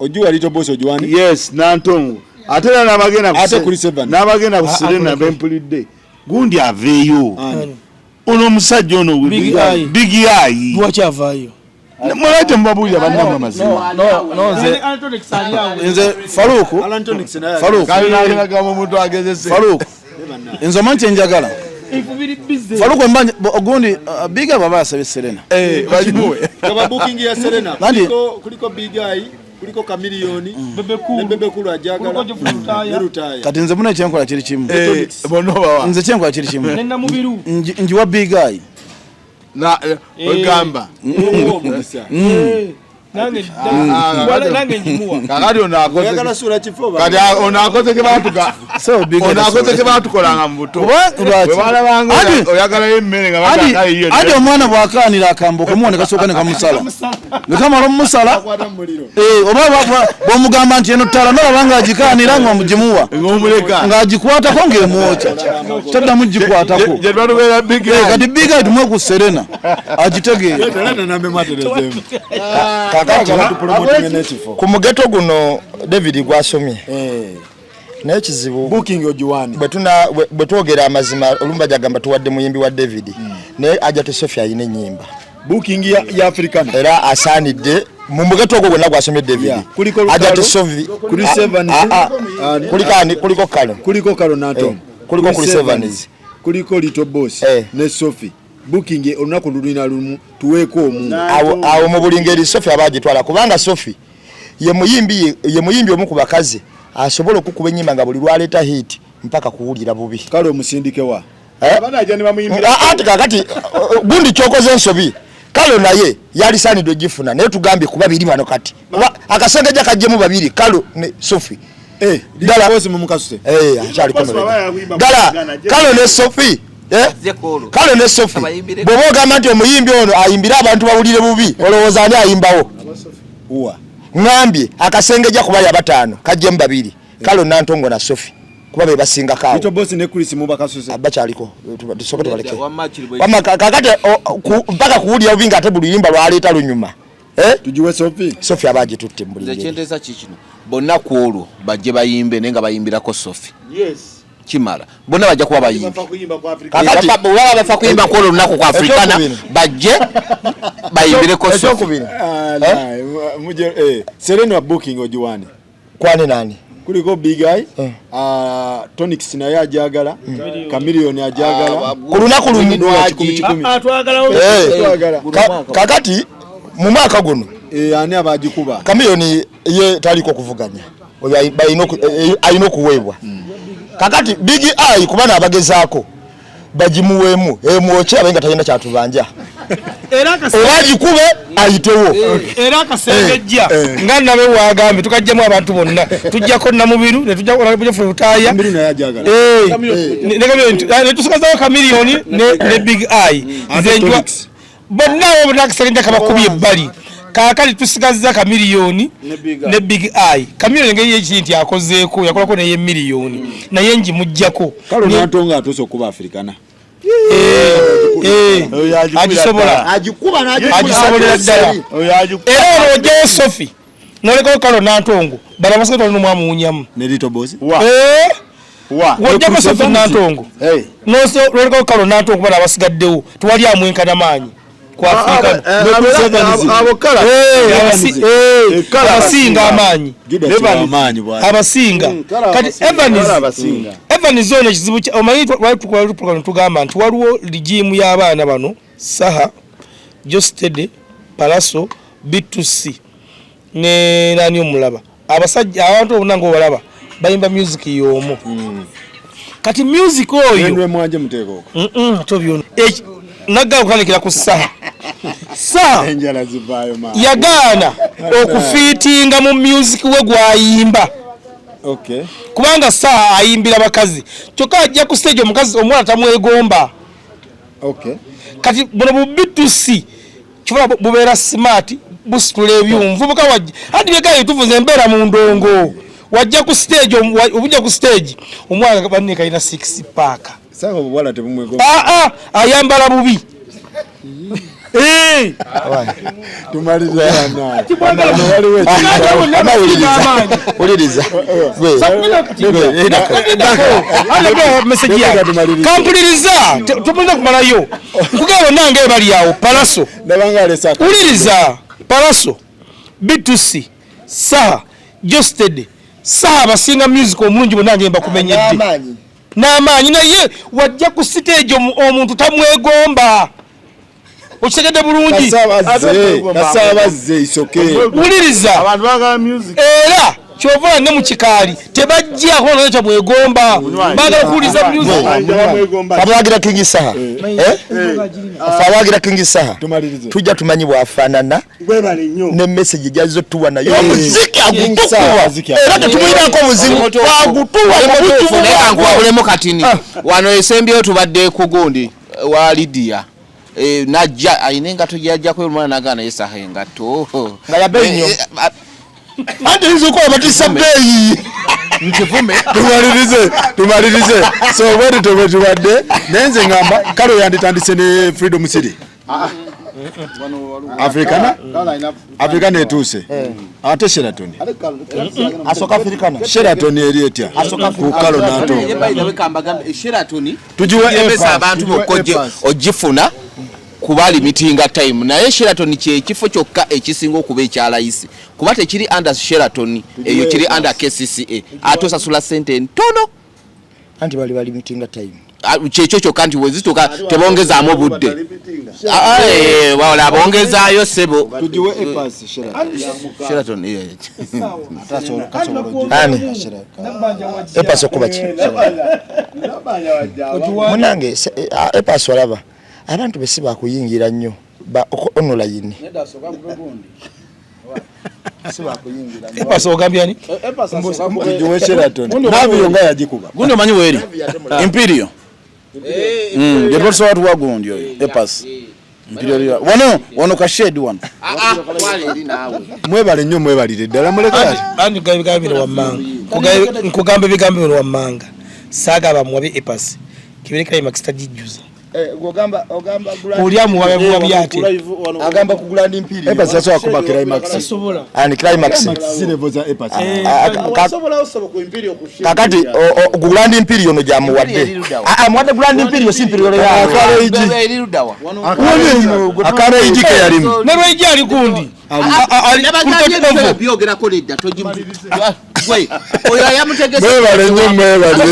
ojuwa Little Boss ojuwani yes Nantongo atera n'abagenda ku Serena bempulidde gundi aveeyo ono omusajja ono big eye lwaki avaayo mwalete mbabuulira bannamwe mazima nze Faruku kalinagamba omuntu agezese nze omanyi kyenjagala Faruku mbanje ogundi biga baba asabye Serena bajimuwe gaba booking ya Serena kuliko big eye kuliko Kamiliyoni bebe kulu ajagala nerutaya kati nze muna ekyenkola kiri kimu bonoba nze ekyenkola kiri kimu nenna mubiru njiwa big eye na ogamba nange njimuwa kakati oyagala sura kifo kati onakoze ke batukolanga mu buto webalabanga oyagalayo emmere nga batakayiyo adi omwana bwakaanira akambo kamuwone kasooka ne kamusala ne kamala omumusala oba bwomugamba nti eno ttala nolaba nga agikaanira nga omugimuwa ng'agikwatako ng'emwokya taddamu gikwatako kati biga tumuwe ku Serena agitegeera ku mugeto guno David gwasomye naye kizibu booking ojuwani bwe twogera amazima olumba jagamba tuwadde muyimbi wa David naye Agent Sophie ayina ennyimba booking ya Africana era asaanidde mu mugeto ogwo gwonna gwasomye David Agent Sophie kuli Sevens kuliko Kalo Nantongo kuliko kuli Sevens kuliko Little Boss ne Sophie booking olunaku lulina lumu tuweeko omu awo mu buli ngeri Sophie abagitwala kubanga Sophie ye muyimbi omu ku bakazi asobola okukuba ennyimba nga buli lwaleeta hit mpaka kuwulira bubi kale omusindike wa ati kakati gundi kyokoze ensobi Kalo naye yali saanidde ogifuna naye tugambye kuba biri bano kati akasengejja kajjemu babiri Kalo ne Sophie Little Boss mu mukasuse akyali komerera dala Kalo ne Sophie Kalo ne Sophie bw'oba ogamba nti omuyimbi ono ayimbira abantu bawulire bubi olowooza ani ayimbawo ngambye akasengejja kuba ya bataano kajjemu babiri Kalo Nantongo na Sophie kuba be basinga kawo Little Boss ne Chris mu bakasuse abakyaliko tusoke tubaleke kakati mpaka kuwulira bubi ng'ate buli luyimba lwaleeta lunyuma tujiwe Sophie abagitutte mu buli ngeri kyentesa kikino bonna ku olwo bajje bayimbe naye nga bayimbirako Sophie. Kimala bonna bajja kuba bayimbi olaba bafa kuyimba ku olwo olunaku ku Africana bajje bayimbireko Sophie. Sereno wa booking ojiwane kwane nani kuliko Big Eye Tonix naye ajagala Chameleone ajagala ku lunaku lumu twagala kakati mu mwaka guno ani abajikuba Chameleone ye taliko kuvuganya ayino kuwebwa kakati Big Eye kubana abagezaako bajimuwemu emwoche abenga tayenda kyatubanja kube ayitewo era kasengejja nga nabe wagambe tukajjamu abantu bonna tujjako namubiru ne tujja kulabye futaya Chameleone yajagala ne tusukazaho Chameleone ne Big Eye zenjwa bonna abo nakasengejja kabakubi ebbali kakali tusigaza Chameleone ne Big Eye. Chameleone ngeye ekinti akozeeko yakolako ne $1,000,000 naye nji mujjako kalo natonga atoso kuba Africana ajisobola ddala era oje Sophie noleko kalo nantongo bala basikata n'omwamuunyamu ne Little Boss wajja Sophie nantongo noleko kalo nantongo bala basigaddewo tuwali amwenkana maanyi kwa Afrika abasinga amaanyi abasinga kati Evans zone ekizibu omanyi lwali tugamba nti waliwo ligimu y'abaana bano Saha Jostede Palaso B2C ne nani omulaba abasajja abantu obunanga obalaba bayimba music y'omu kati music oyo ndwe mwanje muteko tobyo nagga okukanikira ku Saha enjala zivayo ma yagaana okufiitinga mu music we gwayimba kubanga Saha ayimbira bakazi kyokka ajja ku stage omukazi omwana tamwegomba kati buno bu B2C kifuba bubeera smart busitula ebyumvu buka wajja hadi begaye tuvuze embeera mu ndongo wajja ku stage obujja ku stage omwana banne kalina 6 pack sako bwala tebumwegomba ayambala bubi tumaliza na uliriza kampuliriza tupunda kumalayo nkugaba nange bali yawo Palaso uliriza Palaso B2C Saha Jostede Saha basinga music omulungi bonange mba kumenyedde n'amaanyi naye wajja ku stage omuntu tamwegomba okisegede bulungi kasabazze isoke uliriza abantu bagala music era kyova ne mu kikaali tebajja kono kya mwegomba bagala kuuliza music abagira King Saha abagira King Saha tujja tumanyi bwafaanana ne message jazo tuwa nayo muziki agutuwa era tetumuyinako muzimu wagutuwa ngwabulemu katini wano esembyeyo tubadde ku gundi wa Lydia najja ayinenga tujja ko mwana nagana Saha engato nga yabenyo ande izuko abatisa beyi nkivume tumalirize so wetu tubadde nenze ngamba kalo yanditandise ne Freedom City Africana etuse ate Sheraton asoka Africana Sheraton erietya ku kalo nato Sheraton tujiwe abantu bokoje ogifuna kubali meeting time naye Sheraton kye kifo kyokka ekisinga okuba ekyalayisi kuba tekiri under Sheraton eyo kiri under KCCA atosasula sente ntono anti bali meeting time kyekyo kyokka nti wezituka tebongezaamu budde wala bongezaayo sebo tujiwe epas Sheraton ani epas okuba ki munange epas walaba abantu besiba kuyingira nnyo ba onola yini siba kuyingira epaso gambyani tujiwe Sheraton nabyo nga yajikuba gundo manyi weri Imperial yeroso watu wagondi oyo epas Imperial wano ka shed one mwebale nnyo mwebalire ddala muleka andi gabiro wamanga kugambe bigambe wamanga saga bamwabe epas kibireka imakista jijuza ogamba olya muwabe byate agamba ku Grand Imperial Epasi yasobola kuba climax. tasobola and climax Zirevoza epasi. kakati ku Grand Imperial no jamuwadde muwadde Grand Imperial si Imperial ya Akale ijike yalimu. ne lwejja ali kundi byogerako ledda tojimu oyo ayamutegese Mwebale nnyo mwebale.